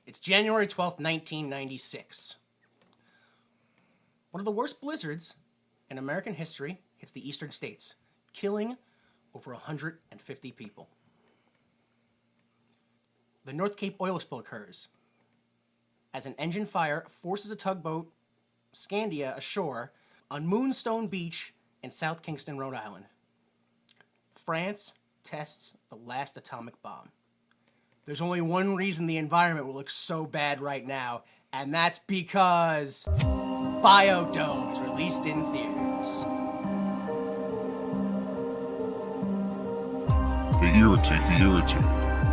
It's January 12th, 1996. One of the worst blizzards in American history hits the eastern states, killing over 150 people. The North Cape oil spill occurs as an engine fire forces a tugboat, Scandia, ashore on Moonstone Beach in South Kingston, Rhode Island. France tests the last atomic bomb. There's only one reason the environment will look so bad right now, and that's because Biodome is released in theaters. They irritate the irritated,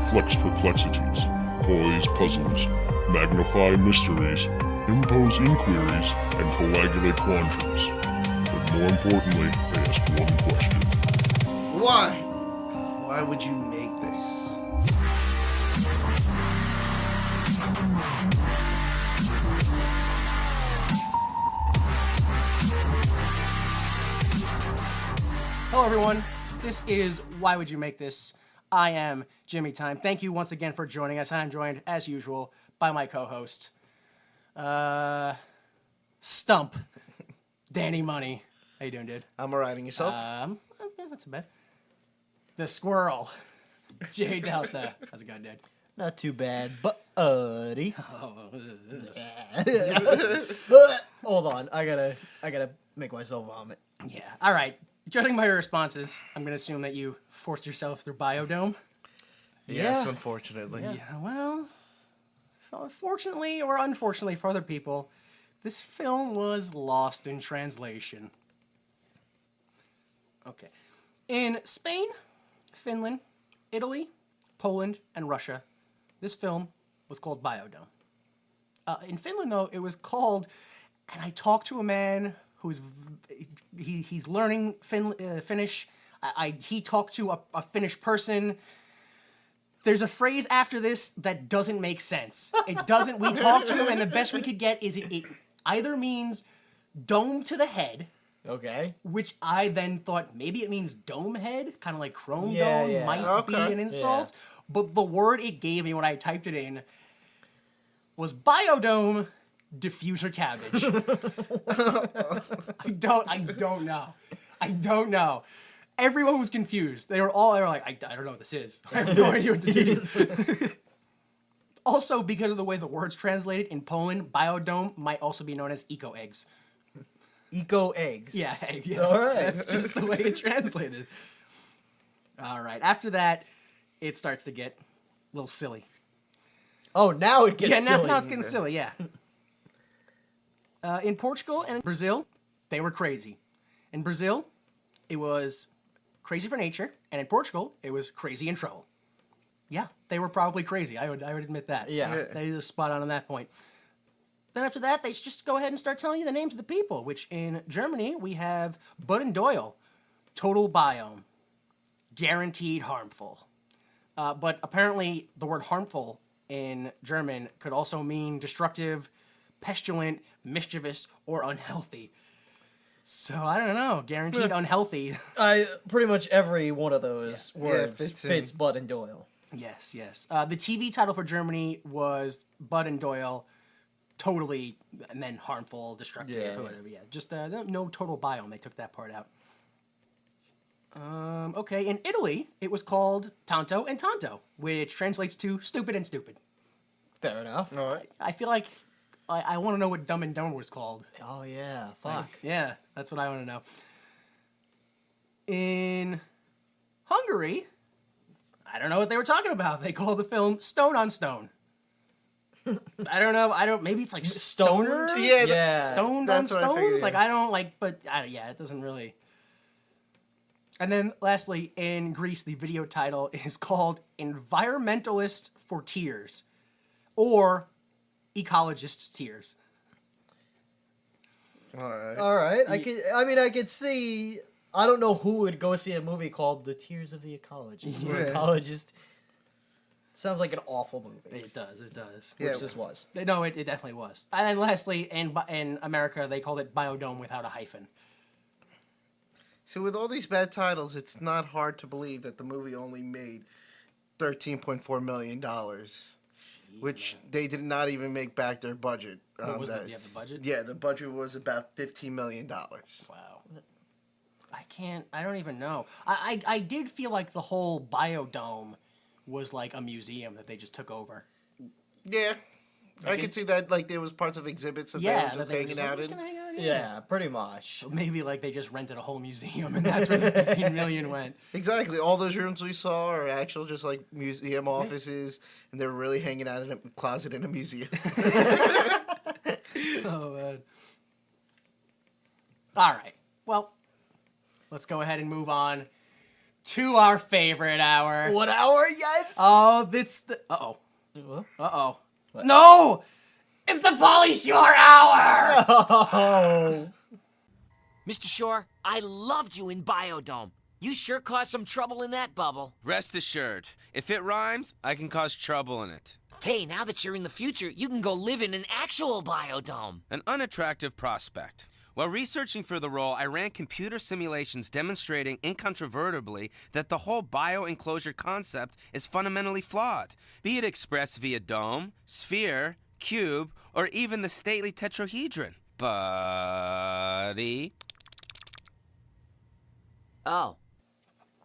flex perplexities, poise puzzles, magnify mysteries, impose inquiries, and coagulate quandaries. But more importantly, they ask one question. Why? Why would you make this? Hello, everyone. This is Why Would You Make This? I am Jimmy Time. Thank you once again for joining us. I'm joined, as usual, by my co-host, Stump, Danny Money. How you doing, dude? I'm alright, and yourself? Not so bad. The Squirrel, Jay Delta. How's it going, dude? Not too bad, buddy. Hold on, I gotta make myself vomit. Yeah. All right. Judging by your responses, I'm going to assume that you forced yourself through Biodome. Yes, Yeah. unfortunately. Yeah, well, fortunately or unfortunately for other people, this film was lost in translation. Okay. In Spain, Finland, Italy, Poland, and Russia, this film was called Biodome. In Finland, though, it was called, and I talked to a man who's he's learning Finnish. He talked to a Finnish person. There's a phrase after this that doesn't make sense. It doesn't. We talked to him, and the best we could get is it either means dome to the head, Okay. which I then thought maybe it means dome head, kind of like chrome Yeah, dome yeah. might be Okay. an insult. But the word it gave me when I typed it in was Biodome diffuser cabbage. I don't know. Everyone was confused. They were like, I don't know what this is. I have no idea what this is. Also, because of the way the word's translated in Poland, Biodome might also be known as eco eggs. Eco eggs. Yeah, egg. Yeah. All right. That's just the way it's translated. All right. After that, it starts to get a little silly. Oh, now it gets silly. Now it's getting silly, yeah. In Portugal and Brazil, they were crazy. In Brazil, it was crazy for nature, and in Portugal, it was crazy in trouble. Yeah, they were probably crazy. I would admit that. Yeah. They were spot on that point. Then after that, they just go ahead and start telling you the names of the people, which in Germany, we have Bud and Doyle, total biome, guaranteed harmful. But apparently, the word harmful in German could also mean destructive, pestilent, mischievous, or unhealthy. So I don't know. Guaranteed unhealthy. Pretty much every one of those words fits fits in. Bud and Doyle. Yes. The TV title for Germany was Bud and Doyle, totally, and then harmful, destructive, Yeah. or whatever. Yeah, just no total biome. They took that part out. Okay, in Italy, it was called Tanto and Tanto, which translates to stupid and stupid. Fair enough. Alright. I feel like I want to know what Dumb and Dumber was called. Oh yeah. Fuck. Yeah, that's what I want to know. In Hungary, I don't know what they were talking about. They called the film Stone on Stone. I don't know. Maybe it's like stoner? Stoned? Yeah, Yeah. Stoned That's on what I figured, stones? yeah. Like, I don't like, but yeah, it doesn't really. And then lastly, in Greece, the video title is called Environmentalist for Tears, or Ecologist's Tears. Alright. All right. I could see. I don't know who would go see a movie called The Tears of the Ecologist. Where Yeah. ecologist sounds like an awful movie, It does. Yeah. which this was. No, it definitely was. And then lastly, in America, they called it Biodome without a hyphen. So with all these bad titles, it's not hard to believe that the movie only made $13.4 million. which they did not even make back their budget. What was that? Do you have the budget? Yeah, the budget was about $15 million. Wow. I don't even know. I did feel like the whole Biodome was like a museum that they just took over. Yeah. I could see that, like, there was parts of exhibits that they were just hanging out in. Yeah, pretty much. So maybe, like, they just rented a whole museum, and that's where the 15 million went. Exactly. All those rooms we saw are actual just, like, museum offices, and they're really hanging out in a closet in a museum. Oh, man. All right. Well, let's go ahead and move on to our favorite hour. What hour? Yes. Oh, it's the... Uh-oh. What? Uh-oh. No! It's the Pauly Shore Hour! Oh. Mr. Shore, I loved you in Biodome. You sure caused some trouble in that bubble. Rest assured, if it rhymes, I can cause trouble in it. Hey, now that you're in the future, you can go live in an actual biodome. An unattractive prospect. While researching for the role, I ran computer simulations demonstrating incontrovertibly that the whole bioenclosure concept is fundamentally flawed, be it expressed via dome, sphere, cube, or even the stately tetrahedron. Buddy. Oh.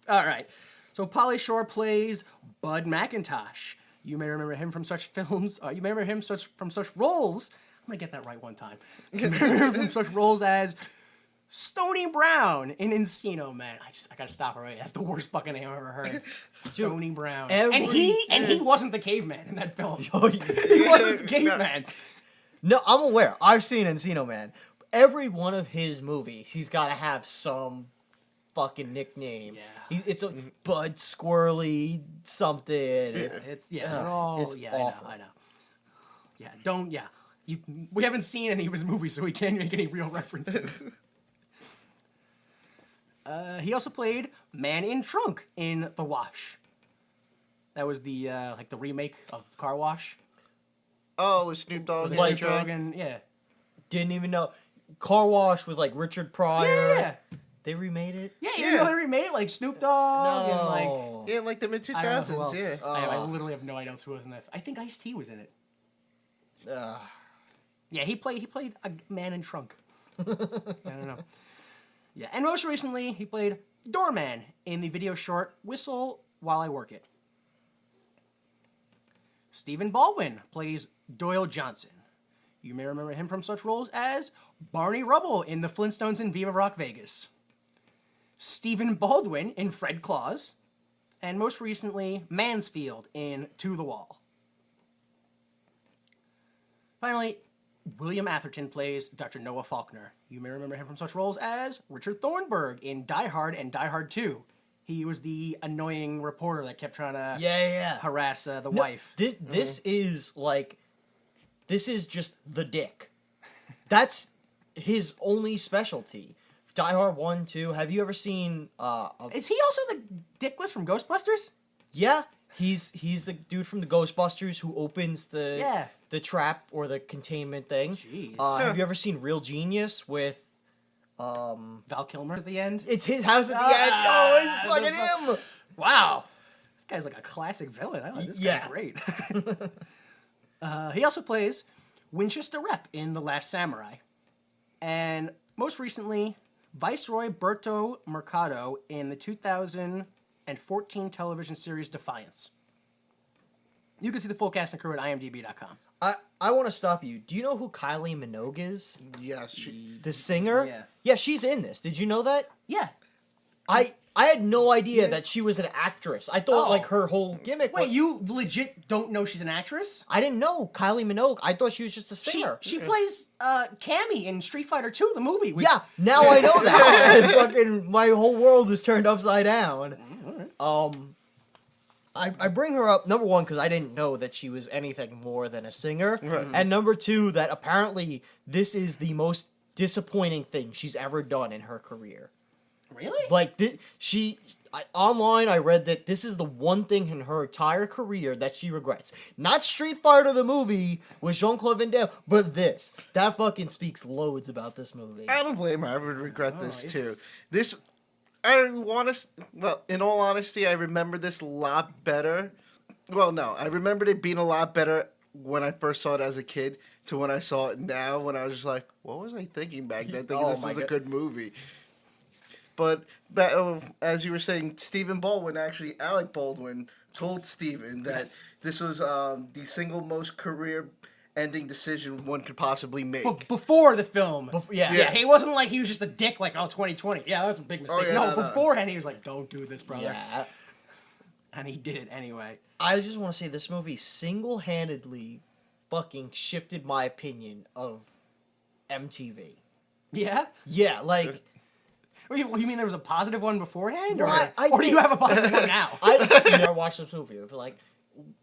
All right. So Pauly Shore plays Bud McIntosh. You may remember him from such films. You may remember him from such roles. I'm gonna get that right one time. You may remember him from such roles as Stony Brown in Encino Man. I gotta stop already. That's the worst fucking name I've ever heard. Stony Brown. And he wasn't the caveman in that film. He wasn't the caveman. No, I'm aware. I've seen Encino Man. Every one of his movies, he's got to have some fucking nickname. Yeah. It's a Bud Squirrely something. It's awful. I know. Yeah, we haven't seen any of his movies, so we can't make any real references. He also played Man in Trunk in The Wash. That was the the remake of Car Wash. Oh, with Snoop Dogg. With Snoop Dogg and Didn't even know. Car Wash with like Richard Pryor. Yeah. They remade it? Yeah, you know they remade it, like Snoop Dogg and like... Yeah, like the mid-2000s, yeah. I literally have no idea who was in that. I think Ice-T was in it. Yeah, he played a man in trunk. I don't know. Yeah, and most recently, he played Doorman in the video short Whistle While I Work It. Stephen Baldwin plays Doyle Johnson. You may remember him from such roles as Barney Rubble in The Flintstones and Viva Rock Vegas. Stephen Baldwin in Fred Claus. And most recently, Mansfield in To the Wall. Finally, William Atherton plays Dr. Noah Falconer. You may remember him from such roles as Richard Thornburg in Die Hard and Die Hard 2. He was the annoying reporter that kept trying to harass the wife. This is just the dick. That's his only specialty. Die Hard 1, 2. Have you ever seen... Is he also the Dickless from Ghostbusters? Yeah. He's the dude from the Ghostbusters who opens the trap or the containment thing. Jeez. Have you ever seen Real Genius with... Val Kilmer at the end? It's his house at the end. Oh, it's fucking him. Wow. This guy's like a classic villain. This guy's great. He also plays Winchester Rep in The Last Samurai. And most recently, Viceroy Berto Mercado in the 2014 television series Defiance. You can see the full cast and crew at imdb.com. I want to stop you. Do you know who Kylie Minogue is? Yes. The singer? Yeah, she's in this. Did you know that? Yeah. I had no idea that she was an actress. I thought like her whole gimmick was... Wait, you legit don't know she's an actress? I didn't know Kylie Minogue. I thought she was just a singer. She plays Cammy in Street Fighter 2, the movie. Yeah, now I know that. Fucking my whole world is turned upside down. I bring her up, number one, because I didn't know that she was anything more than a singer. Right. And number two, that apparently this is the most disappointing thing she's ever done in her career. Really? Like, online I read that this is the one thing in her entire career that she regrets. Not Street Fighter the movie with Jean-Claude Van Damme, but this. That fucking speaks loads about this movie. I don't blame her. I would regret this too. In all honesty, I remember this a lot better. Well, no, I remembered it being a lot better when I first saw it as a kid to when I saw it now, when I was just like, what was I thinking back then? Thinking Oh this my was a God. good movie. But as you were saying, Stephen Baldwin, actually, Alec Baldwin told Stephen that this was the single most career-ending decision one could possibly make. But before the film. yeah. Yeah, he wasn't like he was just a dick like, 2020. Yeah, that's a big mistake. yeah, no, no. beforehand he was like, don't do this, brother. Yeah. And he did it anyway. I just want to say this movie single-handedly fucking shifted my opinion of MTV. Yeah? Yeah, like... You mean there was a positive one beforehand? Or, Well, I or do you think- have a positive one now? I never watched this movie. But like,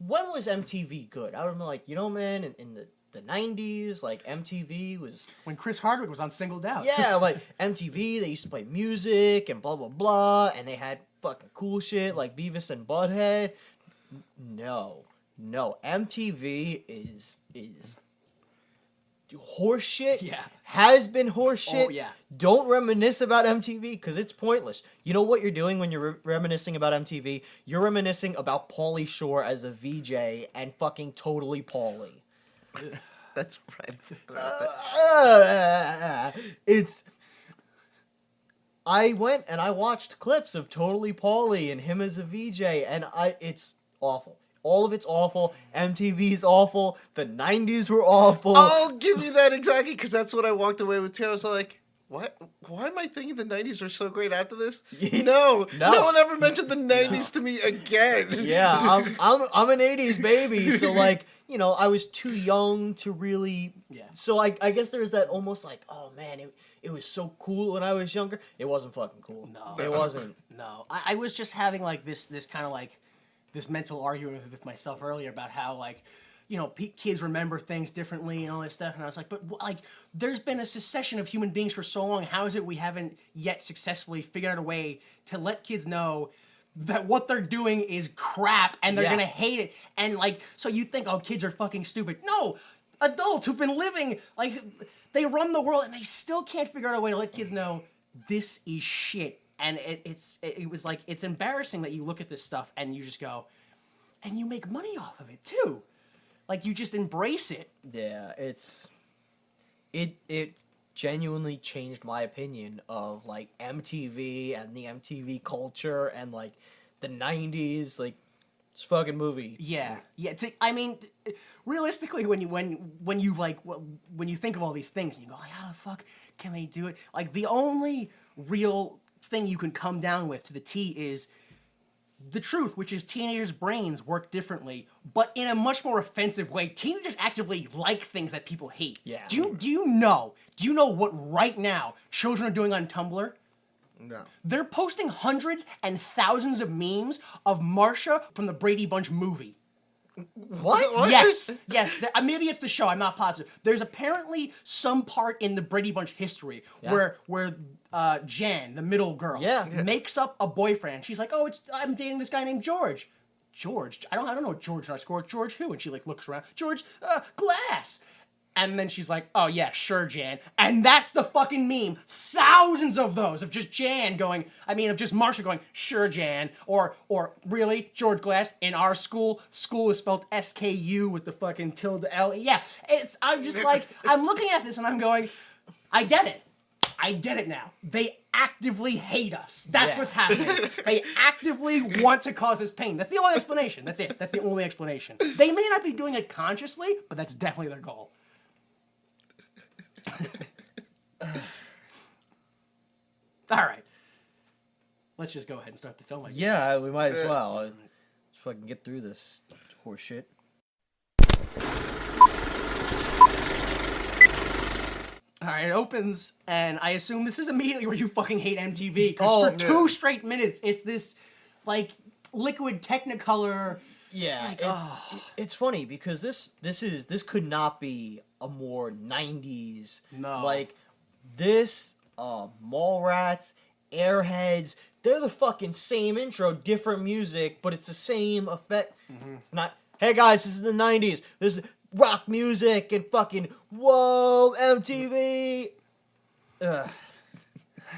when was MTV good? I remember, like, man, in the 90s, like, MTV was... When Chris Hardwick was on Singled Out. Yeah, like, MTV, they used to play music and blah, blah, blah, and they had fucking cool shit like Beavis and Butthead. No. MTV is horseshit. Yeah. Has been horseshit. Oh, yeah. Don't reminisce about MTV because it's pointless. You know what you're doing when you're reminiscing about MTV? You're reminiscing about Pauly Shore as a VJ and fucking Totally Pauly. That's right. It's. I went and I watched clips of Totally Pauly and him as a VJ, and it's awful. All of it's awful. MTV's awful. The 90s were awful. I'll give you that exactly, because that's what I walked away with too. I was like, what? Why am I thinking the 90s were so great after this? No one ever mentioned the 90s to me again. Yeah, I'm an 80s baby, so like, I was too young to really. Yeah. So I guess there's that almost like, oh man, it was so cool when I was younger. It wasn't fucking cool. No. It wasn't. No. I was just having like this kind of like this mental argument with myself earlier about how like, kids remember things differently and all this stuff. And I was like, but like, there's been a succession of human beings for so long. How is it we haven't yet successfully figured out a way to let kids know that what they're doing is crap and they're Yeah. gonna hate it? And like, so you think, oh, kids are fucking stupid. No, adults who've been living, like, they run the world and they still can't figure out a way to let kids know this is shit. And it was like, it's embarrassing that you look at this stuff and you just go, and you make money off of it too. Like, you just embrace it. Yeah, it genuinely changed my opinion of like MTV and the MTV culture and like the 90s, like this fucking movie. Yeah. I mean, realistically, when you think of all these things, and you go, like, how the fuck can they do it? Like, the only real thing you can come down with to the T is the truth, which is teenagers' brains work differently, but in a much more offensive way. Teenagers actively like things that people hate. Yeah. Do you know what right now children are doing on Tumblr? No. They're posting hundreds and thousands of memes of Marsha from the Brady Bunch movie. What? Yes. Maybe it's the show. I'm not positive. There's apparently some part in the Brady Bunch history where Jan, the middle girl, makes up a boyfriend. She's like, "Oh, I'm dating this guy named George." George? I don't know what George _ George who? And she like looks around. George Glass. And then she's like, "Oh yeah, sure, Jan." And that's the fucking meme. Thousands of those of just of just Marsha going, "Sure, Jan," or really, George Glass. In our school is spelled SKU with the fucking tilde L. Yeah, I'm just like, I'm looking at this and I'm going, I get it now. They actively hate us. That's what's happening. They actively want to cause us pain. That's the only explanation. That's it. That's the only explanation. They may not be doing it consciously, but that's definitely their goal. All right. Let's just go ahead and start the film. I guess. Yeah, we might as well. Let's fucking get through this horse shit. All right, it opens, and I assume this is immediately where you fucking hate MTV. Because Oh, for 2 straight minutes, it's this, like, liquid Technicolor. Yeah, Like, it's funny because this could not be a more 90s. No. Like this Mallrats, Airheads, they're the fucking same intro, different music, but it's the same effect. Mm-hmm. It's not, "Hey guys, this is the 90s. This is rock music and fucking whoa, MTV." Ugh.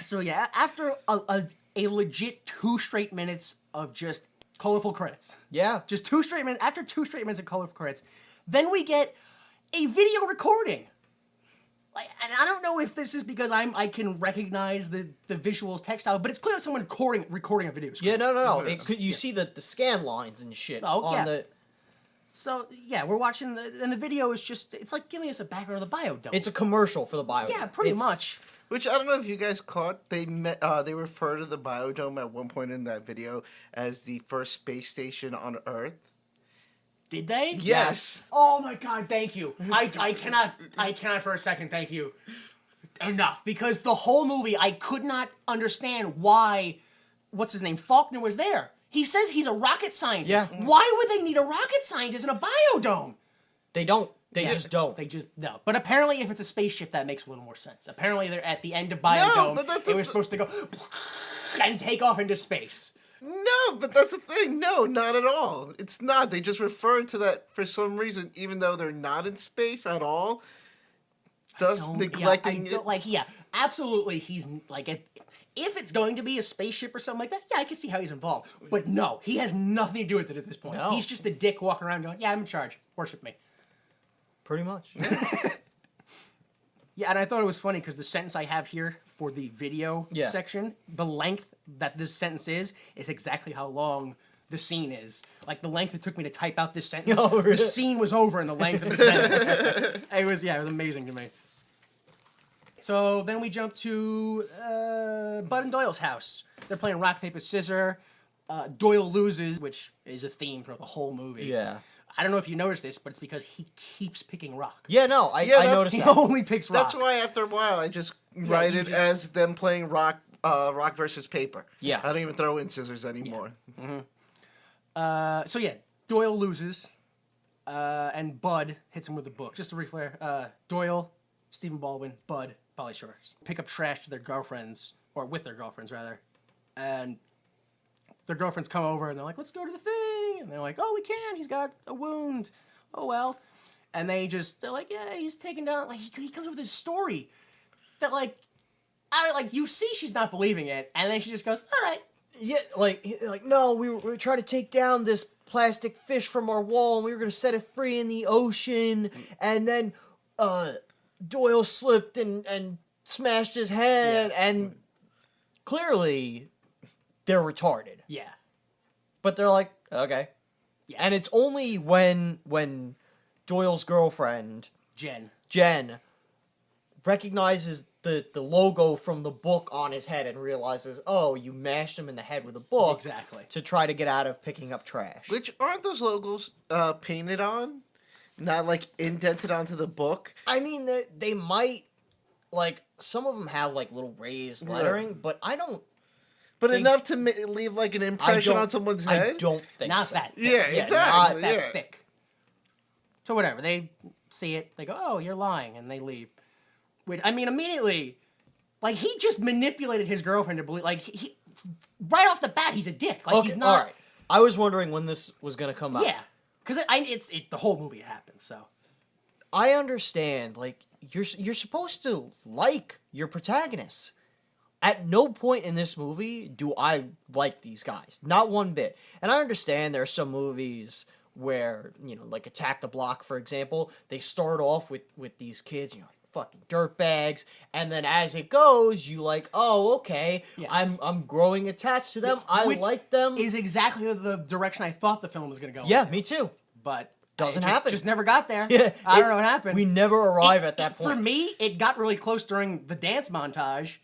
So yeah, after a legit 2 straight minutes of just colorful credits. Yeah. Just 2 straight minutes. After 2 straight minutes of colorful credits, then we get a video recording. Like, and I don't know if this is because I can recognize the visual textile, but it's clearly someone recording a video. Yeah, no. You see the scan lines and shit on the. So yeah, we're watching and the video is it's like giving us a background of the Biodome. It's a commercial for the Biodome. Yeah, pretty much. Which I don't know if you guys caught. They refer to the Biodome at one point in that video as the first space station on Earth. Did they? Yes. Oh my God! Thank you. I cannot for a second. Thank you. Enough, because the whole movie I could not understand why. What's his name? Falconer was there. He says he's a rocket scientist. Yeah. Why would they need a rocket scientist in a biodome? They don't. They just don't. They just no. But apparently, if it's a spaceship, that makes a little more sense. Apparently, they're at the end of Biodome. but that's it was supposed to go and take off into space. No, but that's the thing. No, not at all. It's not. They just refer to that for some reason, even though they're not in space at all. Thus neglecting it. Yeah, absolutely. He's like, if it's going to be a spaceship or something like that, yeah, I can see how he's involved. But no, he has nothing to do with it at this point. No. He's just a dick walking around going, yeah, I'm in charge. Worship me. Pretty much. Yeah, and I thought it was funny because the sentence I have here for the video section, the length that this sentence is exactly how long the scene is. Like, the length it took me to type out this sentence, the scene was over in the length of the sentence. It was amazing to me. So then we jump to Bud and Doyle's house. They're playing rock, paper, scissors. Doyle loses, which is a theme for the whole movie. Yeah. I don't know if you noticed this, but it's because he keeps picking rock. Yeah, no, I noticed He that. only picks rock. That's why after a while I just write it as them playing rock versus paper. Yeah. I don't even throw in scissors anymore. Yeah. So yeah, Doyle loses, and Bud hits him with a book. Just to reflare, Doyle, Stephen Baldwin, Bud, Pauly Shore pick up trash to their girlfriends, or with their girlfriends rather, and their girlfriends come over and they're like, let's go to the thing. And they're like, oh, we can. He's got a wound. Oh, well. And they're like, yeah, he's taken down. Like, he comes up with this story that, like, you see she's not believing it. And then she just goes, all right. Yeah, like no, we were trying to take down this plastic fish from our wall and we were going to set it free in the ocean. And then Doyle slipped and smashed his head. Yeah. And clearly they're retarded. Yeah. But they're like, okay. Yeah. And it's only when Doyle's girlfriend, Jen, recognizes the logo from the book on his head and realizes, oh, you mashed him in the head with a book. Exactly. To try to get out of picking up trash. Which, aren't those logos painted on? Not, like, indented onto the book? I mean, they might, like, some of them have, like, little raised lettering, but I don't But enough to leave, like, an impression on someone's head? I don't think not so. that thick. Yeah, exactly. Not that thick. So whatever, they see it, they go, oh, you're lying, and they leave. I mean, immediately, like, he just manipulated his girlfriend to believe, like, he right off the bat, he's a dick. Like, okay, he's not. All right. I was wondering when this was going to come out. Yeah, because it's the whole movie happens, so. I understand, like, you're supposed to like your protagonists. At no point in this movie do I like these guys. Not one bit. And I understand there are some movies where, you know, like Attack the Block, for example, they start off with these kids, you know, like fucking dirtbags, and then as it goes, you like, oh, okay, yes. I'm growing attached to them. I like them. Is exactly the direction I thought the film was going to go. Yeah, me too. But doesn't happen. Just never got there. Yeah, I don't know what happened. We never arrive at that point. For me, it got really close during the dance montage.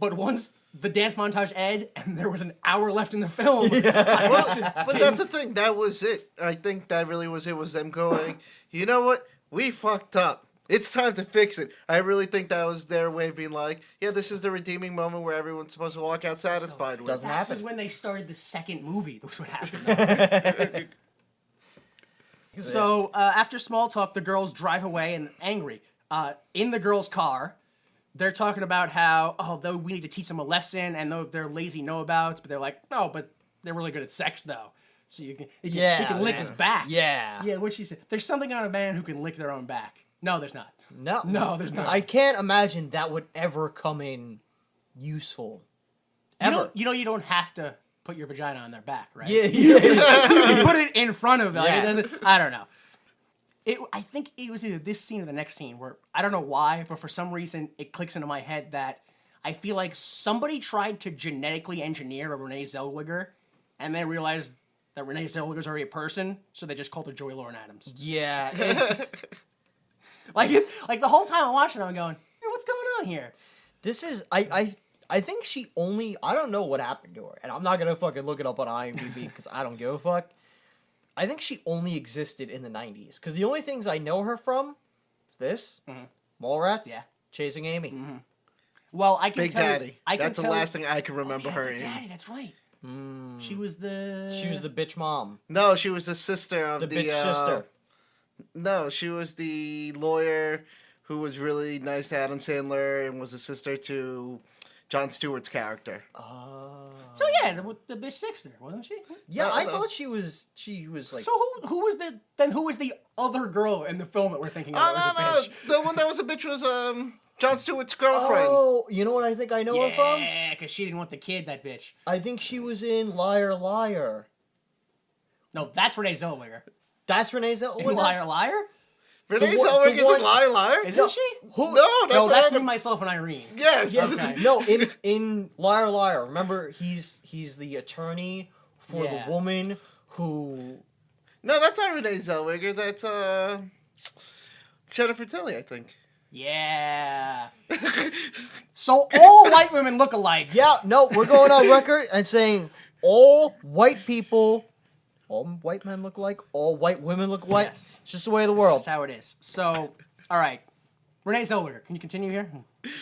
But once the dance montage ended and there was an hour left in the film, but that's the thing. That was it. I think that really was it. Was them going, you know what? We fucked up. It's time to fix it. I really think that was their way of being like, yeah, this is the redeeming moment where everyone's supposed to walk out satisfied with. Doesn't happen. That was when they started the second movie. That's what happened. So after small talk, the girls drive away and angry. In the girls' car, they're talking about how, though we need to teach them a lesson, and though they're lazy know-abouts, but they're like, no, but they're really good at sex, though. So he can lick his back. Yeah. Yeah, what she said. There's something on a man who can lick their own back. No, there's not. No, there's not. I can't imagine that would ever come in useful. Ever. You don't have to put your vagina on their back, right? Yeah. You put it in front of it. Like, Yeah. it doesn't, I don't know. I think it was either this scene or the next scene where, I don't know why, but for some reason it clicks into my head that I feel like somebody tried to genetically engineer a Renee Zellweger and then realized that Renee Zellweger's already a person, so they just called her Joy Lauren Adams. Yeah, it's, Like the whole time I'm watching it, I'm going, hey, what's going on here? this is I think she only, I don't know what happened to her, and I'm not gonna fucking look it up on IMDb because I don't give a fuck. I think she only existed in the 90s because the only things I know her from is this, Mallrats, Yeah. Chasing Amy. Well, I can Big tell Daddy. You, I can That's the tell last thing I can remember yeah, her Big in. Daddy, that's right. She was the. She was the bitch mom, No, she was the sister of the the bitch sister. No, she was the lawyer who was really nice to Adam Sandler and was the sister to Jon Stewart's character. So yeah, the bitch sister, wasn't she? Yeah, No, I no. thought she was like. So who was the other girl in the film that we're thinking of? Oh, that was a bitch? no. The one that was a bitch was Jon Stewart's girlfriend. Oh, you know what I think I know her from? Yeah, because she didn't want the kid, that bitch. I think she was in Liar Liar. No, that's Renee Zellweger. That's Renee In Zellweger. Liar Liar? Renee the one- Zellweger's the one- in Liar Liar? Isn't she? Who? No, that's the Me, Myself, and Irene. Yes. Okay. No, in Liar Liar. Remember, he's the attorney for Yeah. the woman who. No, that's not Renee Zellweger. That's Jennifer Tilly, I think. Yeah. So all white women look alike. Yeah, no, we're going on record and saying all white people, all white men look alike, all white women look alike. Yes. It's just the way of the world. That's how it is. So, all right. Renee Zellweger, can you continue here?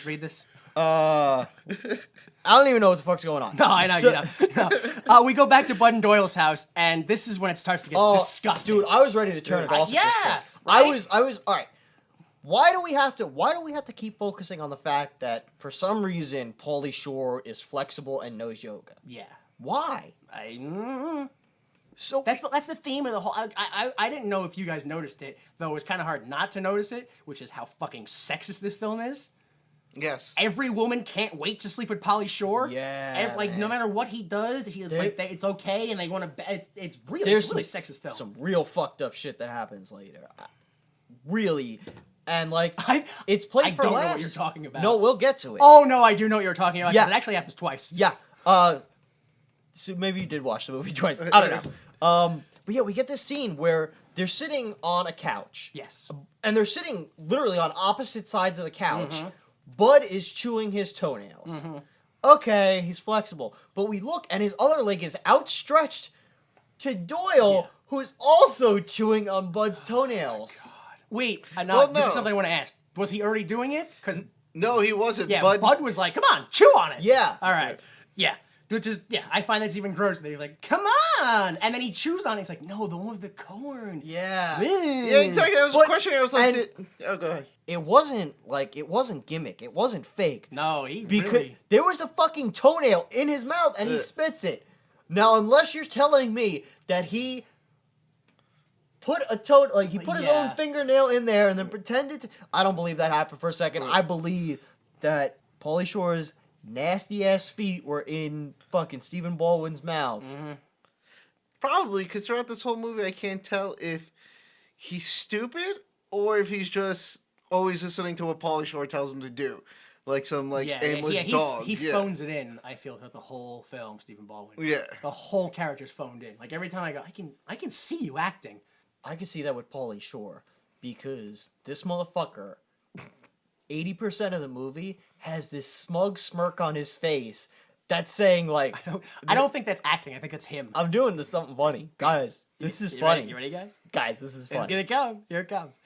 Read this. I don't even know what the fuck's going on. No, I know So- you know. No. We go back to Bud and Doyle's house, and this is when it starts to get disgusting. Dude, I was ready to turn it off. at this yeah, point. right? I was all right. Why do we have to keep focusing on the fact that for some reason Pauly Shore is flexible and knows yoga? Yeah. Why? So That's the theme of the whole. I didn't know if you guys noticed it, though it was kind of hard not to notice it, which is how fucking sexist this film is. Yes. Every woman can't wait to sleep with Pauly Shore. Yeah, like man. no matter what he does, it's okay, and they want to. It's really sexist film. some real fucked up shit that happens later. Really, and like it's played I for don't know laughs. what you're talking about. No, we'll get to it. Oh no, I do know what you're talking about. 'Cause Yeah. it actually happens twice. Yeah. So maybe you did watch the movie twice. I don't know. But yeah, we get this scene where they're sitting on a couch. Yes. And they're sitting literally on opposite sides of the couch. Mm-hmm. Bud is chewing his toenails. Okay, he's flexible. But we look, and his other leg is outstretched to Doyle, who is also chewing on Bud's toenails. Wait, Well, this is no. something I want to ask. Was he already doing it? Because No, he wasn't. yeah, Bud Bud was like, "Come on, chew on it." Yeah. All right. Yeah. Which is I find that's even grosser. That he's like, "Come on," and then he chews on it. He's like, "No, the one with the corn." Yeah. Yeah, exactly. That was But- a question. I was like, and- oh, go ahead. It wasn't gimmick. It wasn't fake. No, he Because really. there was a fucking toenail in his mouth and he Ugh. spits it. Now, unless you're telling me that he put his Yeah. own fingernail in there and then pretended to, I don't believe that happened for a second. I believe that Pauly Shore's nasty ass feet were in fucking Stephen Baldwin's mouth. Probably, because throughout this whole movie, I can't tell if he's stupid or if he's just always listening to what Pauly Shore tells him to do. Like some, aimless dog. He phones it in, I feel, throughout the whole film, Stephen Baldwin. Yeah. The whole character's phoned in. Like, every time I go, I can see you acting. I can see that with Pauly Shore because this motherfucker, 80% of the movie, has this smug smirk on his face that's saying, like, I don't think that's acting. I think that's him. I'm doing this something funny. Guys, this is You funny. ready? You ready, guys? Guys, this is It's funny. gonna come. Here it comes.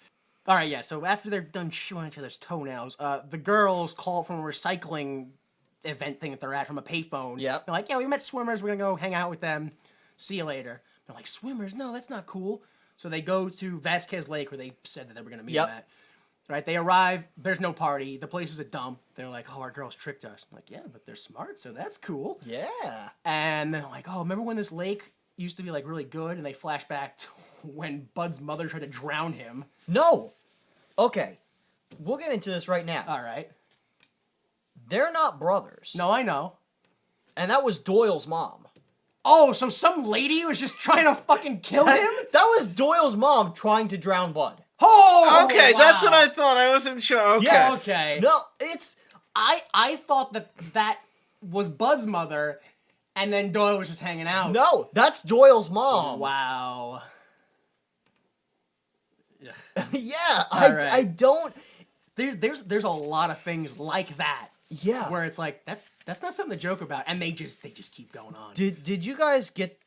All right, yeah. So after they're done chewing each other's toenails, the girls call from a recycling event thing that they're at from a payphone. Yep. They're like, "Yeah, we met swimmers. We're gonna go hang out with them. See you later." They're like, "Swimmers? No, that's not cool." So they go to Vasquez Lake where they said that they were gonna meet Yep. them at. Right? They arrive. There's no party. The place is a dump. They're like, "Oh, our girls tricked us." I'm like, yeah, but they're smart, so that's cool. Yeah. And then like, "Oh, remember when this lake used to be like really good?" And they flash back to when Bud's mother tried to drown him. No. Okay. We'll get into this right now. All right. They're not brothers. No, I know. And that was Doyle's mom. Oh, so some lady was just trying to fucking kill him? That was Doyle's mom trying to drown Bud. Oh, Okay, wow. that's what I thought. I wasn't sure. Okay. Yeah, okay. No, it's I thought that was Bud's mother, and then Doyle was just hanging out. no, that's Doyle's mom. Wow. Yeah, Alright. I don't. There's a lot of things like that Yeah. where it's like that's not something to joke about, and they just keep going on. Did you guys get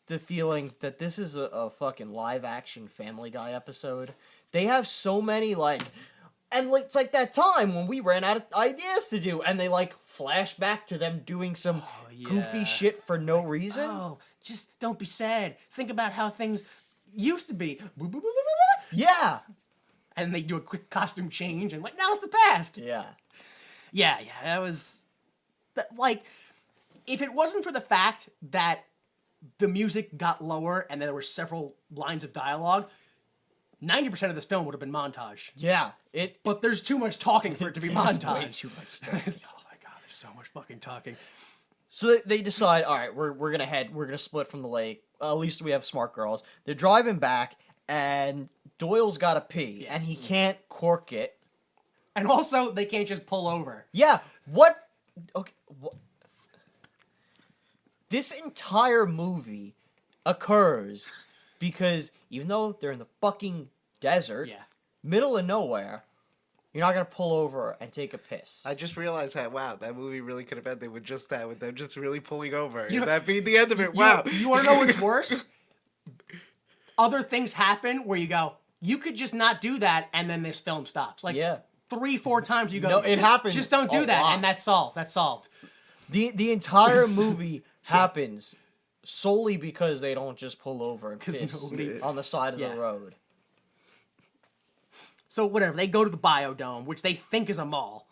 the feeling that this is a fucking live action Family Guy episode? They have so many and it's like that time when we ran out of ideas to do, and they flash back to them doing some goofy shit for no reason. Oh, just don't be sad. Think about how things used to be. Yeah. And they do a quick costume change, and now it's the past. Yeah. Yeah, that was if it wasn't for the fact that the music got lower and there were several lines of dialogue, 90% of this film would have been montage. Yeah. But there's too much talking for it to be montage. Way too much stuff. Oh my god, there's so much fucking talking. So they decide, all right, we're gonna split from the lake. At least we have smart girls. They're driving back, and Doyle's gotta pee, and he can't cork it. And also, they can't just pull over. Yeah, what? Okay, this entire movie occurs because even though they're in the fucking desert, middle of nowhere, you're not gonna pull over and take a piss. I just realized that, wow, that movie really could have ended with just that, with them just really pulling over. You know- That being the end of it, wow. You want to know what's worse? Other things happen where you go, you could just not do that, and then this film stops. 3-4 times you go, No, it happens just don't do a that, lot. and that's solved. That's solved. The entire movie happens solely because they don't just pull over and piss nobody- on the side of Yeah. the road. So whatever, they go to the Biodome, which they think is a mall.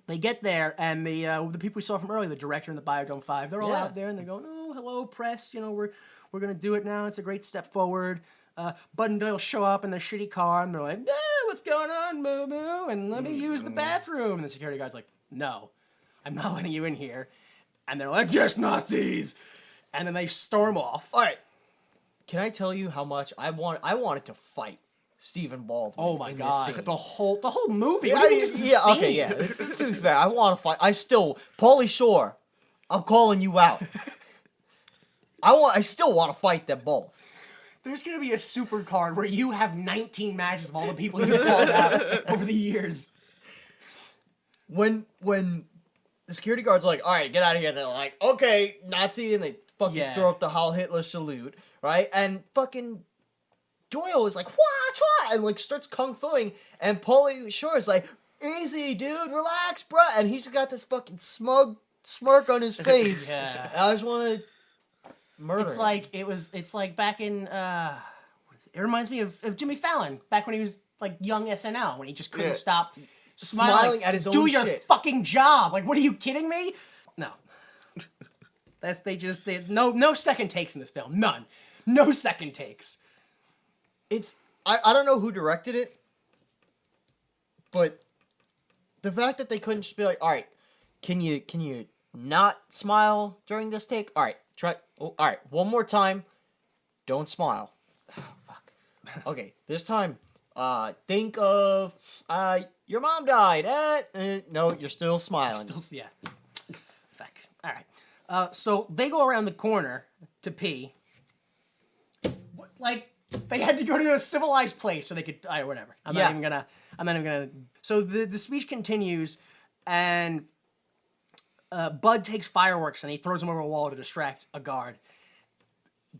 They get there, and the people we saw from earlier, the director and the Biodome 5, they're all Yeah. out there, and they're going, oh, hello, press, we're going to do it now. It's a great step forward. Bud and Doyle show up in their shitty car, and they're like, what's going on, Moo Moo? And let me use the bathroom. And the security guy's like, no, I'm not letting you in here. And they're like, yes, Nazis! And then they storm off. All right, can I tell you how much I wanted to fight Stephen Baldwin? Oh my in god, this scene. the whole movie. Yeah, What do you mean just the scene? okay, yeah. To be fair, I want to fight. Pauly Shore, I'm calling you out. I still want to fight them both. There's gonna be a super card where you have 19 matches of all the people you've called out over the years. When the security guard's like, all right, get out of here, they're like, okay, Nazi, and they fucking throw up the Heil Hitler salute, right? And fucking Doyle is like, wah, and like starts kung-fuing, and Pauly Shore is like, easy, dude, relax, bruh, and he's got this fucking smug smirk on his face. Yeah. And I just want to murder It's him. like it's like back in it reminds me of Jimmy Fallon back when he was like young SNL when he just couldn't stop Smiling at his Do own your shit. fucking job. Like, what are you kidding me? No. No second takes in this film. None. No second takes. It's I don't know who directed it, but the fact that they couldn't just be like, all right, can you not smile during this take? All right, try. Oh, all right, one more time. Don't smile. Oh, fuck. Okay, this time, think of your mom died. No, you're still smiling. Yeah. Fuck. All right. So they go around the corner to pee. Like, they had to go to a civilized place so they could. All right, whatever. I'm not even gonna. So the speech continues, and Bud takes fireworks and he throws them over a wall to distract a guard.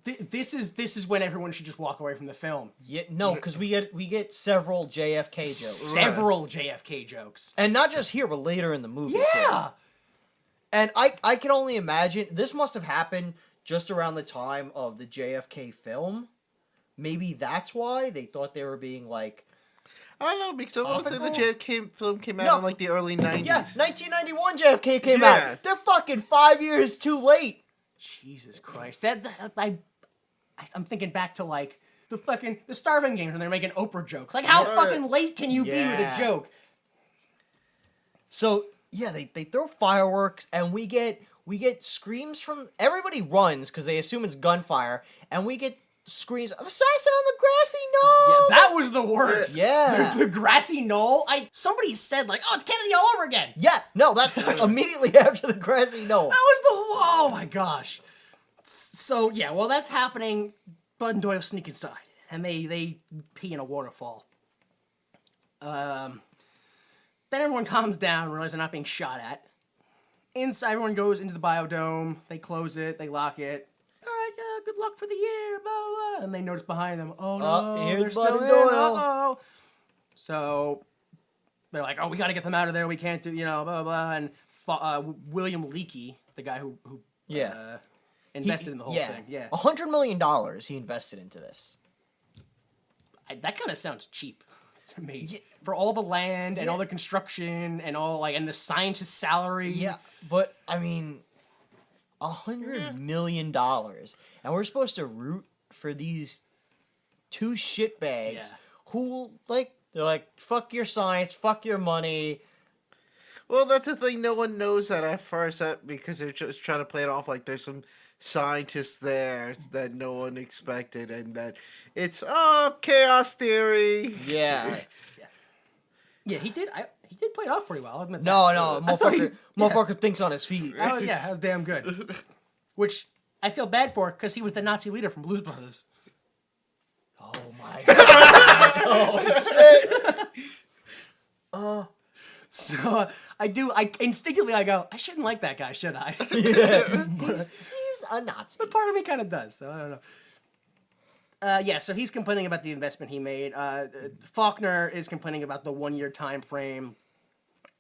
This is when everyone should just walk away from the film. Yeah, no, because we get several JFK jokes. Several JFK jokes. And not just here, but later in the movie. Yeah. Too. And I can only imagine, this must have happened just around the time of the JFK film. Maybe that's why they thought they were being like... I don't know, because I want to say the Topical? JFK film came out in like the early 90s. Yes, 1991 JFK came Yeah. out. They're fucking 5 years too late. Jesus Christ. I'm thinking back to like the Starving Games when they're making Oprah jokes. Like, how fucking late can you be with a joke? So, yeah, they throw fireworks, and we get we get screams from everybody runs because they assume it's gunfire, and we get screams of assassin on the grassy knoll. Yeah, that was the worst. Yeah. The grassy knoll. Somebody said like, "Oh, it's Kennedy all over again." Yeah, no, that immediately after the grassy knoll. That was oh my gosh. So yeah, well that's happening. Bud and Doyle sneak inside, and they pee in a waterfall. Then everyone calms down, realize they're not being shot at. Inside, everyone goes into the biodome. They close it. They lock it. All right, good luck for the year, blah, blah, blah. And they notice behind them, oh no, here's they're Bud still and in, Doyle. uh-oh. So they're like, oh, we got to get them out of there. We can't do, blah, blah, blah. And William Leakey, the guy who invested in the whole thing. Yeah. $100 million he invested into this. That kind of sounds cheap to me. Yeah. For all the land and all the construction and and the scientist's salary. Yeah, but I mean, $100 million, and we're supposed to root for these two shitbags who they're like, fuck your science, fuck your money. Well, that's the thing. No one knows that at first, because they're just trying to play it off like there's some scientists there that no one expected, and that it's chaos theory. Yeah. Yeah, he did play it off pretty well. I'll admit No, that. motherfucker thinks on his feet. That was damn good. Which I feel bad for because he was the Nazi leader from Blues Brothers. Oh my god. So I instinctively go, I shouldn't like that guy, should I? He's a Nazi. But part of me kind of does, so I don't know. So he's complaining about the investment he made. Falconer is complaining about the 1 year time frame,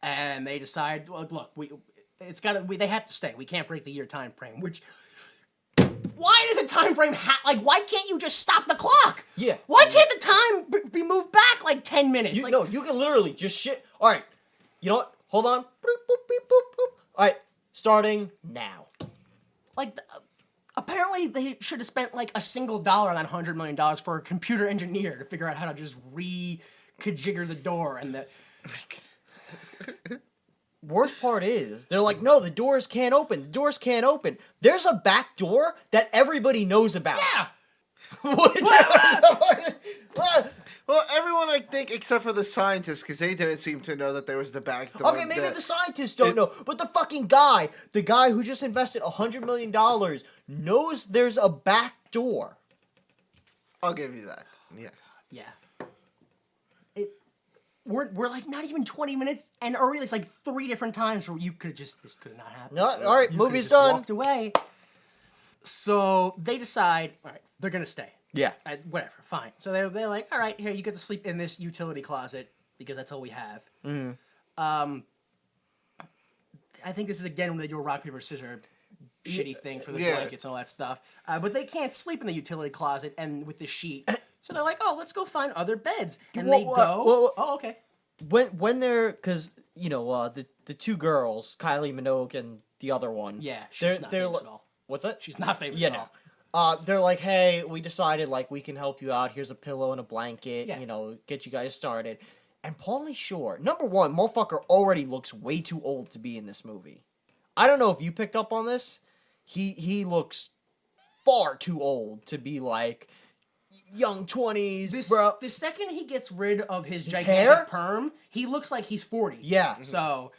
and they decide, well, look, they have to stay. We can't break the year time frame. Which, why does a time frame why can't you just stop the clock? Yeah. Why can't the time be moved back 10 minutes? You can literally just shit. All right, you know what? Hold on. Boop, boop, beep, boop, boop. All right, starting now. Apparently, they should have spent a single dollar on that $100 million for a computer engineer to figure out how to just reconfigure the door and the. Worst part is, they're like, no, the doors can't open. The doors can't open. There's a back door that everybody knows about. Yeah! Well, everyone, I think, except for the scientists, because they didn't seem to know that there was the back door. Okay, maybe the scientists don't know, but the fucking guy, who just invested $100 million, knows there's a back door. I'll give you that. Yes. Yeah. We're not even 20 minutes, and already it's 3 different times where this could have not happened. No, all right, You movie's could've just done. Walked away. So they decide, all right, they're gonna stay. Yeah. Whatever, fine. So they're like, all right, here, you get to sleep in this utility closet because that's all we have. Mm. I think this is again when they do a rock paper scissors shitty thing for the Yeah. blankets and all that stuff. But they can't sleep in the utility closet and with the sheet. So they're like, oh, let's go find other beds. And they go. Whoa. Oh, okay. When they're, because the two girls, Kylie Minogue and the other one. Yeah, she's not famous at all. What's that? She's not famous Yeah, at all. no. They're like, hey, we decided we can help you out. Here's a pillow and a blanket. Yeah. Get you guys started. And Pauly Shore, number one, motherfucker already looks way too old to be in this movie. I don't know if you picked up on this. He looks far too old to be young 20s, bro. The second he gets rid of his gigantic hair? perm, he looks like he's 40. Yeah. So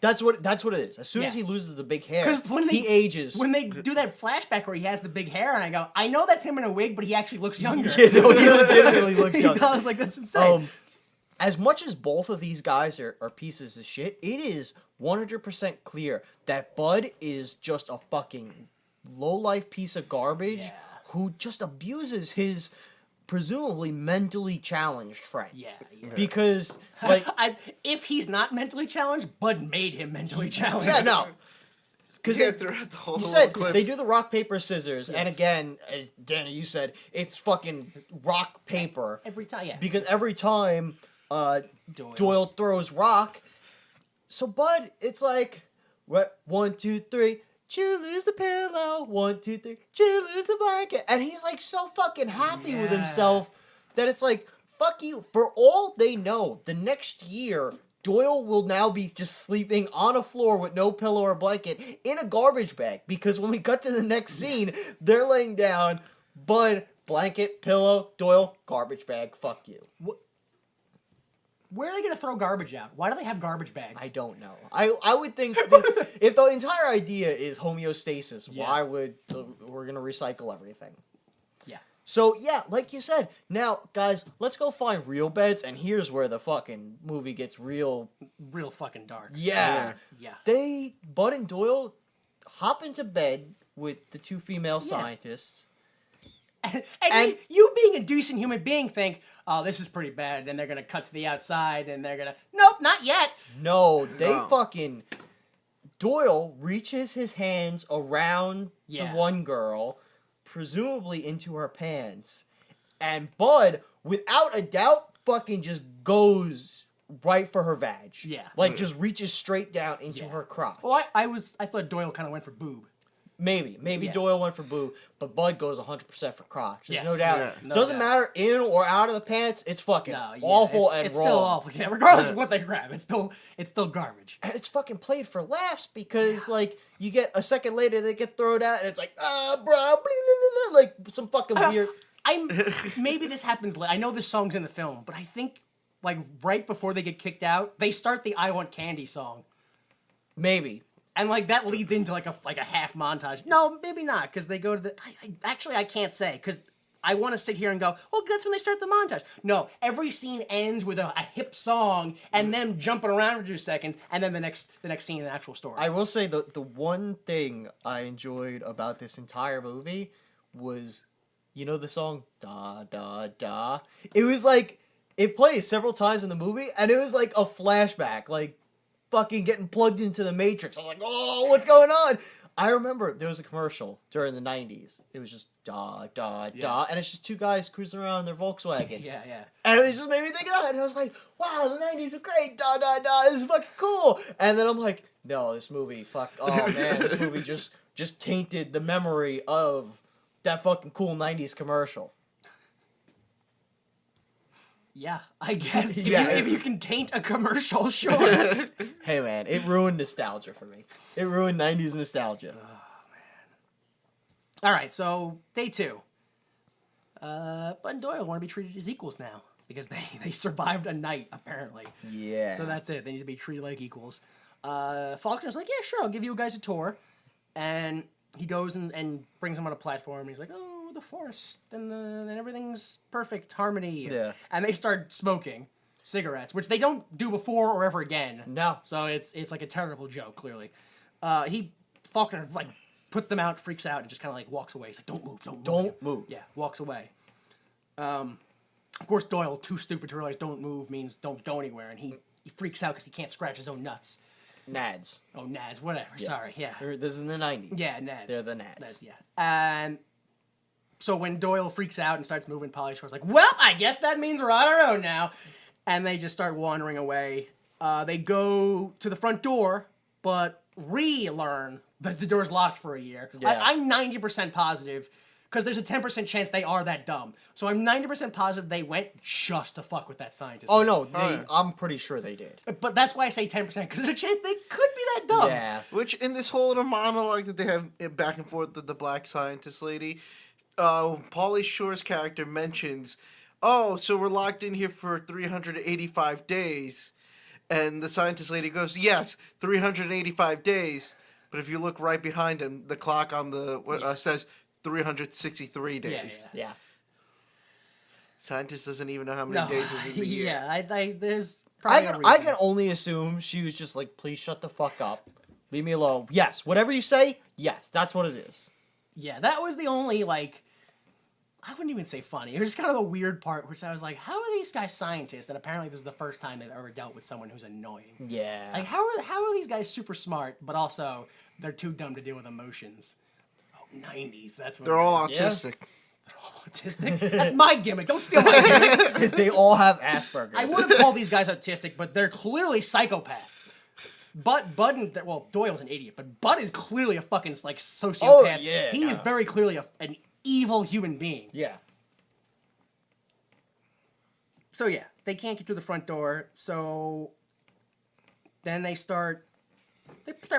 that's what it is. As soon as Yeah. he loses the big hair, because he ages. When they do that flashback where he has the big hair, and I go, I know that's him in a wig, but he actually looks younger. He legitimately looks He younger. does. That's insane. As much as both of these guys are pieces of shit, it is 100% clear that Bud is just a fucking low-life piece of garbage who just abuses his presumably mentally challenged friend. Yeah. Because, if he's not mentally challenged, Bud made him mentally challenged. yeah, no. Because throughout the whole you said clip. they do the rock, paper, scissors, and again, as Danny, you said, it's fucking rock, paper. Every time, yeah. Because every time Doyle throws rock, so Bud, it's like, what, 1, 2, 3, you lose the pillow, 1, 2, 3, you lose the blanket, and he's so fucking happy with himself that it's fuck you. For all they know, the next year, Doyle will now be just sleeping on a floor with no pillow or blanket in a garbage bag, because when we cut to the next scene, they're laying down, Bud, blanket, pillow, Doyle, garbage bag, fuck you. Where are they gonna throw garbage out? Why do they have garbage bags? I don't know. I would think that if the entire idea is homeostasis, why would we're gonna recycle everything? Yeah. So yeah, like you said, now guys, let's go find real beds, and here's where the fucking movie gets real fucking dark. Yeah. Yeah. Bud and Doyle hop into bed with the two female scientists. And you being a decent human being think, oh, this is pretty bad. Then they're going to cut to the outside and they're going to, nope, not yet. No, fucking, Doyle reaches his hands around the one girl, presumably into her pants. And Bud, without a doubt, fucking just goes right for her vag. Yeah. Like, just reaches straight down into her crotch. Well, I thought Doyle kind of went for boob. Maybe Doyle went for boob, but Bud goes 100% for crotch. There's no Yes. doubt. Yeah, no Doesn't doubt. matter in or out of the pants. It's fucking awful and it's wrong. still awful. Yeah, regardless of what they grab, it's still garbage. And it's fucking played for laughs because like you get a second later they get thrown out and it's like bro, blah, blah, blah, like some fucking weird. Maybe this happens. I know this song's in the film, but I think like right before they get kicked out, they start the "I Want Candy" song. Maybe. And like that leads into like a half montage. No, maybe not, because they go to the. Actually, I can't say because I want to sit here and go, oh, that's when they start the montage. No, every scene ends with a hip song and them jumping around for 2 seconds, and then the next scene in the actual story. I will say the one thing I enjoyed about this entire movie was, you know, the song Da Da Da. It was like it plays several times in the movie, and it was like a flashback, like fucking getting plugged into the Matrix. I'm like, oh, what's going on? I remember there was a commercial during the 90s. It was just da, da, da. And it's just two guys cruising around in their Volkswagen. Yeah. And it just made me think of that. And I was like, wow, the 90s were great. Da, da, da. This is fucking cool. And then I'm like, no, this movie, oh man, this movie just tainted the memory of that fucking cool 90s commercial. Yeah, I guess. If you can taint a commercial, sure. Hey, man, it ruined nostalgia for me. It ruined 90s nostalgia. Oh, man. All right, so day 2. Bud and Doyle want to be treated as equals now because they survived a night, apparently. Yeah. So that's it. They need to be treated like equals. Falconer's like, yeah, sure, I'll give you guys a tour. And he goes and brings them on a platform. He's like, oh, the forest and everything's perfect harmony. Yeah. And they start smoking cigarettes, which they don't do before or ever again. No. So it's like a terrible joke, clearly. Falconer like puts them out, freaks out, and just kind of like walks away. He's like, don't move. Yeah, walks away. Of course, Doyle, too stupid to realize don't move means don't go anywhere, and he freaks out because he can't scratch his own nuts. Nads. Oh, nads, whatever. Yeah. Sorry, yeah. This is in the 90s. Yeah, nads. They're the nads. Yeah. And so when Doyle freaks out and starts moving, Pauly Shore's like, well, I guess that means we're on our own now. And they just start wandering away. They go to the front door, but relearn that the door's locked for a year. Yeah. I'm 90% positive, because there's a 10% chance they are that dumb. So I'm 90% positive they went just to fuck with that scientist. Oh, no, I'm pretty sure they did. But that's why I say 10%, because there's a chance they could be that dumb. Yeah. Which, in this whole little monologue that they have back and forth with the black scientist lady, Pauly Shore's character mentions, oh, so we're locked in here for 385 days. And the scientist lady goes, yes, 385 days. But if you look right behind him, the clock on the says 363 days. Yeah. Scientist doesn't even know how many days is in the year. Yeah, there's I probably can only assume she was just like, please shut the fuck up. Leave me alone. Yes, whatever you say, yes, that's what it is. Yeah, that was the only, like, I wouldn't even say funny. It was just kind of the weird part, which I was like, how are these guys scientists? And apparently this is the first time they've ever dealt with someone who's annoying. Yeah. Like, how are these guys super smart, but also they're too dumb to deal with emotions? Oh, 90s, that's what They're all autistic. They're all autistic? That's my gimmick. Don't steal my gimmick. They all have Asperger's. I would have called these guys autistic, but they're clearly psychopaths. Bud and Doyle's an idiot, but Bud is clearly a fucking like sociopath. Oh, yeah. He is very clearly an evil human being. Yeah. So yeah, they can't get through the front door. So then they start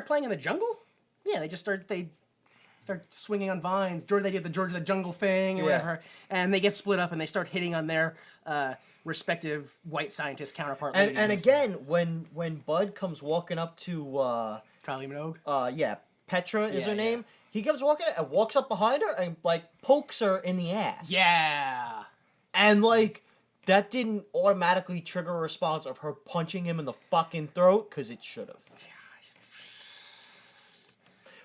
playing in the jungle. Yeah, they start swinging on vines. They did the George of the Jungle thing or whatever, and they get split up and they start hitting on their respective white scientist counterpart. And again, when Bud comes walking up to Kylie Minogue. Petra is her Yeah. name. He comes walking and walks up behind her and like pokes her in the ass. Yeah. And like that didn't automatically trigger a response of her punching him in the fucking throat because it should have.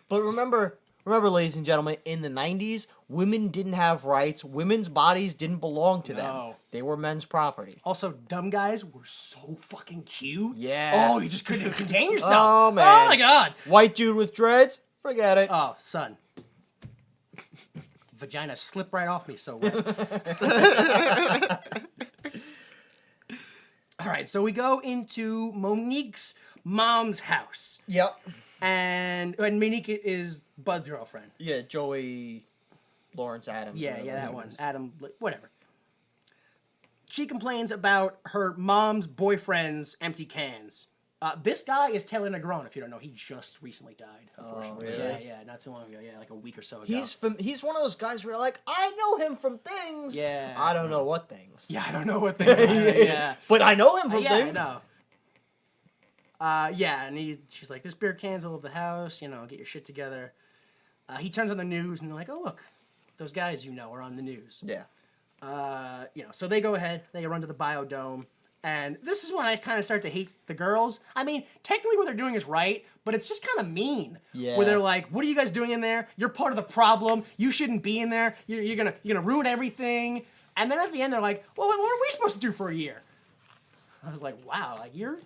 But remember, ladies and gentlemen, in the 90s, women didn't have rights. Women's bodies didn't belong to them. No. They were men's property. Also, dumb guys were so fucking cute. Yeah. Oh, you just couldn't contain yourself. Oh, man. Oh, my God. White dude with dreads? Forget it. Oh, son. Vagina slipped right off me so well. All right, so we go into Monique's mom's house. Yep. And Monique is Bud's girlfriend. Yeah, Joey Lawrence Adams. Yeah, whatever that her one. name is. Adam, whatever. She complains about her mom's boyfriend's empty cans. This guy is Taylor Negron, if you don't know. He just recently died, unfortunately. really? Yeah, not too long ago. Yeah, like a week or so ago. He's one of those guys where you're like, I know him from things. Yeah. I don't know what things. Yeah, I don't know what things are. Yeah. But I know him from Yeah, things. I know. Yeah, and she's like, there's beer cans all over the house, get your shit together. He turns on the news, and they're like, oh, look, those guys are on the news. Yeah. So they go ahead, they run to the Biodome, and this is when I kind of start to hate the girls. I mean, technically what they're doing is right, but it's just kind of mean. Yeah. Where they're like, what are you guys doing in there? You're part of the problem. You shouldn't be in there. You're gonna ruin everything. And then at the end, they're like, well, what are we supposed to do for a year? I was like, wow, you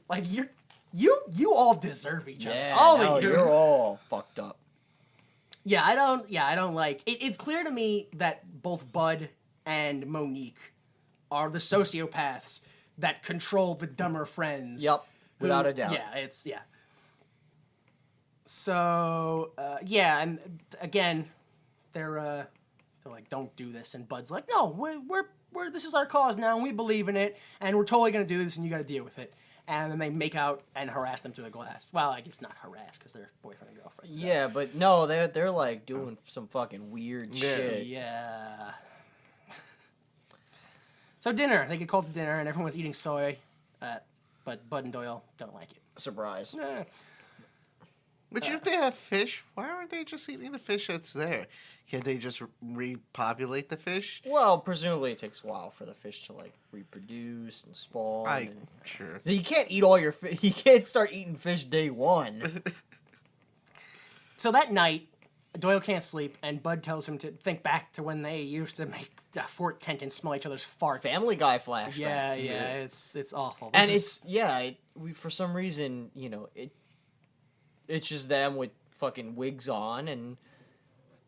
all deserve each other. Yeah, All no, of you. you're all fucked up. Yeah, I don't like it. It's clear to me that both Bud and Monique are the sociopaths that control the dumber friends. Yep, without a doubt. Yeah. So, and again, they're like, don't do this, and Bud's like, no, we're this is our cause now, and we believe in it, and we're totally gonna do this, and you got to deal with it. And then they make out and harass them through the glass. Well, I guess not harass because they're boyfriend and girlfriend. So. Yeah, but no, they're like doing some fucking weird shit. Yeah. So dinner, they get called to dinner, and everyone's eating soy, but Bud and Doyle don't like it. Surprise. But if they have fish, why aren't they just eating the fish that's there? Can't they just repopulate the fish? Well, presumably it takes a while for the fish to like reproduce and spawn. Sure. You can't eat all your fish. You can't start eating fish day one. So that night, Doyle can't sleep, and Bud tells him to think back to when they used to make a fort tent and smell each other's farts. Family Guy flashback. Yeah, it's awful. And This we for some reason, it's just them with fucking wigs on and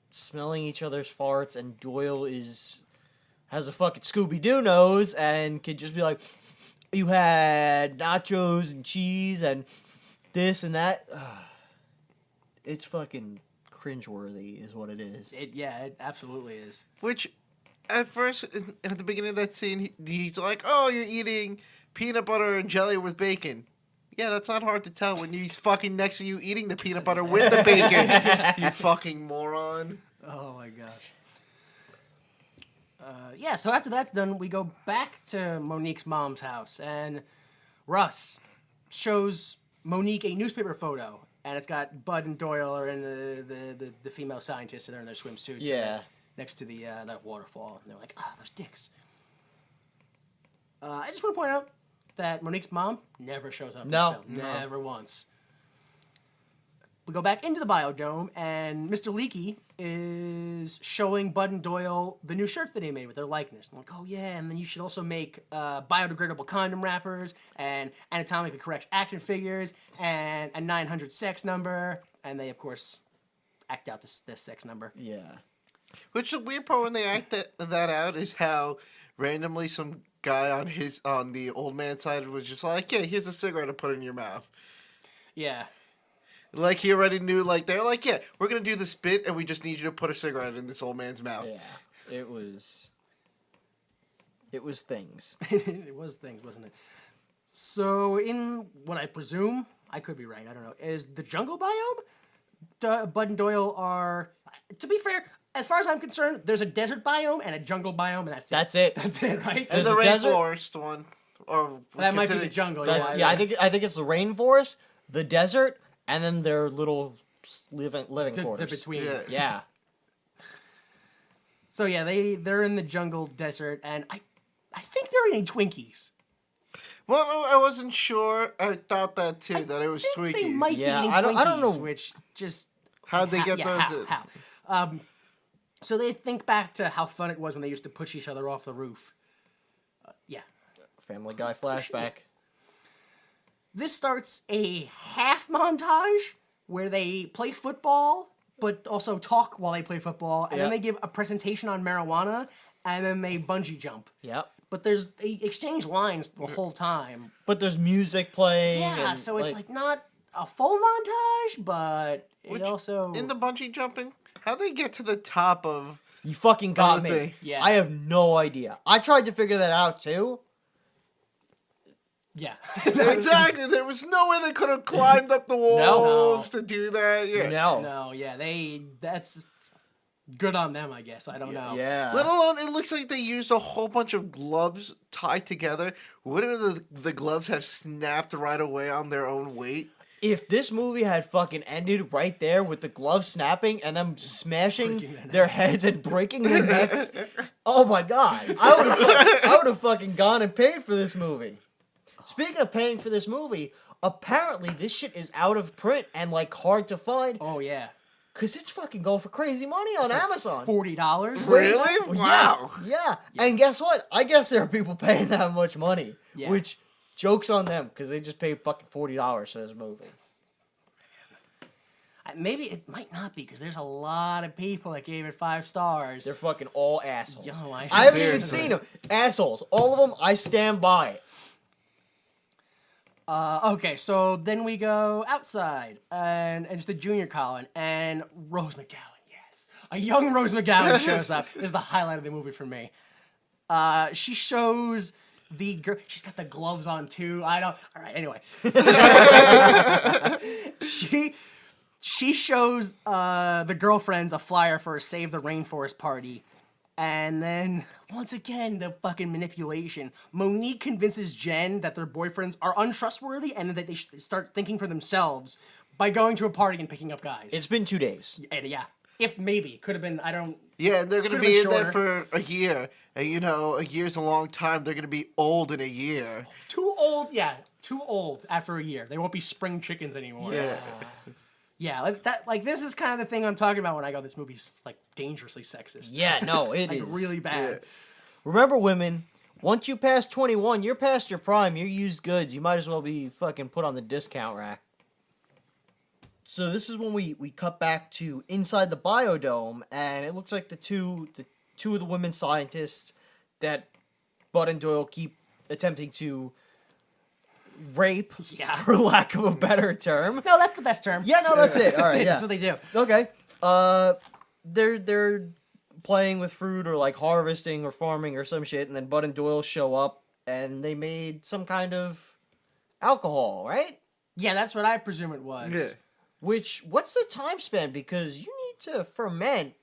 smelling each other's farts, and Doyle has a fucking Scooby-Doo nose and could just be like, you had nachos and cheese and this and that. It's fucking cringeworthy is what it is. it absolutely is. Which, at first, at the beginning of that scene, he's like, oh, you're eating peanut butter and jelly with bacon. Yeah, that's not hard to tell when he's fucking next to you eating the peanut butter with the bacon. You fucking moron. Oh my gosh. So after that's done, we go back to Monique's mom's house, and Russ shows Monique a newspaper photo, and it's got Bud and Doyle are in the female scientists, and they're in their swimsuits. Yeah. Next to the that waterfall, and they're like, those dicks. I just want to point out that Monique's mom never shows up. No, in the film. Never once. We go back into the Biodome, and Mr. Leakey is showing Bud and Doyle the new shirts that he made with their likeness. I'm like, oh yeah, and then you should also make biodegradable condom wrappers, and anatomically correct action figures, and a 900 sex number. And they, of course, act out this sex number. Yeah. Which the weird part when they act that out is how randomly some guy on the old man side was just like, yeah, here's a cigarette to put in your mouth. Yeah. Like he already knew, like they're like, yeah, we're gonna do this bit and we just need you to put a cigarette in this old man's mouth. Yeah. It was things. It was things, wasn't it? So in what I presume I could be right. I don't know. Is the jungle biome? Bud and Doyle are. To be fair, as far as I'm concerned, there's a desert biome and a jungle biome, and that's it. That's it. That's it, right? And the a desert? rainforest one. Or That might be the consider- jungle. That- yeah, I think it's the rainforest, the desert, and then their little living the quarters. between. Yeah. Yeah. So yeah, they're in the jungle desert, and I think they're eating Twinkies. Well, no, I wasn't sure. I thought that too, that it was I think they Twinkies. might Yeah, be eating I Twinkies, don't know. which just How'd they get yeah, those? how? So they think back to how fun it was when they used to push each other off the roof. Yeah. Family Guy flashback. This starts a half montage where they play football, but also talk while they play football, and then Yep. they give a presentation on marijuana, and then they bungee jump. Yep. But they exchange lines the whole time. But there's music playing. Yeah, and, so it's like not a full montage, but it also In the bungee jumping, how'd they get to the top of... you fucking got Other me. thing. Yeah. I have no idea. I tried to figure that out too. yeah. Exactly, there was no way they could have climbed up the walls to do that. Yeah. No. No, yeah, that's good on them, I guess. I don't know. Yeah. Let alone, it looks like they used a whole bunch of gloves tied together. Wouldn't the gloves have snapped right away on their own weight? If this movie had fucking ended right there with the gloves snapping and them smashing Breaking their their necks. heads and breaking their necks, oh my god, I would have fucking gone and paid for this movie. Speaking of paying for this movie, apparently this shit is out of print and like hard to find Oh yeah. because it's fucking going for crazy money on Amazon. $40. Really? Wow. Yeah. And guess what? I guess there are people paying that much money, Yeah. which joke's on them because they just paid fucking $40 for this movie. Maybe it might not be because there's a lot of people that gave it 5 stars. They're fucking all assholes. Yo, I- I haven't even Seriously. seen them. Assholes. All of them, I stand by it. Okay, so then we go outside, and it's the junior column, and Rose McGowan, yes. A young Rose McGowan shows up. This is the highlight of the movie for me. She shows the girl, she's got the gloves on too. Alright, anyway. She shows the girlfriends a flyer for a Save the Rainforest party. And then, once again, the fucking manipulation. Monique convinces Jen that their boyfriends are untrustworthy and that they should start thinking for themselves by going to a party and picking up guys. It's been 2 days. Yeah. If maybe. Could have been, I don't... Yeah, and they're going to Could've be been in there shorter. for a year. And, you know, a year's a long time. They're going to be old in a year. Too old, yeah. Too old after a year. They won't be spring chickens anymore. Yeah. Yeah, like that. Like this is kind of the thing I'm talking about when I go, this movie's like dangerously sexist. Yeah, no, it is. like really bad. Remember, women, once you pass 21, you're past your prime. You're used goods. You might as well be fucking put on the discount rack. So this is when we cut back to inside the Biodome, and it looks like the two of the women scientists that Bud and Doyle keep attempting to rape, Yeah. for lack of a better term. No, that's the best term. Yeah, no, that's it. All That's right, it. yeah. That's what they do. Okay. They're playing with fruit or like harvesting or farming or some shit, and then Bud and Doyle show up and they made some kind of alcohol, right? Yeah, that's what I presume it was. Yeah. Which what's the time span? Because you need to ferment.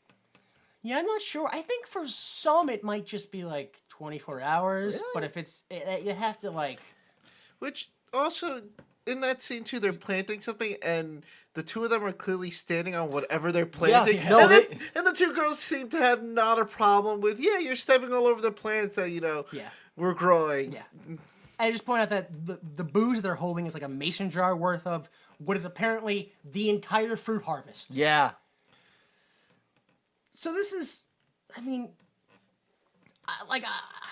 Yeah, I'm not sure. I think for some it might just be like 24 hours, Really? but if it's you have to like Which also, in that scene too, they're planting something, and the two of them are clearly standing on whatever they're planting. yeah. No, and, they- and the two girls seem to have not a problem with, yeah, you're stepping all over the plants that, yeah. we're growing. Yeah. I just point out that the booze they're holding is like a mason jar worth of what is apparently the entire fruit harvest. Yeah. So this is, I mean,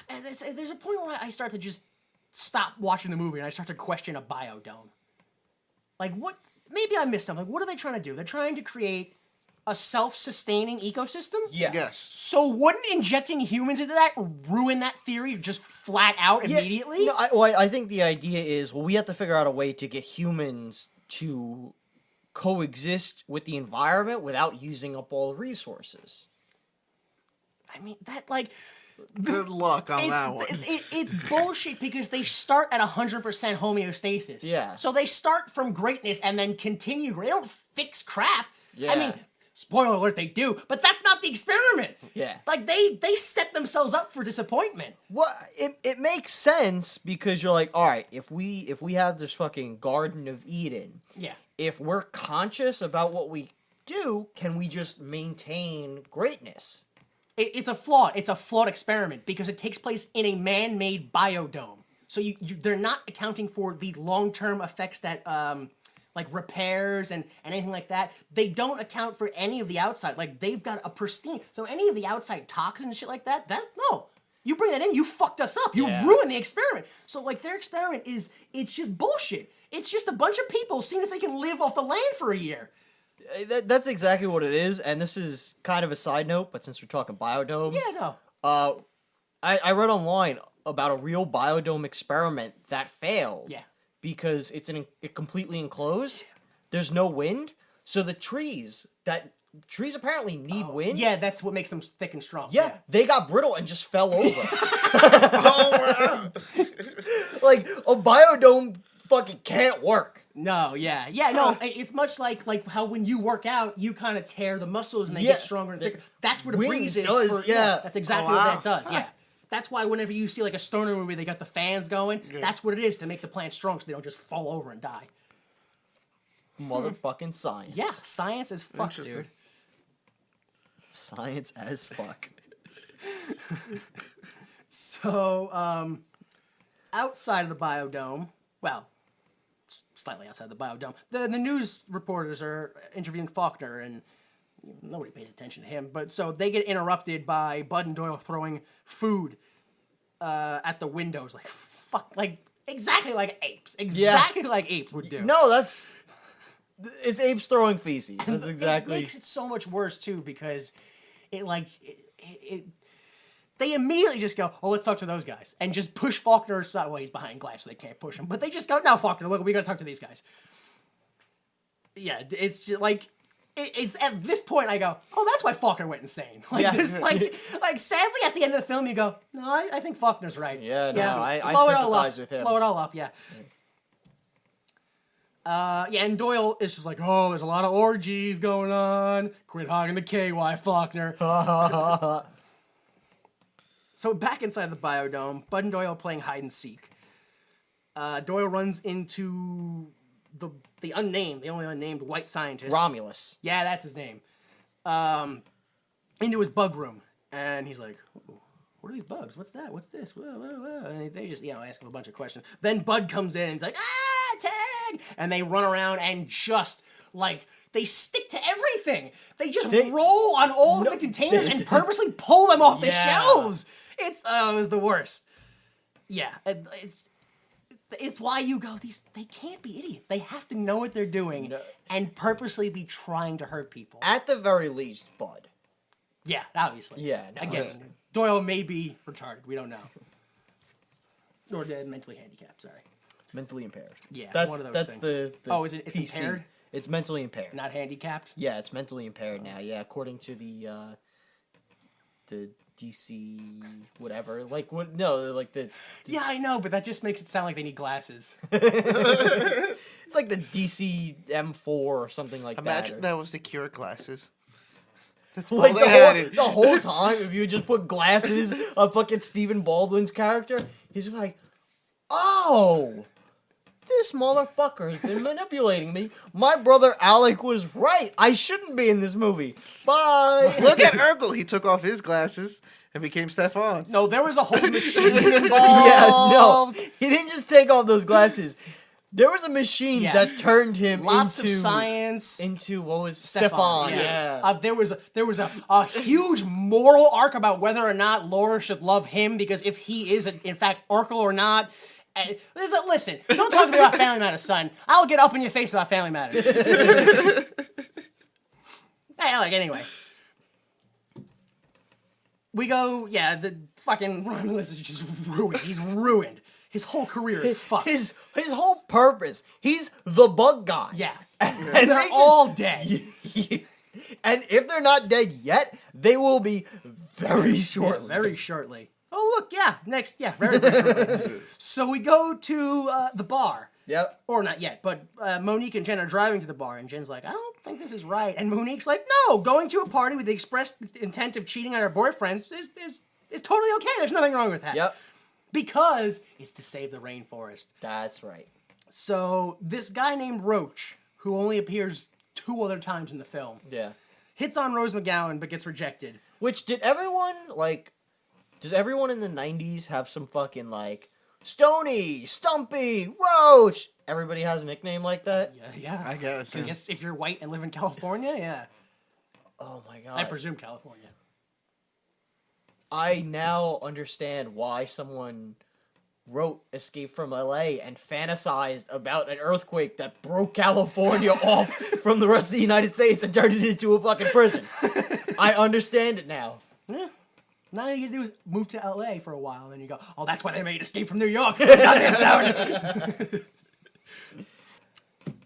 there's a point where I start to just stop watching the movie and I start to question a biodome. Like what? Maybe I missed something. What are they trying to do? They're trying to create a self-sustaining ecosystem? Yeah. Yes. So wouldn't injecting humans into that ruin that theory just flat out Yeah, immediately? No, I think the idea is, well, we have to figure out a way to get humans to coexist with the environment without using up all the resources. I mean, that, like, Good luck on that one. It's bullshit because they start at 100% homeostasis. Yeah. So they start from greatness and then continue. They don't fix crap. Yeah. I mean, spoiler alert, they do, but that's not the experiment. Yeah. Like they set themselves up for disappointment. Well, it makes sense because you're like, all right, if we have this fucking Garden of Eden, Yeah. if we're conscious about what we do, can we just maintain greatness? It's a flawed experiment because it takes place in a man-made biodome. So they're not accounting for the long-term effects that like repairs and anything like that. They don't account for any of the outside. Like they've got a pristine. So any of the outside toxins and shit like that, no. You bring that in, you fucked us up. You ruined the experiment. So like their experiment it's just bullshit. It's just a bunch of people seeing if they can live off the land for a year. That's exactly what it is, and this is kind of a side note, but since we're talking biodomes... Yeah, no. I read online about a real biodome experiment that failed. Yeah. Because it's completely enclosed. There's no wind, so the trees apparently need wind. Yeah, that's what makes them thick and strong. Yeah, they got brittle and just fell over. Oh, wow. Like, a biodome fucking can't work. No, yeah. No, it's much like how when you work out, you kind of tear the muscles and they get stronger and thicker. That's what a wind breeze is. does, yeah. That's exactly what that does, yeah. That's why whenever you see like a stoner movie, they got the fans going. Yeah. That's what it is to make the plants strong so they don't just fall over and die. Motherfucking science. Yeah, science as fuck, dude. Science as fuck. So, outside of the biodome, well, slightly outside the biodome, the news reporters are interviewing Falconer, and nobody pays attention to him. But so they get interrupted by Bud and Doyle throwing food at the windows, like fuck, like exactly like apes, exactly like apes would do. No, it's apes throwing feces. That's exactly. It makes it so much worse too because it they immediately just go, oh, let's talk to those guys. And just push Falconer aside. Well, he's behind glass, so they can't push him. But they just go, no, Falconer, look, we gotta talk to these guys. Yeah, it's just like, it's at this point I go, oh, that's why Falconer went insane. Like, there's like sadly at the end of the film you go, no, I think Falconer's right. Yeah, no, I blow it all sympathize up. with him. Blow it all up, yeah. And Doyle is just like, oh, there's a lot of orgies going on. Quit hogging the KY, Falconer. So back inside the biodome, Bud and Doyle playing hide and seek. Doyle runs into the only unnamed white scientist. Romulus. Yeah, that's his name. Into his bug room. And he's like, ooh, what are these bugs? What's that? What's this? Whoa, whoa, whoa. And they just, ask him a bunch of questions. Then Bud comes in and he's like, tag! And they run around and just, like, they stick to everything. They just roll on all of the containers and purposely pull them off the shelves. It was the worst. Yeah, it's why you go, they can't be idiots. They have to know what they're doing and purposely be trying to hurt people. At the very least, Bud. Yeah, obviously. Yeah. No, again, Doyle may be retarded. We don't know. Or mentally handicapped, sorry. Mentally impaired. Yeah, one of those things. The oh, is it? It's DC. Impaired? It's mentally impaired. Not handicapped? Yeah, it's mentally impaired now. Yeah, according to the DC whatever. Like what? No, like the. Yeah, I know, but that just makes it sound like they need glasses. It's like the DC M4 or something like that. Imagine that was the Cure glasses. That's like the whole time, if you just put glasses on fucking Stephen Baldwin's character, he's like, oh, this motherfucker has been manipulating me. My brother Alec was right. I shouldn't be in this movie. Bye. Look at Urkel. He took off his glasses and became Stefan. No, there was a whole machine involved. Yeah, no. He didn't just take off those glasses. There was a machine that turned him Lots into of science. Into what was Stefan? Yeah. There was a huge moral arc about whether or not Laura should love him because if he is in fact Urkel or not. Listen, don't talk to me about Family Matters, son. I'll get up in your face about Family Matters. Anyway. We go, the fucking Romulus is just ruined. He's ruined. His whole career is fucked. His whole purpose. He's the bug guy. Yeah. And they're all dead. And if they're not dead yet, they will be very shortly. Very shortly. Oh, look, yeah, next, yeah, very shortly. So we go to the bar. Yep. Or not yet, but Monique and Jen are driving to the bar, and Jen's like, I don't think this is right. And Monique's like, no, going to a party with the express intent of cheating on her boyfriends is totally okay. There's nothing wrong with that. Yep. Because it's to save the rainforest. That's right. So this guy named Roach, who only appears 2 other times in the film, hits on Rose McGowan but gets rejected. Which, does everyone in the 90s have some fucking, like, Stony, Stumpy, Roach? Everybody has a nickname like that? Yeah. I guess. I guess if you're white and live in California, yeah. Oh my god. I presume California. I now understand why someone wrote Escape from LA and fantasized about an earthquake that broke California off from the rest of the United States and turned it into a fucking prison. I understand it now. Yeah. Now all you do is move to LA for a while, and then you go, oh, that's why they made Escape from New York. Goddamn savage.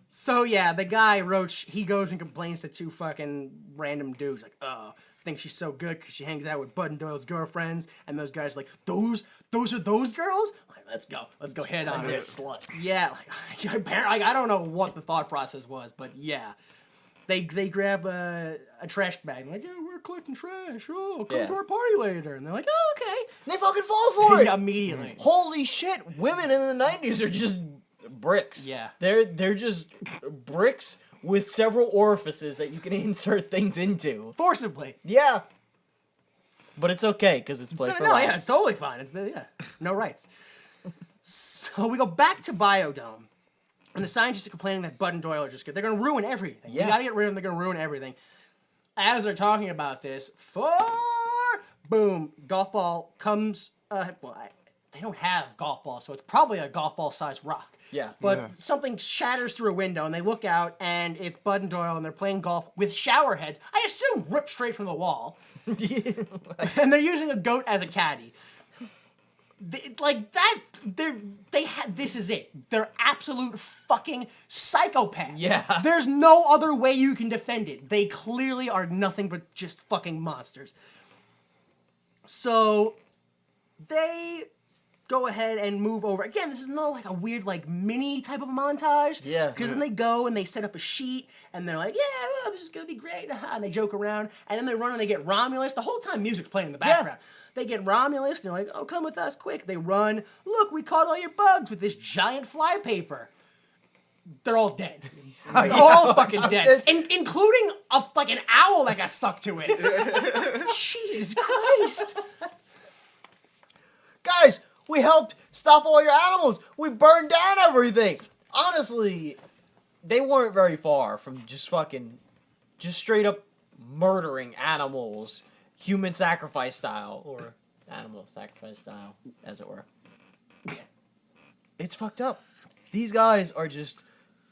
So yeah, the guy, Roach, he goes and complains to 2 fucking random dudes, like, oh, thinks she's so good because she hangs out with Bud and Doyle's girlfriends, and those guys are like, those are those girls? Like, let's go head on. They're sluts. Yeah, apparently, I don't know what the thought process was, but yeah. They grab a trash bag, and like, yeah, we're collecting trash, oh, come to our party later. And they're like, oh, okay. They fucking fall for it! Immediately. Holy shit, women in the 90s are just bricks. Yeah. They're just bricks with several orifices that you can insert things into. Forcibly. Yeah. But it's okay, because it's play for laughs. Yeah, it's totally fine. It's no rights. So we go back to Biodome, and the scientists are complaining that Bud and Doyle are just good. They're going to ruin everything. Yeah. You got to get rid of them. They're going to ruin everything. As they're talking about this, boom, golf ball comes. They don't have golf balls, so it's probably a golf ball sized rock. Yeah. But something shatters through a window, and they look out, and it's Bud and Doyle, and they're playing golf with shower heads. I assume ripped straight from the wall. And they're using a goat as a caddy. This is it. They're absolute fucking psychopaths. Yeah. There's no other way you can defend it. They clearly are nothing but just fucking monsters. So they go ahead and move over. Again, this is not like a weird, like, mini type of montage. Yeah. Because then they go and they set up a sheet, and they're like, yeah, well, this is going to be great. And they joke around, and then they run and they get Romulus. The whole time music's playing in the background. They get Romulus, and they're like, oh, come with us, quick. They run. Look, we caught all your bugs with this giant flypaper. They're all dead. They're all fucking dead. Including an owl that got stuck to it. Jesus Christ. Guys, we helped stop all your animals. We burned down everything. Honestly, they weren't very far from just straight up murdering animals, human sacrifice style, or animal sacrifice style, as it were. It's fucked up. These guys are just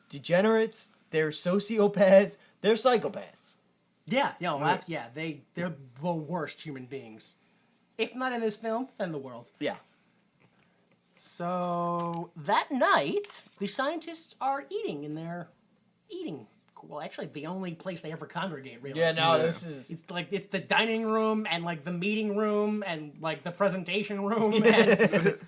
degenerates. They're sociopaths. They're psychopaths. Yeah, they're the worst human beings. If not in this film, then in the world. Yeah. So that night, the scientists are eating in their eating. Well, actually, the only place they ever congregate, really. Yeah, no, this is... It's the dining room, and, like, the meeting room, and, like, the presentation room, and...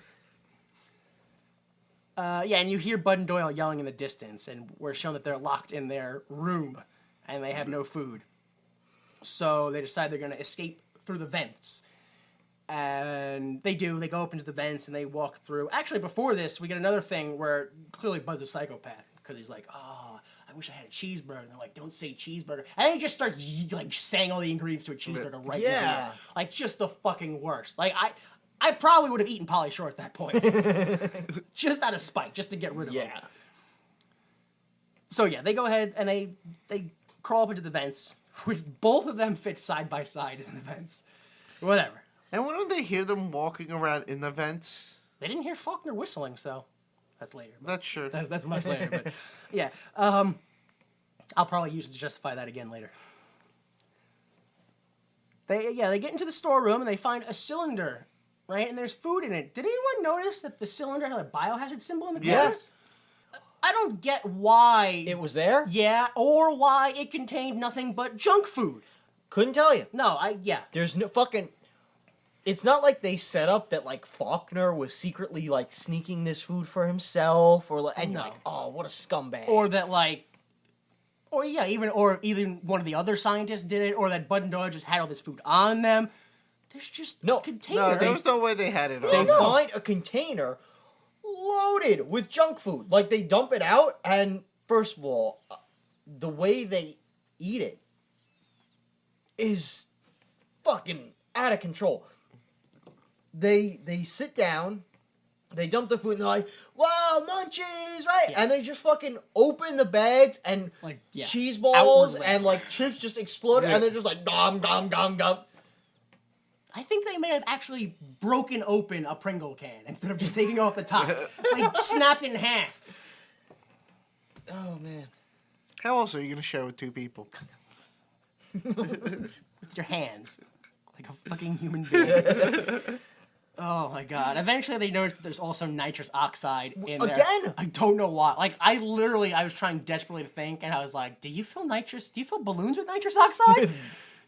and you hear Bud and Doyle yelling in the distance, and we're shown that they're locked in their room, and they have no food. So they decide they're going to escape through the vents. And they do. They go up into the vents, and they walk through. Actually, before this, we get another thing where clearly Bud's a psychopath, because he's like, oh, I wish I had a cheeseburger. And they're like, don't say cheeseburger. And he just starts, like, saying all the ingredients to a cheeseburger right there. Like, just the fucking worst. Like, I probably would have eaten Pauly Shore at that point. Just out of spite, just to get rid of him. So, yeah, they go ahead and they crawl up into the vents, which both of them fit side by side in the vents. Whatever. And wouldn't they hear them walking around in the vents? They didn't hear Falconer whistling, so that's later. That's true. That's much later, but yeah. I'll probably use it to justify that again later. They get into the storeroom and they find a cylinder, right? And there's food in it. Did anyone notice that the cylinder had a biohazard symbol in the corner? Yes. I don't get why It was there? Yeah, or why it contained nothing but junk food. Couldn't tell you. No, There's no fucking... It's not like they set up that, like, Falconer was secretly, like, sneaking this food for himself, or, like, and you're No. like, oh, what a scumbag. Or that even one of the other scientists did it, or that Bud and Doyle just had all this food on them. There's just No. a container. No, there was no way they had it They on. find a container loaded with junk food. Like, they dump it out, and first of all, the way they eat it is fucking out of control. They sit down, they dump the food, and they're like, "Wow, munchies!" Right? Yeah. And they just fucking open the bags, and Like, yeah, cheese balls outwardly. and like chips just explode, and they're just like gom gom gom gom. I think they may have actually broken open a Pringle can instead of just taking off the top. Like, snapped it in half. Oh man. How else are you gonna share with two people? With your hands. Like a fucking human being. Oh my god. Eventually they noticed that there's also nitrous oxide in there. Again? I don't know why. Like, I was trying desperately to think, and I was like, do you fill balloons with nitrous oxide?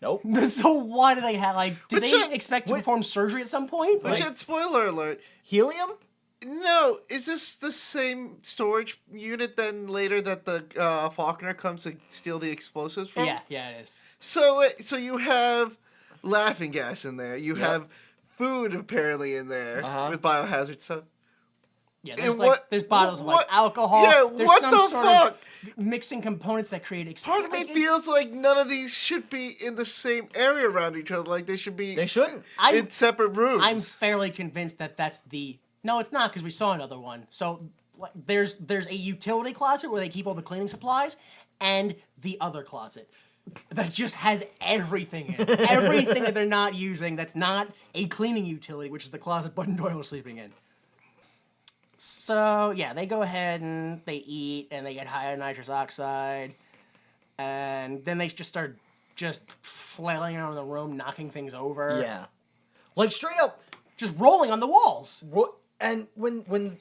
Nope. So why do they have, like, did Which, they expect to perform surgery at some point? Which, Like, spoiler alert, Helium? no, is this the same storage unit then later that the Falconer comes to steal the explosives from? yeah, it is. So you have laughing gas in there. You have food apparently in there with biohazard stuff. Yeah, there's And there's bottles of like what- alcohol. Yeah, there's what some the sort fuck? of mixing components that create Part of me feels like none of these should be in the same area around each other. Like they should be They shouldn't. in separate rooms. I'm fairly convinced that that's the. No, it's not, because we saw another one. So like, there's a utility closet where they keep all the cleaning supplies, and the other closet that just has everything in it. Everything that they're not using that's not a cleaning utility, which is the closet Bud and Doyle are sleeping in. So yeah, they go ahead and they eat and they get high on nitrous oxide, and then they just start flailing around the room, knocking things over. Yeah. Like straight up. Just rolling on the walls. And when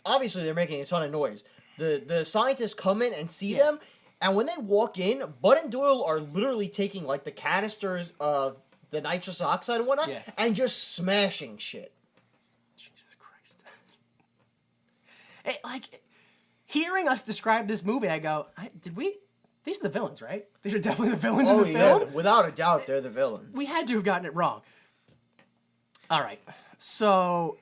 obviously they're making a ton of noise, the scientists come in and see Yeah. them, and when they walk in, Bud and Doyle are literally taking like the canisters of the nitrous oxide and whatnot, Yeah. and just smashing shit. Jesus Christ. Hearing us describe this movie, I go, these are the villains, right? These are definitely the villains in the film? without a doubt, they're the villains. We had to have gotten it wrong. All right. So,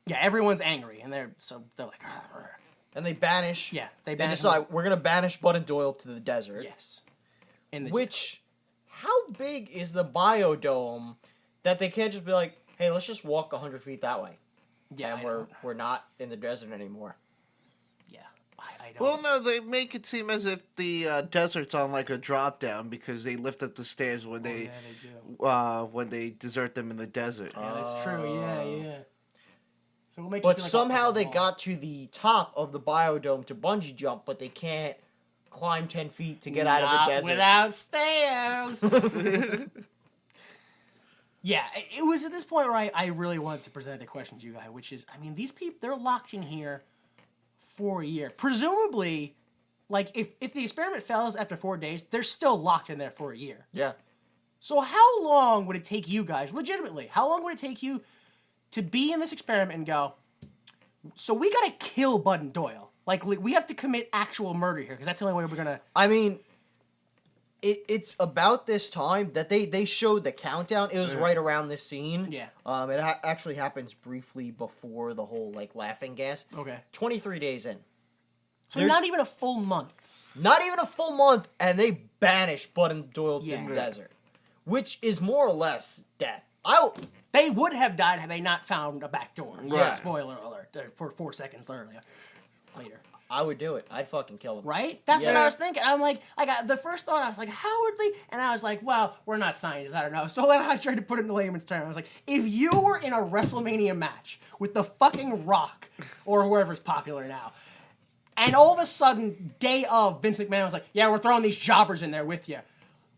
yeah, everyone's angry, and they're like, "Arr." And they banish. Yeah, They banish decide we're gonna banish Bud and Doyle to the desert. Yes. In the Which, how big is the biodome that they can't just be like, hey, let's just walk 100 feet that way, yeah, and we're not in the desert anymore. yeah, I don't. Well, no, they make it seem as if the desert's on like a drop down because they lift up the stairs when yeah, they do. when they desert them in the desert. Yeah, that's true. Yeah. So we'll make But you feel like somehow a they wall. got to the top of the biodome to bungee jump, but they can't climb 10 feet to get out of Not the desert. without stairs. Yeah, it was at this point where I really wanted to present the question to you guys, which is, I mean, these people, they're locked in here for a year. Presumably, like, if the experiment fails after 4 days, they're still locked in there for a year. Yeah. So how long would it take you guys, legitimately, how long would it take you to be in this experiment and go, so we gotta kill Bud and Doyle? Like, we have to commit actual murder here, because that's the only way we're gonna... I mean, it's about this time that they showed the countdown. It was right around this scene. Yeah. It actually happens briefly before the whole, like, laughing gas. Okay. 23 days in. So not even a full month. Not even a full month, and they banish Bud and Doyle Yeah. to the desert. Which is more or less death. They would have died had they not found a back door. Right. Spoiler alert for 4 seconds later. I would do it. I'd fucking kill them. Right? That's what Yeah. I was thinking. I'm like, I got the first thought. I was like, how would we? And I was like, well, we're not scientists. I don't know. So then I tried to put it in the layman's term. I was like, if you were in a WrestleMania match with the fucking Rock or whoever's popular now, and all of a sudden, day of, Vince McMahon was like, yeah, we're throwing these jobbers in there with you.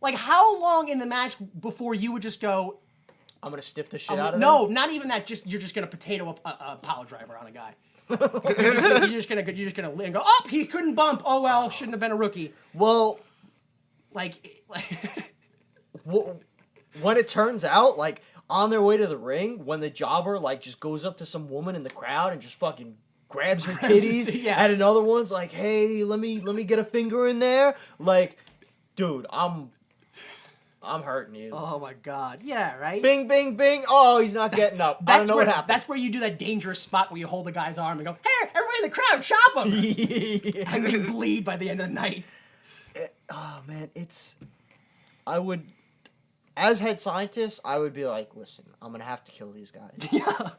Like, how long in the match before you would just go, I'm gonna stiff the shit out of them? no, not even that. You're just gonna potato a pile driver on a guy. You're just gonna go. Oh, he couldn't bump. Oh well, shouldn't have been a rookie. Well, Like when it turns out, like, on their way to the ring, when the jobber, like, just goes up to some woman in the crowd and just fucking grabs her titties, yeah. and another one's like, hey, let me get a finger in there. Like, dude, I'm hurting you. oh my god, yeah, right. Bing, bing, bing. Oh, he's not getting up. I don't know what happened. That's where you do that dangerous spot where you hold the guy's arm and go, "Hey, everybody in the crowd, chop him!" And they bleed by the end of the night. Oh man, I would, as head scientist, I would be like, listen, I'm gonna have to kill these guys. Yeah,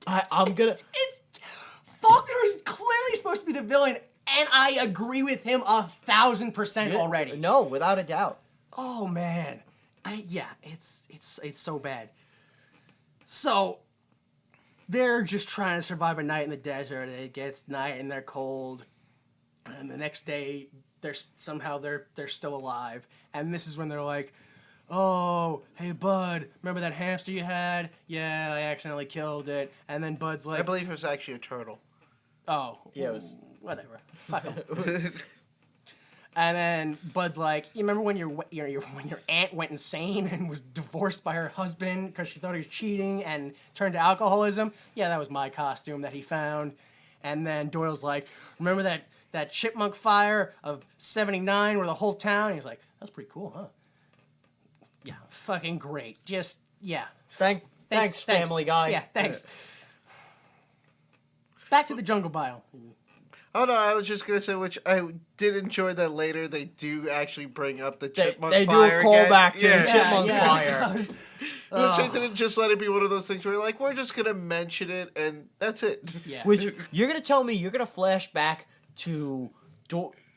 I'm gonna. It's Falconer is clearly supposed to be the villain, and I agree with him 1,000% already. No, without a doubt. Oh man, it's so bad. So they're just trying to survive a night in the desert. It gets night and they're cold, and the next day they're still alive. And this is when they're like, "Oh, hey Bud, remember that hamster you had? Yeah, I accidentally killed it." And then Bud's like, I believe it was actually a turtle. "Oh, Yeah, it was. whatever. Fuck 'em." And then Bud's like, "You remember when when your aunt went insane and was divorced by her husband because she thought he was cheating and turned to alcoholism? Yeah, that was my costume that he found." And then Doyle's like, "Remember that chipmunk fire of '79 where the whole town?" He's like, "That's pretty cool, huh?" Yeah, fucking great. Just yeah. Thanks, Family Guy. Yeah, thanks. Back to the jungle biome. Oh no, I was just gonna say, which I did enjoy that later they do actually bring up the chipmunk They do a fire again. callback to the Yeah. chipmunk fire. Which I didn't just let it be one of those things where you're like, we're just gonna mention it and that's it. Yeah. Which you're gonna tell me you're gonna flash back to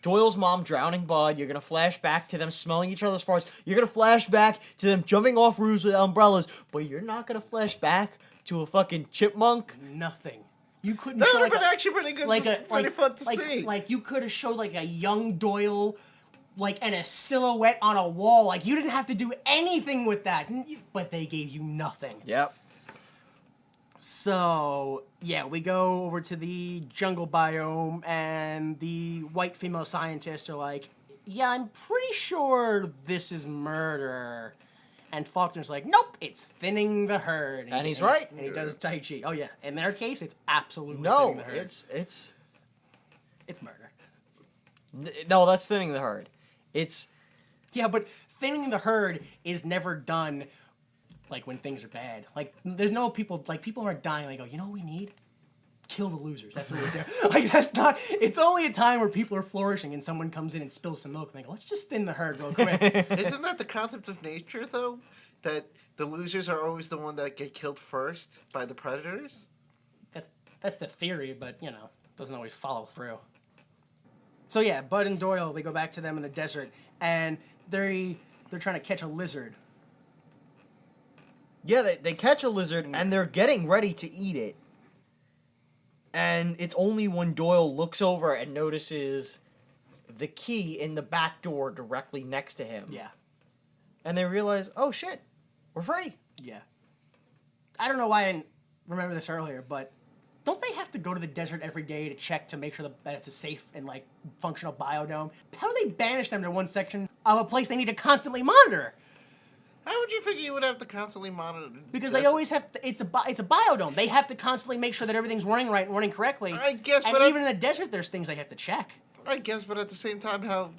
Doyle's mom drowning Bud. You're gonna flash back to them smelling each other's farts. You're gonna flash back to them jumping off roofs with umbrellas. But you're not gonna flash back to a fucking chipmunk. Nothing. You couldn't. That show would have like been a- actually pretty good, like pretty fun to see. Like you could have showed like a young Doyle, like and a silhouette on a wall. Like you didn't have to do anything with that, but they gave you nothing. Yep. So yeah, we go over to the jungle biome, and the white female scientists are like, "Yeah, I'm pretty sure this is murder." And Faulkner's like, "Nope, it's thinning the herd." And he's right. And he does Tai Chi. Oh yeah, in their case, it's absolutely No, thinning the herd. it's murder. no, that's thinning the herd. It's Yeah, but thinning the herd is never done like when things are bad. Like there's no people aren't dying. They go, "You know what we need? Kill the losers." That's what we do. Like that's not. It's only a time where people are flourishing and someone comes in and spills some milk and they go, "Let's just thin the herd real quick." Isn't that the concept of nature, though? That the losers are always the one that get killed first by the predators? That's the theory, but it doesn't always follow through. So yeah, Bud and Doyle, they go back to them in the desert, and they're trying to catch a lizard. Yeah, they catch a lizard and they're getting ready to eat it. And it's only when Doyle looks over and notices the key in the back door directly next to him. Yeah. And they realize, oh shit, we're free. Yeah. I don't know why I didn't remember this earlier, but don't they have to go to the desert every day to check to make sure that it's a safe and functional biodome? How do they banish them to one section of a place they need to constantly monitor? How would you figure you would have to constantly monitor? Because they always have to, it's a biodome. They have to constantly make sure that everything's running right and running correctly. I guess, and but even in the desert, there's things they have to check. I guess, but at the same time, how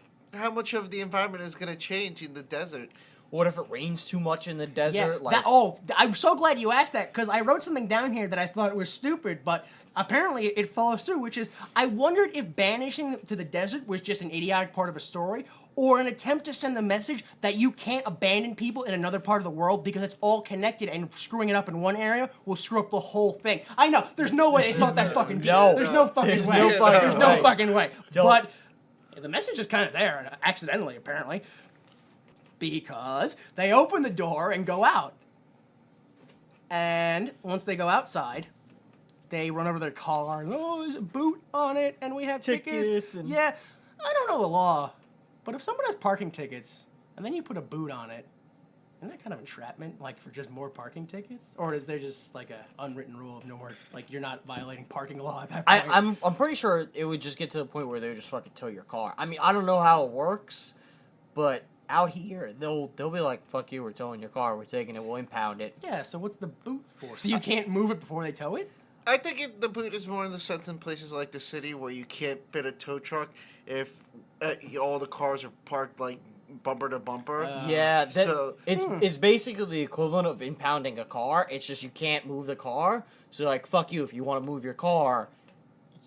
much of the environment is going to change in the desert? What if it rains too much in the desert? I'm so glad you asked that, because I wrote something down here that I thought was stupid, but apparently it follows through, which is, I wondered if banishing to the desert was just an idiotic part of a story, or an attempt to send the message that you can't abandon people in another part of the world because it's all connected, and screwing it up in one area will screw up the whole thing. I know, there's no way they thought that fucking deep. No. There's no fucking There's way. no fucking There's no way. fucking way. Don't. But the message is kind of there, accidentally, apparently. Because they open the door and go out. And once they go outside, they run over their car. And, oh, there's a boot on it, and we have tickets. and- Yeah, I don't know the law, but if someone has parking tickets, and then you put a boot on it, isn't that kind of entrapment, like for just more parking tickets? Or is there just like a unwritten rule of no more, like you're not violating parking law at that point? I'm pretty sure it would just get to the point where they would just fucking tow your car. I mean, I don't know how it works, but out here they'll be like, "Fuck you, we're towing your car, we're taking it, we'll impound it." Yeah, so what's the boot for? So you can't move it before they tow it? I think the boot is more in the sense in places like the city where you can't fit a tow truck if all the cars are parked like bumper to bumper. Yeah, So- it's basically the equivalent of impounding a car. It's just you can't move the car. So like, fuck you, if you want to move your car,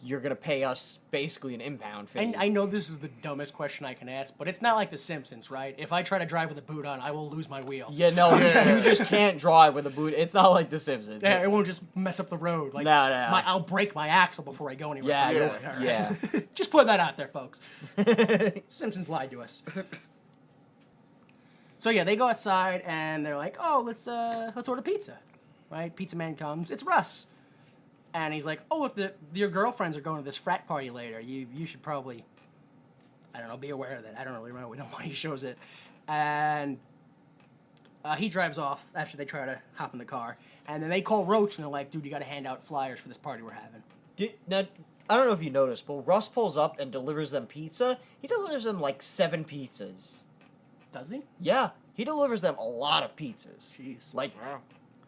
you're gonna pay us basically an impound fee. I know this is the dumbest question I can ask, but it's not like The Simpsons, right? If I try to drive with a boot on, I will lose my wheel. Yeah, no, you just can't drive with a boot. It's not like The Simpsons. Yeah, it won't just mess up the road. Like, No. I'll break my axle before I go anywhere. Yeah, All right. yeah. Just put that out there, folks. Simpsons lied to us. So yeah, they go outside and they're like, "Oh, let's order pizza." Right? Pizza man comes. It's Russ. And he's like, "Oh, look, your girlfriends are going to this frat party later. You should probably, I don't know, be aware of that." I don't really know why he shows it. And he drives off after they try to hop in the car. And then they call Roach and they're like, "Dude, you got to hand out flyers for this party we're having." Now, I don't know if you noticed, but Russ pulls up and delivers them pizza. He delivers them like 7 pizzas. Does he? Yeah, he delivers them a lot of pizzas. Jeez. Like Wow.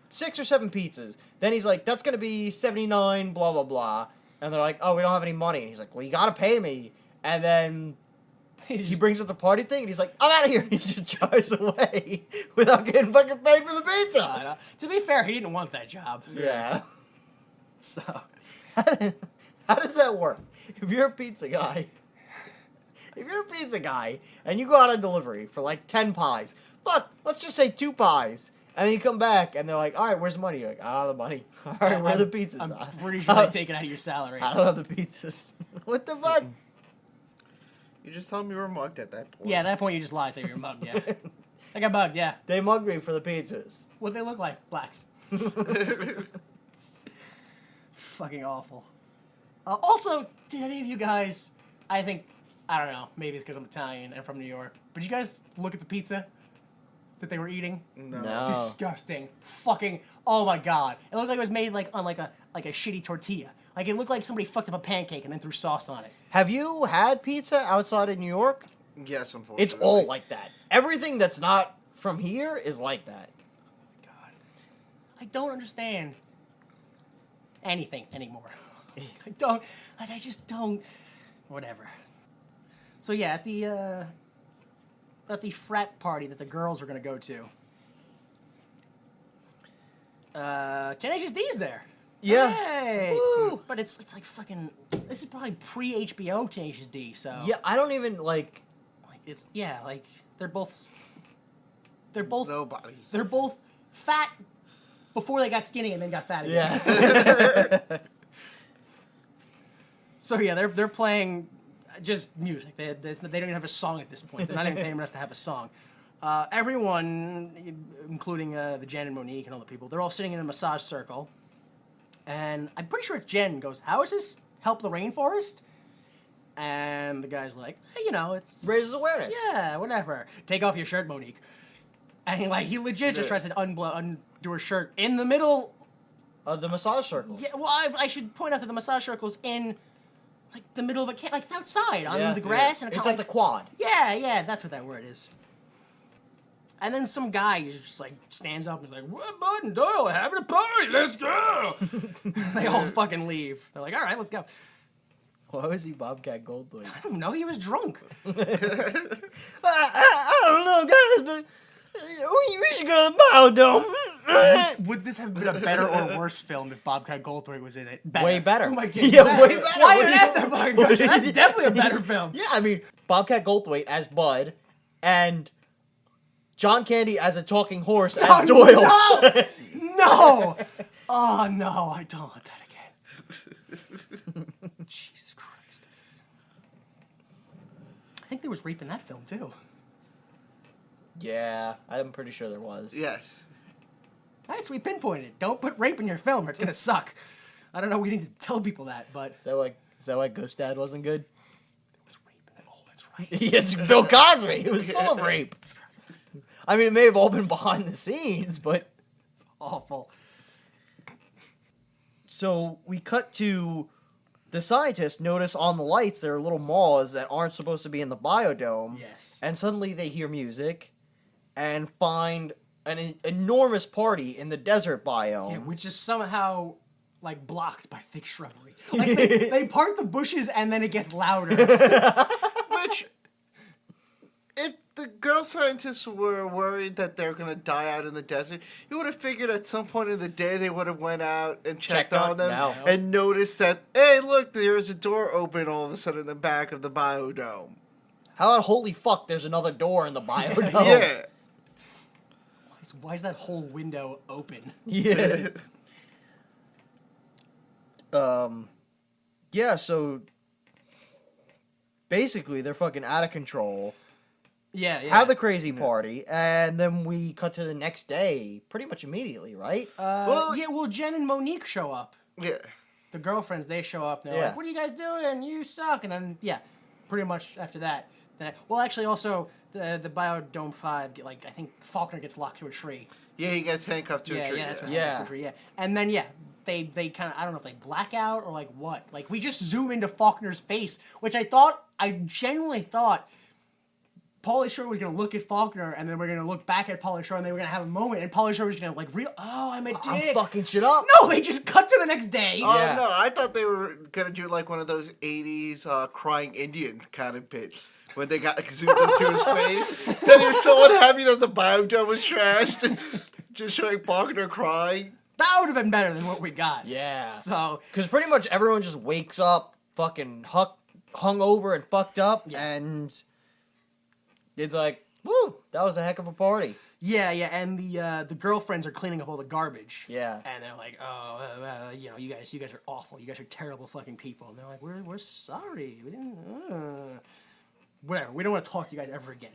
6 or 7 pizzas. Then he's like, "That's gonna be 79, blah blah blah." And they're like, "Oh, we don't have any money." And he's like, "Well, you gotta pay me." And then he brings up the party thing, and he's like, "I'm out of here." He just drives away without getting fucking paid for the pizza. To be fair, he didn't want that job. Yeah. So, How does that work? If you're a pizza guy, and you go out on delivery for like 10 pies, let's just say 2 pies, and then you come back and they're like, "All right, where's the money?" You're like, "I don't have the money." "All right, where are the pizzas?" I'm "I pretty sure they take it out of your salary. don't have the pizzas." What the fuck? You just told me you were mugged at that point. Yeah, at that point you just lie, say you're mugged, yeah. I got mugged, yeah. They mugged me for the pizzas. What they look like? Blacks. Fucking awful. Also, did any of you guys, I don't know, maybe it's because I'm Italian and from New York, but did you guys look at the pizza that they were eating? No. Disgusting. Fucking, oh my god. It looked like it was made like on like a shitty tortilla. Like it looked like somebody fucked up a pancake and then threw sauce on it. Have you had pizza outside of New York? Yes, unfortunately. It's all like that. Everything that's not from here is like that. God. I don't understand anything anymore. I just don't. Whatever. So yeah, at the frat party that the girls are gonna go to, Tenacious D's there. Yeah. Hey! Woo! But it's like fucking. This is probably pre-HBO Tenacious D. So Yeah, I don't even like. it's like they're both Nobody's. they're both fat before they got skinny and then got fat again. Yeah. So yeah, they're playing just music. They don't even have a song at this point. They're not even famous enough to have a song. Everyone, including the Jen and Monique and all the people, they're all sitting in a massage circle. And I'm pretty sure Jen goes, "How does this help the rainforest?" And the guy's like, "Hey, it's Raises awareness. Yeah, whatever. Take off your shirt, Monique." And he legit just tries to undo her shirt in the middle. The massage circle. Yeah, well, I should point out that the massage circle's in like the middle of a camp, like it's outside on Yeah, the grass, and It's at the quad. yeah, that's what that word is. And then some guy just like stands up and is like, "What, Bud and Doyle are having a party? Let's go!" They all fucking leave. They're like, "All right, let's go." Why was he Bobcat Goldthwait? I don't know. He was drunk. I don't know, guys, but we should go to the Biodome. Would this have been a better or worse film if Bobcat Goldthwait was in it? Better. Way better. Oh my god. Yeah, way better. Why What even do you- ask that fucking question? That's definitely a better film. Yeah, I mean, Bobcat Goldthwait as Bud, and John Candy as a talking horse as Doyle. No! No! Oh, no, I don't want that again. Jesus Christ. I think there was rape in that film, too. Yeah, I'm pretty sure there was. Yes. All right, so we pinpointed it. Don't put rape in your film or it's going to suck. I don't know, we need to tell people that, but... Is that why Ghost Dad wasn't good? There was rape in it. Oh, that's right. It's Bill Cosby. It was full of rape. I mean, it may have all been behind the scenes, but It's awful. so we cut to the scientists notice on the lights there are little moths that aren't supposed to be in the biodome. Yes. And suddenly they hear music and find an enormous party in the desert biome. Yeah, which is somehow like blocked by thick shrubbery. Like they part the bushes and then it gets louder. Which, if the girl scientists were worried that they're gonna die out in the desert, you would have figured at some point in the day they would have went out and checked on them No. and noticed that, hey, look, there's a door open all of a sudden in the back of the biodome. How about holy fuck, there's another door in the biodome? Yeah. Why is that whole window open? Yeah. Yeah, so basically they're fucking out of control. Yeah, yeah. Have the crazy party, and then we cut to the next day pretty much immediately, right? well, Jen and Monique show up. Yeah. The girlfriends, they show up. And they're Yeah. like, "What are you guys doing? You suck." And then, yeah, pretty much after that. Well, actually, also the Biodome 5, I think Falconer gets locked to a tree. Yeah, he gets handcuffed to a tree. Yeah, that's right. Yeah. To a tree, yeah. And then, yeah, they kind of, I don't know if they black out or like what. Like, we just zoom into Falconer's face, which I genuinely thought Pauly Shore was going to look at Falconer, and then we're going to look back at Pauly Shore, and they were going to have a moment, and Pauly Shore was going to, like, oh, I'm a dick. I'm fucking shit up. No, they just cut to the next day. Oh, Yeah. no, I thought they were going to do like one of those 80s crying Indian kind of bit. When they got zoomed into his face. Then he was so unhappy that the biodome was trashed. Just showing Falconer crying. That would have been better than what we got. Yeah. So, Because pretty much everyone just wakes up fucking hung over and fucked up, Yeah. and it's like, woo, that was a heck of a party. yeah, and the girlfriends are cleaning up all the garbage. Yeah. And they're like, oh, you guys are awful. You guys are terrible fucking people. And they're like, we're sorry. We didn't, whatever. We don't want to talk to you guys ever again.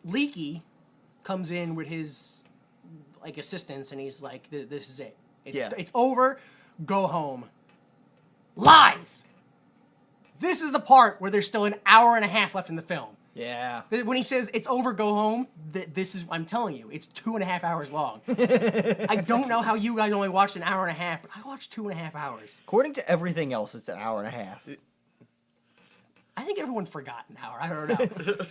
Leaky comes in with his like assistants, and he's like, "This is it. It's over. Go home." Lies. This is the part where there's still an hour and a half left in the film. Yeah. When he says it's over, go home. This is, I'm telling you, it's 2.5 hours long. I don't know how you guys only watched an hour and a half, but I watched 2.5 hours. According to everything else, it's an hour and a half. I think everyone forgot an hour. I don't know.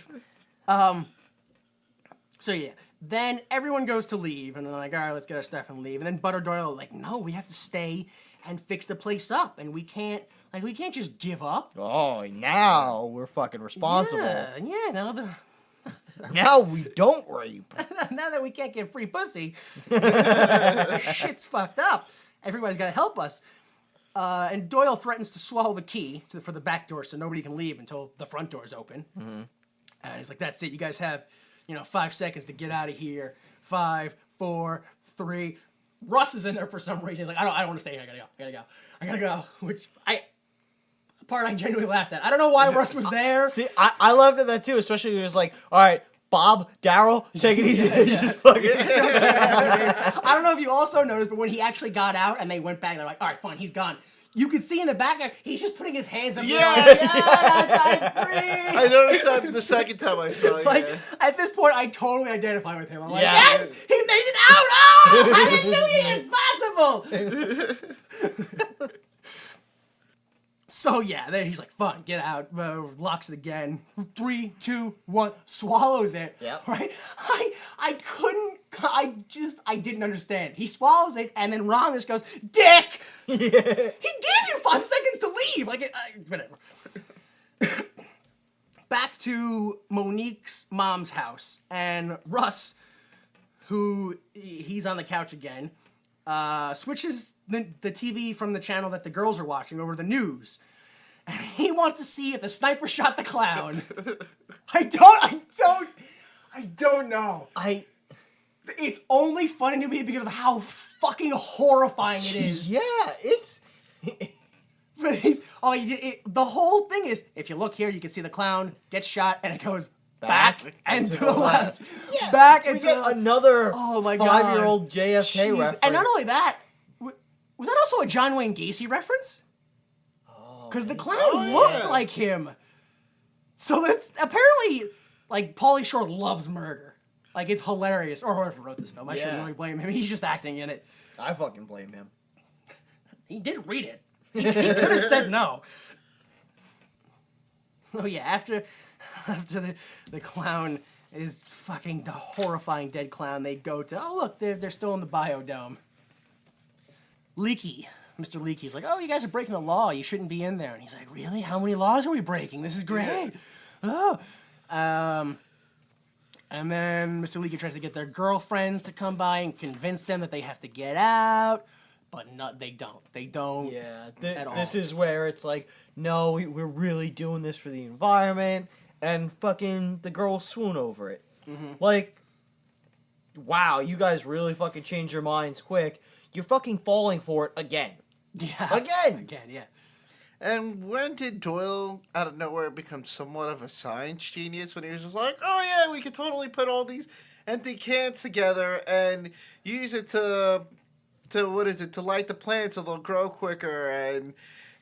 So yeah, then everyone goes to leave, and they're like, all right, let's get our stuff and leave. And then Butter Doyle are like, no, we have to stay and fix the place up, and we can't just give up. Oh, now we're fucking responsible. Yeah, now that Now we don't rape. now that we can't get free pussy, shit's fucked up. Everybody's got to help us. And Doyle threatens to swallow the key for the back door so nobody can leave until the front door is open. Mm-hmm. And he's like, that's it. You guys have, 5 seconds to get out of here. 5, 4, 3. Russ is in there for some reason. He's like, I don't want to stay here. I gotta go. Which I genuinely laughed at. I don't know why Russ was there. See, I loved at that too, especially when he was like, all right, Bob, Daryl, take it easy. I don't know if you also noticed, but when he actually got out and they went back, they're like, all right, fine, he's gone. You could see in the back, he's just putting his hands up. Yeah. Yes, I'm free. I noticed that the second time I saw it. Like, at this point, I totally identify with him. I'm like, Yeah. yes, he made it out. Oh, hallelujah, impossible. So yeah, then he's like, fine, get out. Locks it again. 3, 2, 1, swallows it. Yep. Right? I didn't understand. He swallows it, and then Ron just goes, dick! Yeah. He gave you 5 seconds to leave! Whatever. Back to Monique's mom's house, and Russ, who he's on the couch again, switches the TV from the channel that the girls are watching over to the news. And he wants to see if the sniper shot the clown. I don't know. It's only funny to me because of how fucking horrifying it is. Yeah, it's... But the whole thing is, if you look here, you can see the clown gets shot, and it goes back and to the left. Yeah, Back we and to get the left. another Oh my God. 5-year-old JFK Jeez. reference. And not only that, was that also a John Wayne Gacy reference? Because the clown looked like him. So that's apparently, Like, Pauly Shore loves murder. Like, it's hilarious. Or whoever wrote this film. I shouldn't Yeah. really blame him. He's just acting in it. I fucking blame him. He did read it. He could have said no. So yeah, after the clown is fucking the horrifying dead clown, they go to, oh look, they're still in the Biodome. Leaky. Mr. Leaky's like, oh, you guys are breaking the law. You shouldn't be in there. And he's like, really? How many laws are we breaking? This is great. Oh. And then Mr. Leaky tries to get their girlfriends to come by and convince them that they have to get out. But they don't. They don't. Yeah, at all. this is where it's like, no, we're really doing this for the environment, and fucking the girls swoon over it. Mm-hmm. Like, wow, you guys really fucking change your minds quick. You're fucking falling for it again. Yeah. Again, yeah. And when did Doyle, out of nowhere, become somewhat of a science genius? When he was just like, oh yeah, we could totally put all these empty cans together and use it to light the plants so they'll grow quicker, and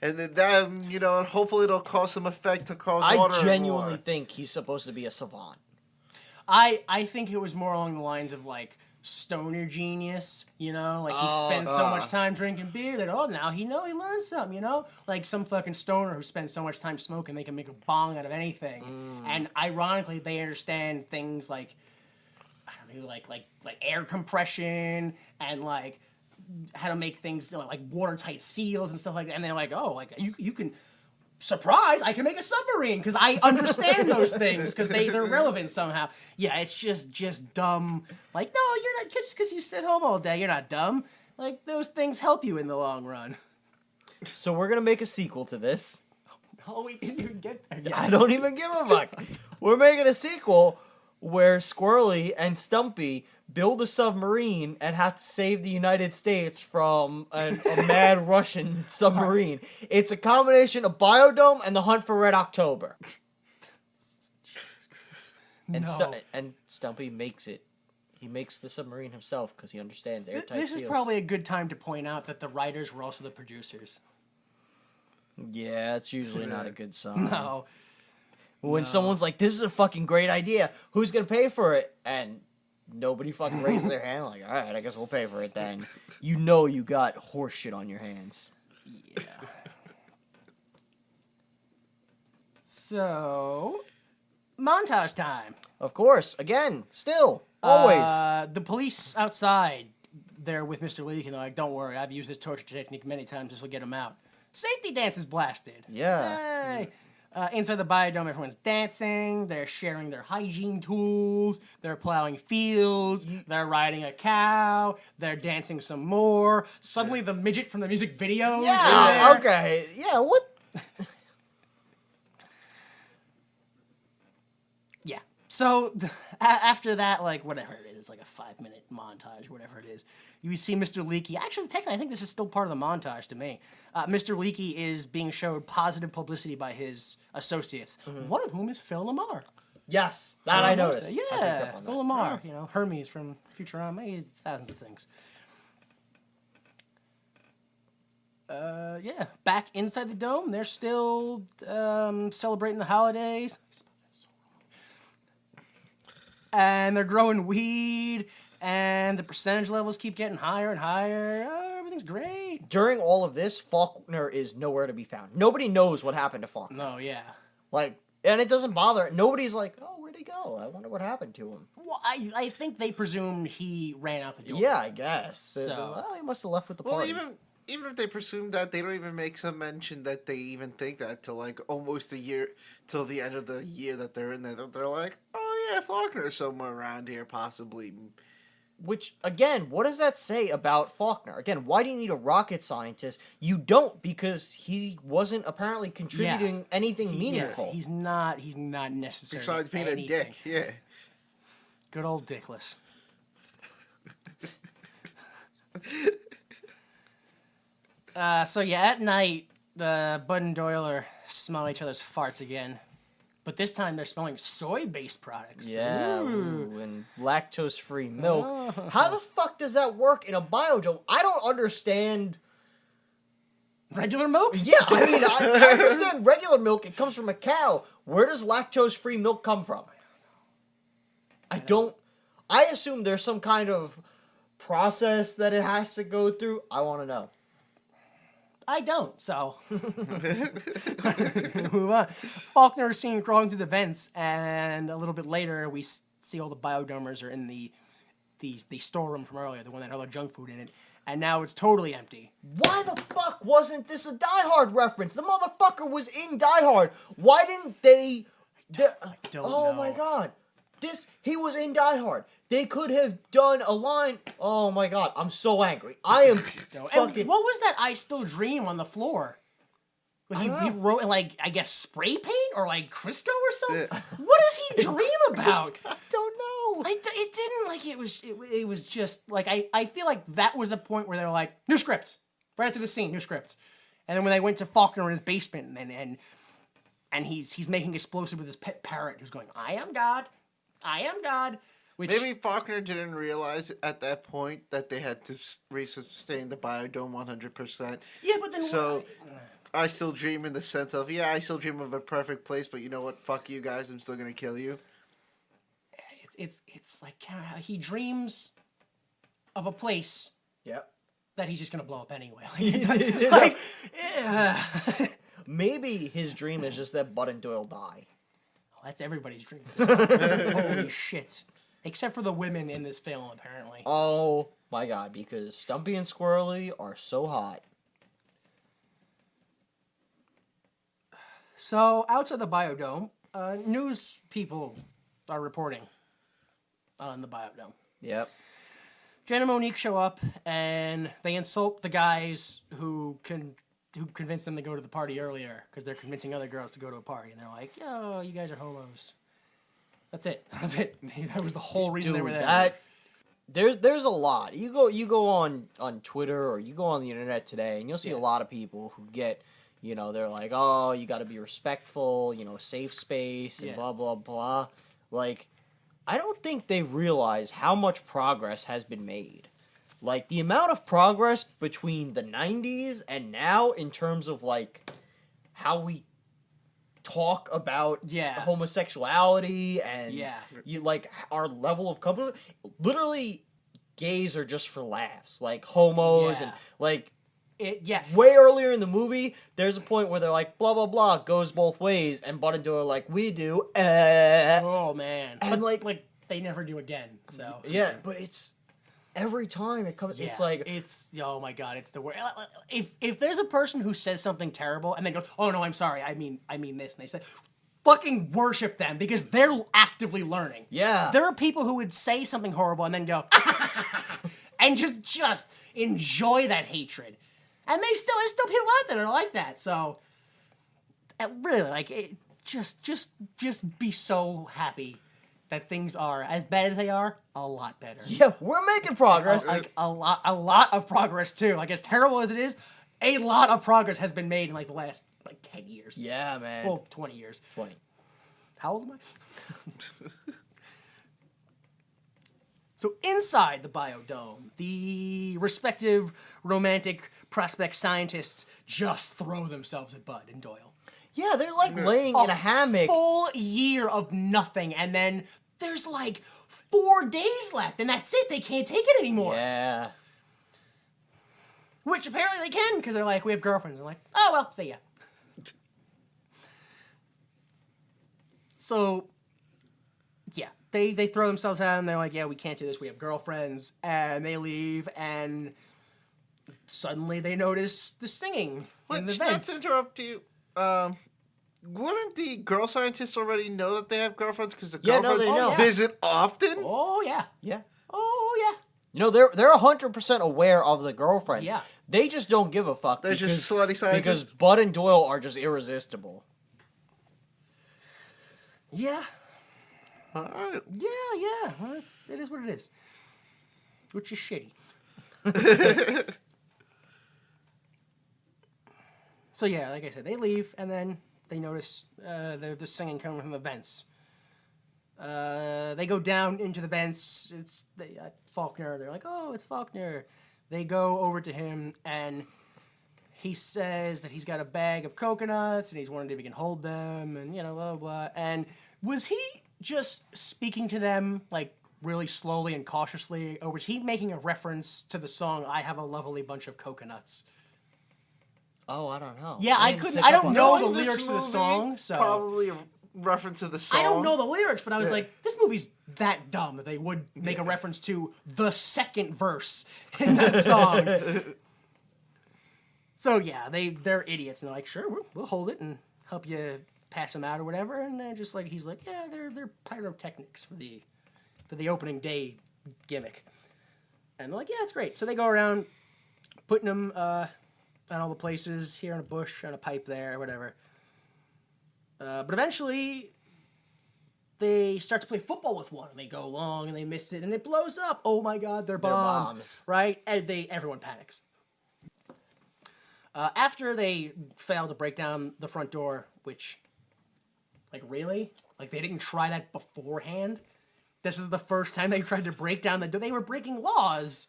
then that, hopefully it'll cause some effect to cause water. I genuinely more. think he's supposed to be a savant. I think it was more along the lines of like stoner genius, like he spends so much time drinking beer that now he learns something, like some fucking stoner who spends so much time smoking they can make a bong out of anything. And ironically they understand things like, I don't know, like air compression and like how to make things like watertight seals and stuff like that. And they're like, oh, like you can, surprise, I can make a submarine because I understand those things because they're relevant somehow. Yeah, it's just dumb. Like, no, you're not, just because you sit home all day, you're not dumb. Like, those things help you in the long run. So we're gonna make a sequel to this. Oh, we didn't even get there yet. I don't even give a fuck. We're making a sequel where Squirrely and Stumpy build a submarine and have to save the United States from a mad Russian submarine. It's a combination of Biodome and The Hunt for Red October. And, and Stumpy makes it. He makes the submarine himself because he understands airtight This is seals. probably a good time to point out that the writers were also the producers. Yeah, it's usually not a good sign. No. When someone's like, this is a fucking great idea, who's gonna pay for it? And nobody fucking raises their hand, like, alright, I guess we'll pay for it then. You know you got horse shit on your hands. Yeah. So, montage time. Of course, again, still, always. The police outside, they're with Mr. Leak, and they're like, don't worry, I've used this torture technique many times, this will get him out. Safety dance is blasted. Yeah. Yay. Inside the Biodome, everyone's dancing, they're sharing their hygiene tools, they're plowing fields, they're riding a cow, they're dancing some more. Suddenly the midget from the music video is Yeah, there. okay. Yeah, what? Yeah. So after that, like whatever it is, like a 5-minute montage, whatever it is, you see Mr. Leaky. Actually, technically, I think this is still part of the montage to me. Mr. Leaky is being showed positive publicity by his associates, one of whom is Phil Lamar. Yes, that I noticed. I picked Yeah, up on Phil that. Lamar. Hermes from Futurama. He's thousands of things. Yeah, back inside the dome, they're still celebrating the holidays. And they're growing weed, and the percentage levels keep getting higher and higher. Oh, everything's great. During all of this, Falconer is nowhere to be found. Nobody knows what happened to Falconer. No, yeah. Like, and it doesn't bother. Nobody's like, oh, where'd he go? I wonder what happened to him. Well, I think they presume he ran out the door. Yeah, I guess. So- Well, he must have left with the Well, party. even if they presume that, they don't even make some mention that they even think that till like almost a year, till the end of the year that they're in there. They're like, oh yeah, Faulkner's somewhere around here, possibly. Which, again, what does that say about Falconer? Again, why do you need a rocket scientist? You don't, because he wasn't apparently contributing anything meaningful. Yeah, he's not necessary. Besides being a dick, yeah. Good old Dickless. So yeah, at night, Bud and Doyle are smelling each other's farts again. But this time they're smelling soy-based products. Yeah, Ooh. and lactose-free milk. How the fuck does that work in a biodome? I don't understand. Regular milk? Yeah, I mean, I understand regular milk. It comes from a cow. Where does lactose-free milk come from? I assume there's some kind of process that it has to go through. I want to know. I don't, so. Move on. Falconer is seen crawling through the vents, and a little bit later, we see all the biodomers are in the storeroom from earlier, the one that had all the junk food in it, and now it's totally empty. Why the fuck wasn't this a Die Hard reference? The motherfucker was in Die Hard. Why didn't they... I don't know. My god. He was in Die Hard. They could have done a line. Oh my god, I'm so angry. I am fucking... What was that I Still Dream on the floor? He wrote, like, I guess spray paint or, like, Crisco or something? Yeah. What does he dream about? I don't know. It didn't, like, it was just, like, I feel like that was the point where they're like, new script. Right after the scene, new script. And then when they went to Falconer in his basement and he's making explosive with his pet parrot who's going, I am God. I am God. Which, maybe Falconer didn't realize at that point that they had to resustain the Biodome 100%. Yeah, but then... So, I still dream in the sense of, I still dream of a perfect place, but you know what? Fuck you guys, I'm still going to kill you. It's like, he dreams of a place... Yep. That he's just going to blow up anyway. Maybe his dream is just that Bud and Doyle die. Well, that's everybody's dream. Holy shit. Except for the women in this film, apparently. Oh, my God, because Stumpy and Squirrely are so hot. So, outside the Biodome, news people are reporting on the Biodome. Yep. Jen and Monique show up, and they insult the guys who convinced them to go to the party earlier, because they're convincing other girls to go to a party, and they're like, yo, you guys are homos. That's it. That's it. That was the whole reason they were there. There's a lot. You go on Twitter or you go on the internet today, and you'll see a lot of people who get, they're like, oh, you got to be respectful, safe space, and blah, blah, blah. Like, I don't think they realize how much progress has been made. Like, the amount of progress between the 90s and now in terms of, like, how we talk about homosexuality and our level of comfort. Literally, gays are just for laughs. Like, homos and, like... Way earlier in the movie, there's a point where they're like, blah, blah, blah, goes both ways, and Bud and Doyle are like, we do, Oh, man. And, like, they never do again, so... Yeah, but it's... Every time it comes, it's like... oh my god, it's the worst. If there's a person who says something terrible, and then goes, oh no, I'm sorry, I mean this, and they say... Fucking worship them, because they're actively learning. Yeah. There are people who would say something horrible, and then go... and just enjoy that hatred. And there's still people out there that are like that. So, really, like, just be so happy that things are as bad as they are, a lot better. Yeah, we're making progress. Like a lot of progress too. Like, as terrible as it is, a lot of progress has been made in like the last 10 years. Yeah, man. Well, 20 years. 20. How old am I? So inside the Biodome, the respective romantic prospect scientists just throw themselves at Bud and Doyle. Yeah, they're like laying in a hammock. Full year of nothing, and then there's like 4 days left, and that's it. They can't take it anymore. Yeah. Which apparently they can, because they're like, we have girlfriends. And I'm like, oh, well, see ya. So, yeah. They throw themselves out and they're like, yeah, we can't do this. We have girlfriends. And they leave and suddenly they notice the singing in the vents. Not to interrupt you. Wouldn't the girl scientists already know that they have girlfriends? Because the girlfriends they know. visit often? Oh, yeah. Yeah. Oh, yeah. They're 100% aware of the girlfriend. Yeah. They just don't give a fuck. They're just slutty scientists? Because Bud and Doyle are just irresistible. Yeah. All right. Yeah. Well, it is what it is. Which is shitty. So yeah, like I said, they leave, and then they notice the singing coming from the vents. They go down into the vents. It's Falconer. They're like, oh, it's Falconer. They go over to him, and he says that he's got a bag of coconuts, and he's wondering if he can hold them, and blah, blah, blah. And was he just speaking to them like really slowly and cautiously, or was he making a reference to the song "I Have a Lovely Bunch of Coconuts"? Oh, I don't know. Yeah, I didn't couldn't. pick I up don't on know that. the lyrics to the song, so probably a reference to the song. I don't know the lyrics, but I was like, this movie's that dumb that they would make a reference to the second verse in that song. So yeah, they're idiots, and they're like, sure, we'll hold it and help you pass them out or whatever. And then just like he's like, yeah, they're pyrotechnics for the opening day gimmick. And they're like, yeah, it's great. So they go around putting them on all the places, here in a bush, on a pipe there, whatever. But eventually, they start to play football with one, and they go long, and they miss it, and it blows up. Oh my God, they're bombs, right? And everyone panics. After they fail to break down the front door, which, like, really? Like, they didn't try that beforehand? This is the first time they tried to break down the door. They were breaking laws.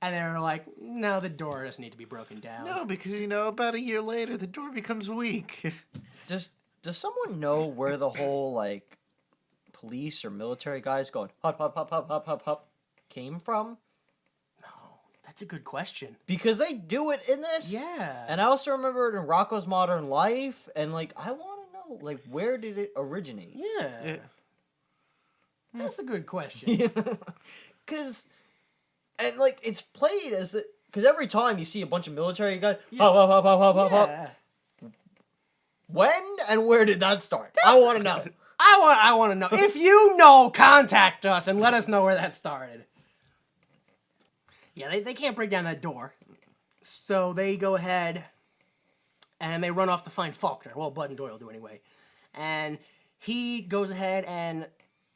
And they were like, no, the door doesn't need to be broken down. No, because, about a year later, the door becomes weak. Does someone know where the whole, like, police or military guys going, hop, hop, hop, hop, hop, hop, hop, came from? That's a good question. Because they do it in this. Yeah. And I also remember it in Rocko's Modern Life. And, like, I want to know, like, where did it originate? Yeah. That's a good question. Because, and, like, it's played as the... Because every time you see a bunch of military guys, hop, hop, hop, hop, hop, hop, hop. When and where did that start? I want to know. I want to know. If you know, contact us and let us know where that started. Yeah, they can't break down that door. So they go ahead and they run off to find Falconer. Well, Bud and Doyle do anyway. And he goes ahead and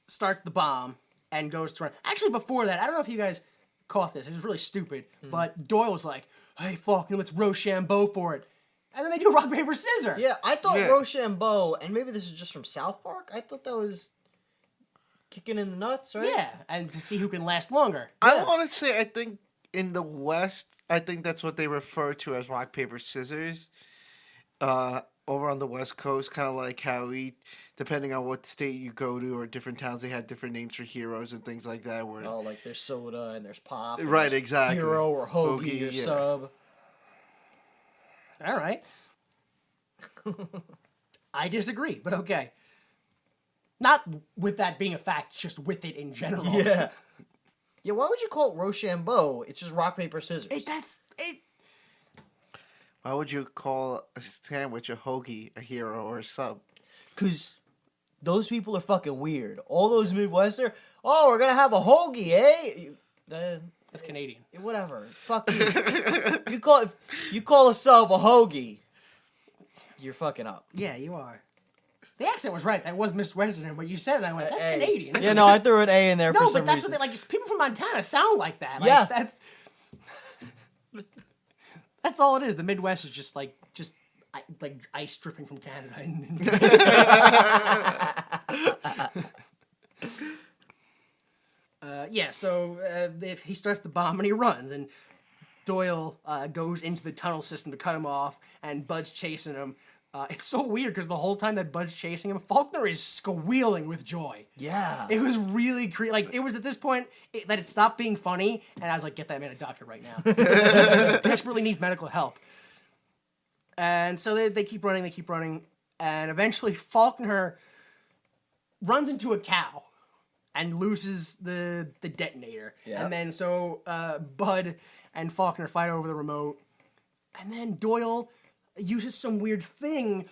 starts the bomb and goes to run. Actually, before that, I don't know if you guys caught this. It was really stupid. But Doyle was like, hey, Falconer, let's Rochambeau for it. And then they do rock, paper, scissors. Yeah, I thought Rochambeau, and maybe this is just from South Park, I thought that was kicking in the nuts, right? Yeah, and to see who can last longer. I want to say, I think in the West, I think that's what they refer to as rock, paper, scissors. Over on the West Coast, kind of like how depending on what state you go to or different towns, they have different names for heroes and things like that. Where like there's soda and there's pop. And right, there's exactly. Hero or hoagie or sub. All right. I disagree, but okay. Not with that being a fact, just with it in general. Yeah. Yeah, why would you call it Rochambeau? It's just rock, paper, scissors. Why would you call a sandwich a hoagie, a hero, or a sub? Because those people are fucking weird. All those Midwestern, oh, we're going to have a hoagie, eh? That's Canadian. Whatever. Fuck you. you call a sub a hoagie, you're fucking up. Yeah, you are. The accent was right. That was Midwestern, but you said it, and I went, that's Canadian. Yeah, no, I threw an A in there for some reason. No, but that's what like, people from Montana sound like that. Like, yeah. That's all it is. The Midwest is just like ice dripping from Canada. So he starts the bomb and he runs, and Doyle goes into the tunnel system to cut him off, and Bud's chasing him. It's so weird because the whole time that Bud's chasing him, Falconer is squealing with joy. Yeah. It was really creepy. Like, it was at this point that it stopped being funny, and I was like, get that man a doctor right now. He desperately needs medical help. And so they keep running, and eventually Falconer runs into a cow and loses the detonator. Yeah. And then so Bud and Falconer fight over the remote, and then Doyle uses some weird thing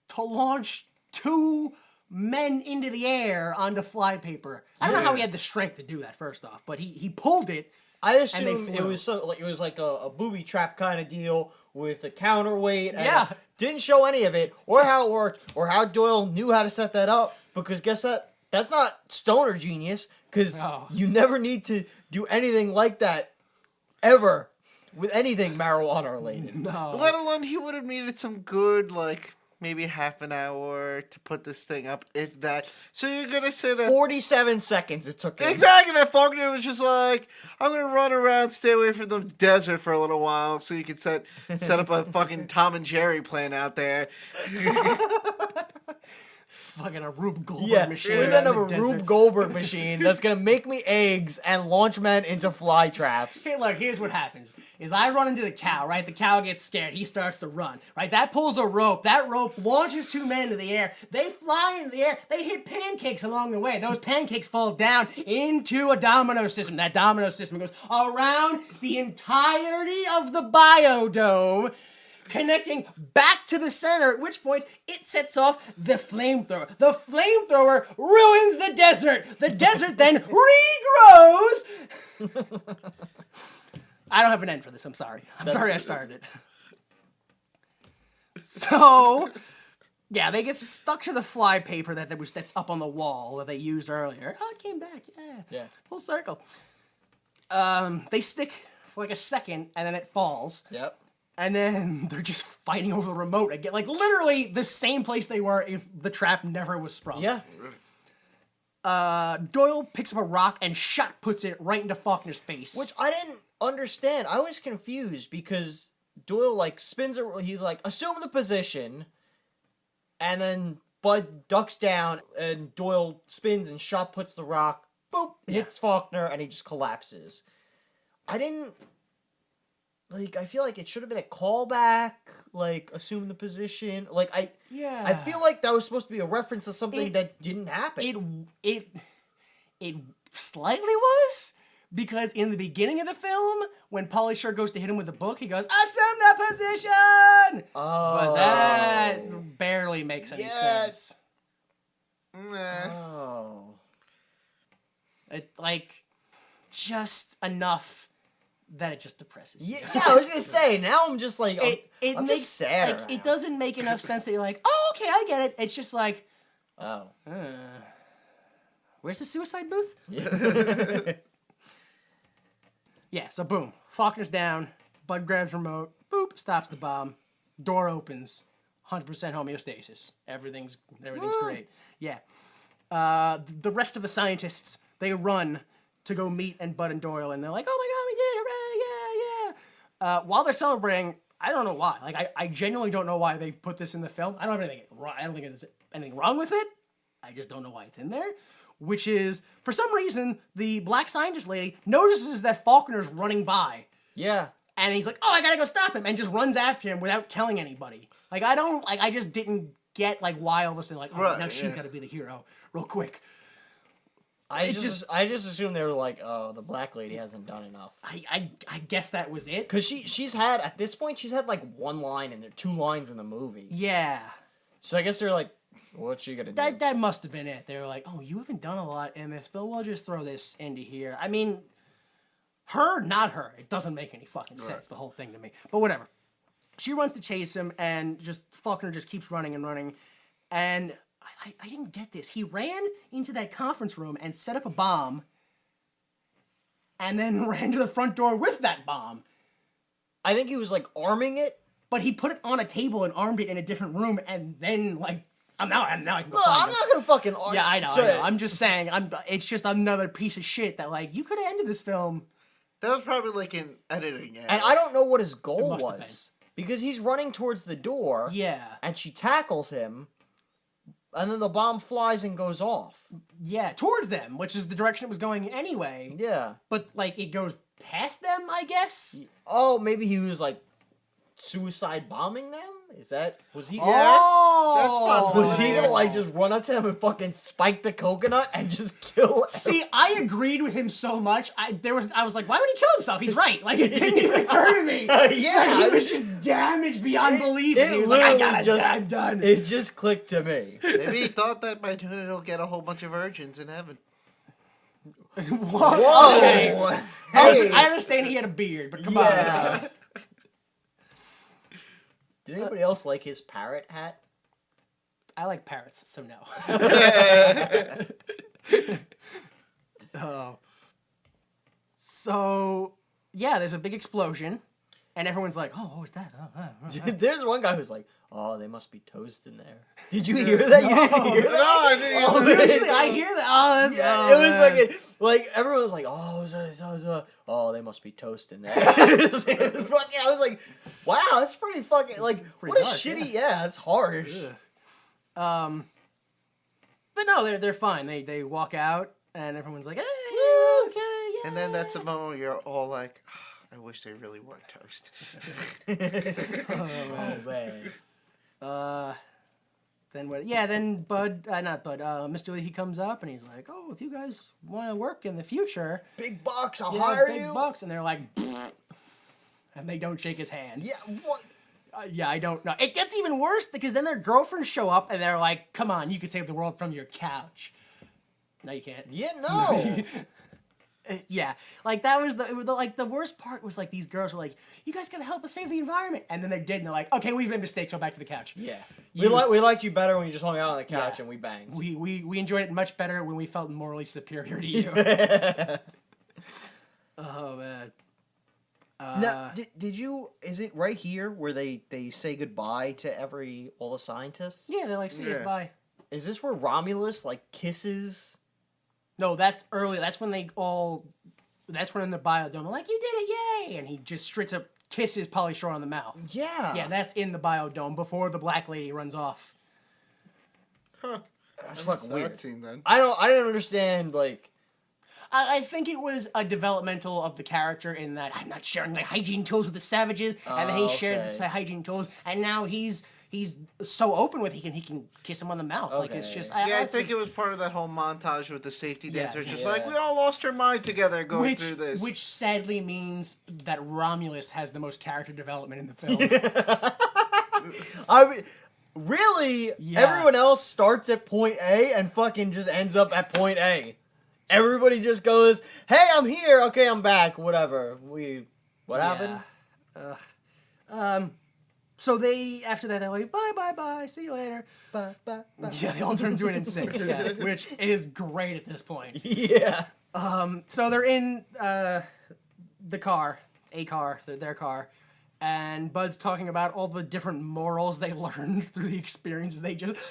to launch two men into the air onto flypaper. I don't know how he had the strength to do that, first off, but he pulled it. I assume it was like a booby trap kind of deal with a counterweight. And didn't show any of it, or how it worked, or how Doyle knew how to set that up. Because guess that's not stoner genius. Because you never need to do anything like that ever. With anything marijuana related. No. Let alone he would have needed some good, like, maybe half an hour to put this thing up, if that. So you're going to say that... 47 seconds it took him. Exactly, that Falconer was just like, I'm going to run around, stay away from the desert for a little while so you can set up a fucking Tom and Jerry plan out there. Fucking a Rube Goldberg Yeah, machine. we're out setting in up the a desert. Rube Goldberg machine that's gonna make me eggs and launch men into fly traps. Hey, look, here's what happens. Is I run into the cow, right? The cow gets scared. He starts to run, right? That pulls a rope. That rope launches 2 men into the air. They fly into the air. They hit pancakes along the way. Those pancakes fall down into a domino system. That domino system goes around the entirety of the biodome, connecting back to the center, at which point it sets off the flamethrower. The flamethrower ruins the desert. The desert then regrows. I don't have an end for this. I'm sorry. I'm sorry I started it. So, yeah, they get stuck to the fly paper that's up on the wall that they used earlier. Oh, it came back. Yeah. Full circle. They stick for like a second, and then it falls. Yep. And then they're just fighting over the remote again. Like, literally the same place they were if the trap never was sprung. Yeah. Doyle picks up a rock and shot puts it right into Falconer's face. Which I didn't understand. I was confused because Doyle, like, spins it. He's like, assume the position. And then Bud ducks down, and Doyle spins, and shot puts the rock. Boop. Hits Falconer, and he just collapses. I didn't... Like, I feel like it should have been a callback, like, assume the position. Like, I feel like that was supposed to be a reference to something that didn't happen. It slightly was, because in the beginning of the film, when Pauly Shore goes to hit him with a book, he goes, assume the position! Oh. But that barely makes any sense. Oh. It, like, just enough that it just depresses you. Yeah, I was gonna say, now I'm just like, I'm makes, just sad. Like, it doesn't make enough sense that you're like, oh, okay, I get it. It's just like, Oh. Where's the suicide booth? Yeah, so boom. Falconer's down. Bud grabs remote. Boop. Stops the bomb. Door opens. 100% homeostasis. Everything's great. Yeah. The rest of the scientists, they run to go meet Bud and Doyle, and they're like, oh my god, we did it, hooray, yeah. While they're celebrating, I don't know why. Like, I genuinely don't know why they put this in the film. I don't think there's anything wrong with it. I just don't know why it's in there. Which is, for some reason, the black scientist lady notices that Falconer's running by. Yeah. And he's like, oh, I gotta go stop him, and just runs after him without telling anybody. Like, I just didn't get, like, why all of a sudden, like, oh, now she's gotta be the hero real quick. I just assumed they were like, oh, the black lady hasn't done enough. I guess that was it. Because she's had, at this point, she's had, like, 1 line and 2 lines in the movie. Yeah. So I guess they're like, what's she gonna do? That must have been it. They were like, oh, you haven't done a lot in this, but we'll just throw this into here. I mean, her, not her. It doesn't make any fucking sense, the whole thing to me. But whatever. She runs to chase him, and Falconer just keeps running and running. And I didn't get this. He ran into that conference room and set up a bomb, and then ran to the front door with that bomb. I think he was, like, arming it. But he put it on a table and armed it in a different room, and then, like, now I can go No, find I'm it. not gonna fucking arm. Yeah, I know. I'm just saying, it's just another piece of shit that, like, you could have ended this film. That was probably like an editing error. And I don't know what his goal must have was. Because he's running towards the door. Yeah. And she tackles him. And then the bomb flies and goes off. Yeah, towards them, which is the direction it was going anyway. Yeah. But, like, it goes past them, I guess? Oh, maybe he was, like, suicide bombing them? Was he? Oh! Was he gonna, like, just run up to them and fucking spike the coconut and just kill? See, I agreed with him so much. I was like, why would he kill himself? He's right. Like, it didn't even occur to me. Yeah. Like, he was just damaged beyond belief. And he was like, I'm done. It just clicked to me. Maybe he thought that by doing it, he'll get a whole bunch of virgins in heaven. Whoa! Okay. Hey. I understand he had a beard, but come on. Did anybody else like his parrot hat? I like parrots, so no. Oh. So, yeah, there's a big explosion, and everyone's like, oh, what was that? There's one guy who's like, oh, they must be toast in there. Did you hear that? You didn't hear that? No, I didn't. Oh, usually I hear that. Oh, that's Yeah, it was fucking, like, everyone was like, oh, they must be toast in there. it was fucking, I was like, wow, that's pretty fucking, like, pretty what a dark, shitty, yeah, it's harsh. But no, they're fine. They walk out, and everyone's like, hey, okay, yeah. And then that's the moment where you're all like, I wish they really were toast. Oh man. Then what? Yeah, then Bud, not Bud, Mr. Lee, he comes up and he's like, "Oh, if you guys want to work in the future, Big bucks, I'll yeah, hire big you. bucks," and they're like, "Pfft," and they don't shake his hand. Yeah, what? Yeah, I don't know. It gets even worse because then their girlfriends show up and they're like, "Come on, you can save the world from your couch." No, you can't. Yeah, no. Yeah, like that was the worst part was like these girls were like, "You guys gotta help us save the environment," and then they did, and they're like, "Okay, we've made mistakes, go back to the couch." Yeah. We liked you better when you just hung out on the couch Yeah. and we banged. We enjoyed it much better when we felt morally superior to you. Oh man. Now, did you? Is it right here where they say goodbye to all the scientists? Yeah, they're like, "See you, Yeah. bye." Is this where Romulus like kisses? No, that's early. That's when that's when in the biodome, they're like, "You did it, yay!" And he just straight up kisses Pauly Shore on the mouth. Yeah. Yeah, that's in the biodome before the black lady runs off. Huh. That's fucking weird. That scene then. I didn't understand like. I think it was a developmental of the character in that I'm not sharing my hygiene tools with the savages, and then he shared okay. the hygiene tools, and now he's so open with he can kiss him on the mouth. Like it's Okay. just I think it was part of that whole montage with the safety Yeah. dancers. Just Yeah. like, we all lost our mind together going through this. Which sadly means that Romulus has the most character development in the film. I mean, really, Yeah. everyone else starts at point A and fucking just ends up at point A. Everybody just goes, "Hey, I'm here. Okay, I'm back. Whatever. What happened?" So after that they're like, bye, see you later. Bye, bye, bye. Yeah, they all turn into it in sync, yeah, which is great at this point. Yeah. So they're in the car, their car, and Bud's talking about all the different morals they learned through the experiences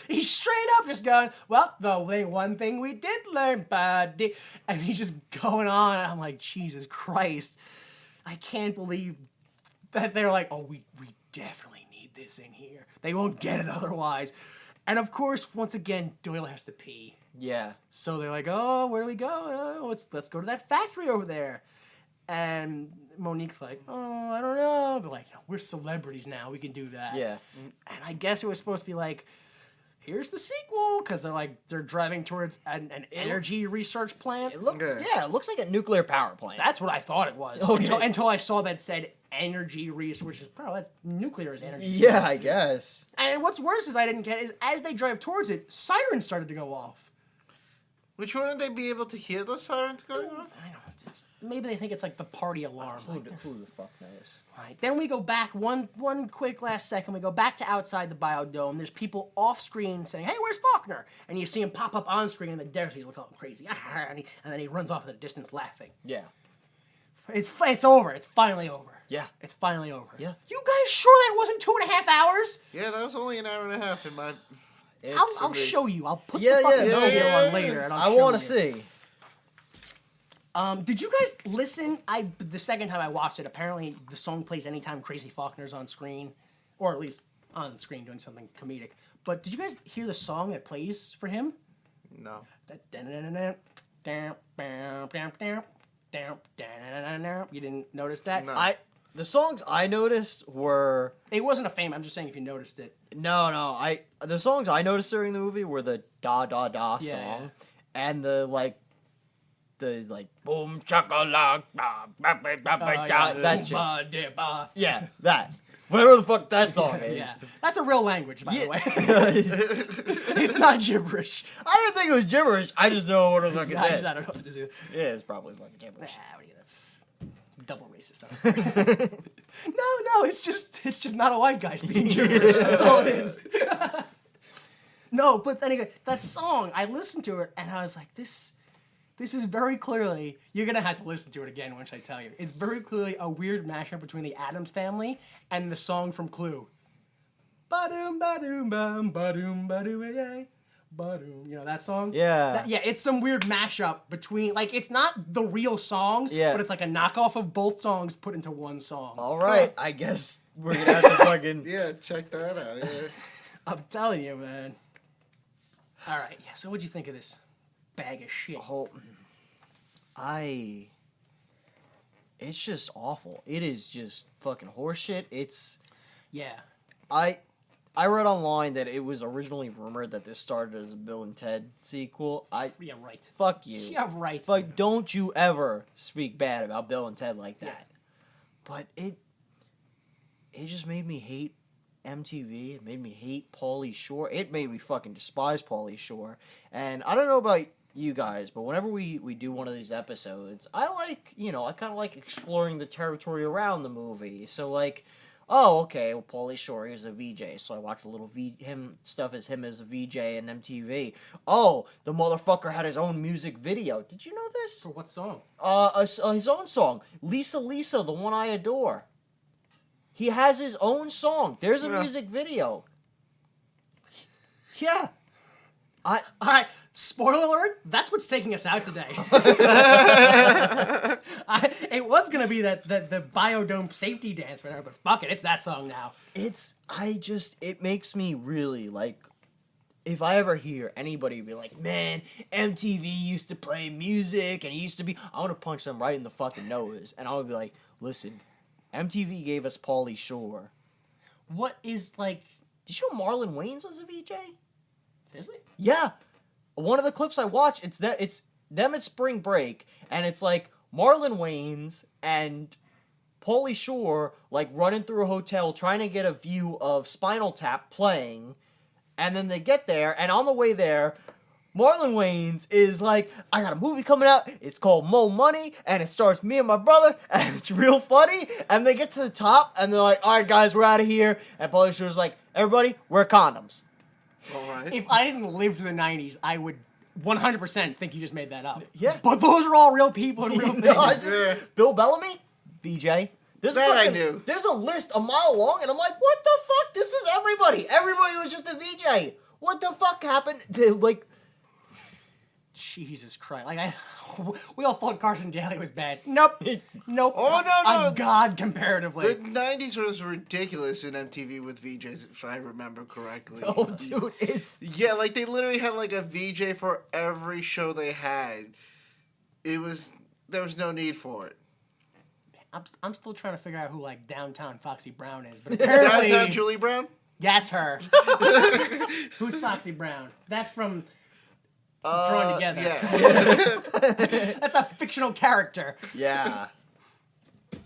he's straight up just going, "Well, one thing we did learn, buddy," and he's just going on, and I'm like, Jesus Christ, I can't believe that they're like, "Oh, we definitely need this in here. They won't get it otherwise." And of course, once again, Doyle has to pee. Yeah. So they're like, "Oh, where do we go? Oh, let's go to that factory over there." And Monique's like, "Oh, I don't know." They're like, "We're celebrities now. We can do that." Yeah. And I guess it was supposed to be like, here's the sequel, because they're driving towards an energy research plant. It looks. Okay. Yeah, it looks like a nuclear power plant. That's what I thought it was. Okay. Until I saw that said energy research, which is probably that's nuclear is energy. Yeah, I guess. And what's worse is I didn't get is as they drive towards it, sirens started to go off. Which wouldn't they be able to hear those sirens going off? I don't. Maybe they think it's like the party alarm. Who Like, the fuck knows? right. Then we go back one quick last second. We go back to outside the biodome. There's people off screen saying, "Hey, where's Falconer?" And you see him pop up on screen in the desert. He's looking all crazy, and then he runs off in the distance laughing. Yeah. It's over. It's finally over. Yeah. It's finally over. Yeah. You guys sure that wasn't 2.5 hours? Yeah, that was only an hour and a half in my... I'll show you. I'll put Yeah, the fucking yeah, video yeah, on yeah. later, and I I'll want to show you. see. Did you guys listen? The second time I watched it, apparently the song plays anytime Crazy Falconer's on screen, or at least on screen doing something comedic. But did you guys hear the song that plays for him? No. You didn't notice that? No. The songs I noticed were It wasn't a fame. I'm just saying if you noticed it. no. The songs I noticed during the movie were the da da da Yeah, song and the boom shakalaka that shit. Yeah, that. Whatever the fuck that song is. Yeah, that's a real language, by the way. I It's not gibberish. didn't think it was gibberish. I just know what the fuck it I is. don't know what it is either. Yeah, it's probably fucking gibberish. Nah, what are you gonna double racist? No, it's just not a white guy speaking gibberish. That's all it is. No, but then again, that song, I listened to it and I was like, this is very clearly, you're gonna have to listen to it again once I tell you. It's very clearly a weird mashup between the Addams Family and the song from Clue. Ba-doom, ba-doom, bum, ba-doom, ba-doom, yay. Ba-doom. You know that song? Yeah. Yeah, it's some weird mashup between, like, it's not the real songs, Yeah. but it's like a knockoff of both songs put into one song. All right, I guess we're gonna have to fucking. Yeah, check that out. Yeah. I'm telling you, man. All right. Yeah. So what'd you think of this bag of shit? It's just awful. It is just fucking horseshit. Yeah. I read online that it was originally rumored that this started as a Bill and Ted sequel. Yeah. Right. Fuck you. Yeah. Right. Fuck, don't you ever speak bad about Bill and Ted like that. Yeah. But it just made me hate MTV. It made me hate Pauly Shore. It made me fucking despise Pauly Shore. And I don't know about you guys, but whenever we do one of these episodes, I kind of like exploring the territory around the movie. So like, oh, okay, well, Pauly Shore, he was a VJ, so I watched a little him as a VJ and MTV. Oh, the motherfucker had his own music video. Did you know this? For what song? His own song, Lisa Lisa, the one I adore. He has his own song. There's a music video. Yeah. All right. Spoiler alert. That's what's taking us out today. It was gonna be the Biodome safety dance, whatever. But fuck it, it's that song now. It makes me really like. If I ever hear anybody be like, man, MTV used to play music and it used to be, I want to punch them right in the fucking nose, and I would be like, listen, MTV gave us Pauly Shore. What is like? Did you know Marlon Wayans was a VJ? Seriously? Yeah. One of the clips I watch, it's them at spring break, and it's like Marlon Wayans and Pauly Shore like running through a hotel trying to get a view of Spinal Tap playing, and then they get there, and on the way there, Marlon Wayans is like, I got a movie coming out, it's called Mo Money, and it stars me and my brother, and it's real funny, and they get to the top, and they're like, alright guys, we're out of here, and Pauly Shore's like, everybody, wear condoms. All right. If I didn't live through the 90s, I would 100% think you just made that up. Yeah. But those are all real people and real No, things. Bill Bellamy, VJ. I knew. There's a list a mile long, and I'm like, what the fuck? This is everybody. Everybody was just a VJ. What the fuck happened to, like... Jesus Christ. Like, we all thought Carson Daly was bad. Nope. Nope. Oh, no. On God, comparatively. The 90s was ridiculous in MTV with VJs, if I remember correctly. Oh, dude, it's... Yeah, like, they literally had, like, a VJ for every show they had. There was no need for it. I'm still trying to figure out who, like, Downtown Foxy Brown is, but apparently... Downtown Julie Brown? That's her. Who's Foxy Brown? That's from... Drawn Together. Yeah. That's a fictional character. Yeah.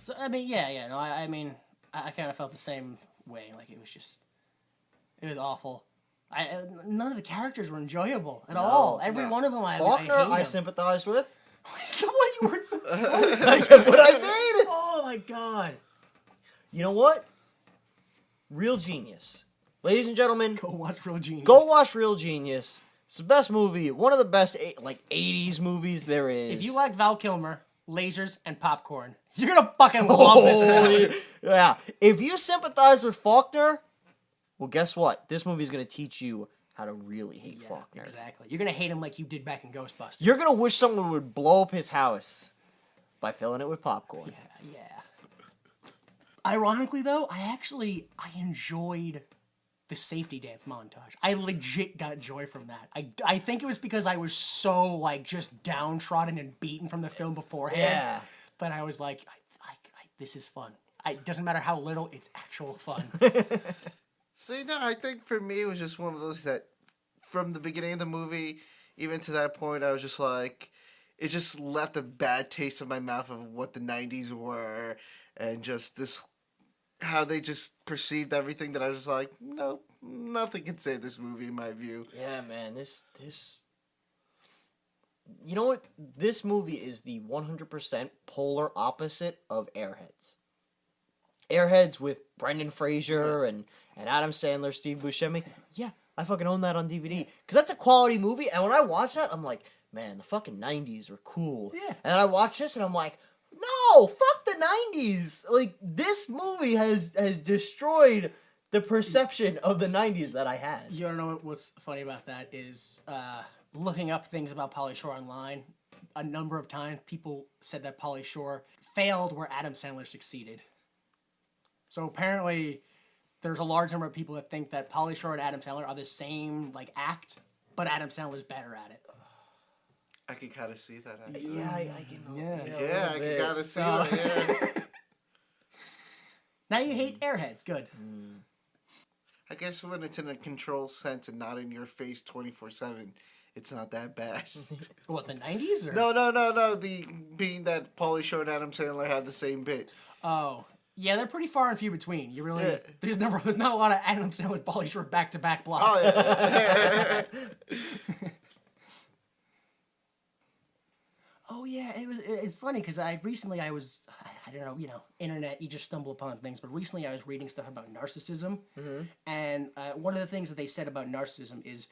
So, I mean, yeah, no, I mean, I kind of felt the same way. Like, it was awful. None of the characters were enjoyable at all. Every one of them, I Faulconer, hate I them. sympathized with. The one you weren't supposed to. But I did. Oh, my God. You know what? Real Genius. Ladies and gentlemen, Go watch Real Genius. go watch Real Genius. It's the best movie, one of the best, 80s movies there is. If you like Val Kilmer, lasers, and popcorn, you're going to fucking love this movie. Yeah. If you sympathize with Faulkner, well, guess what? This movie is going to teach you how to really hate Faulkner. Exactly. You're going to hate him like you did back in Ghostbusters. You're going to wish someone would blow up his house by filling it with popcorn. Yeah. Ironically, though, I enjoyed the safety dance montage. I legit got joy from that. I think it was because I was so, like, just downtrodden and beaten from the film beforehand. Yeah. But I was like, this is fun. It doesn't matter how little, it's actual fun. See, no, I think for me it was just one of those that from the beginning of the movie, even to that point, I was just like, it just left a bad taste in my mouth of what the 90s were and just this... how they just perceived everything that I was just like, no, nothing can save this movie in my view. Yeah, man, this... You know what? This movie is the 100% polar opposite of Airheads. Airheads with Brendan Fraser and Adam Sandler, Steve Buscemi. Yeah, I fucking own that on DVD. Because that's a quality movie, and when I watch that, I'm like, man, the fucking 90s were cool. Yeah. And I watch this, and I'm like, no, fuck the 90s. Like, this movie has destroyed the perception of the 90s that I had. You don't know what's funny about that is looking up things about Pauly Shore online. A number of times, people said that Pauly Shore failed where Adam Sandler succeeded. So apparently, there's a large number of people that think that Pauly Shore and Adam Sandler are the same like act, but Adam Sandler's better at it. I can kind of see that. Actually. Yeah, I can. Yeah, I can kind of see that. Yeah. Now you hate Airheads. Good. I guess when it's in a controlled sense and not in your face 24/7, it's not that bad. What, the 90s? Or? No. The being that Pauly Shore and Adam Sandler have the same bit. Oh. Yeah, they're pretty far and few between. You really Yeah. there's not a lot of Adam Sandler and Pauly Shore back-to-back blocks. Oh, yeah. Oh yeah, it's funny because I was I don't know, internet, you just stumble upon things, but recently I was reading stuff about narcissism, and one of the things that they said about narcissism is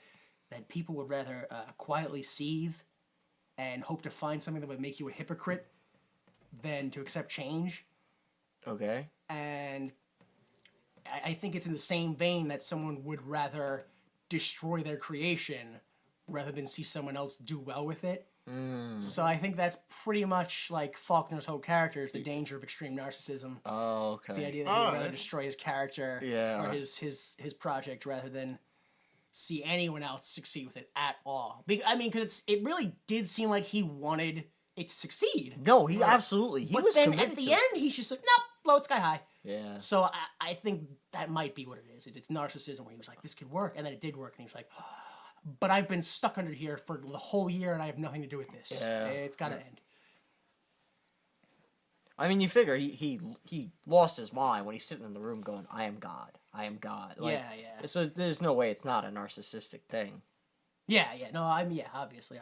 that people would rather quietly seethe and hope to find something that would make you a hypocrite than to accept change. Okay. And I think it's in the same vein that someone would rather destroy their creation rather than see someone else do well with it. So I think that's pretty much like Falconer's whole character is the danger of extreme narcissism. Oh, okay. The idea that he would rather destroy his character or his project rather than see anyone else succeed with it at all. I mean, because it really did seem like he wanted it to succeed. No, he absolutely. He But was then committed at the to it. end, he's just like, nope, float sky high. Yeah. So I think that might be what it is. It's narcissism where he was like, this could work, and then it did work, and he was like, but I've been stuck under here for the whole year, and I have nothing to do with this. Yeah. It's got to end. I mean, you figure he lost his mind when he's sitting in the room going, "I am God. I am God." Like, Yeah. So there's no way it's not a narcissistic thing. Yeah. No, obviously.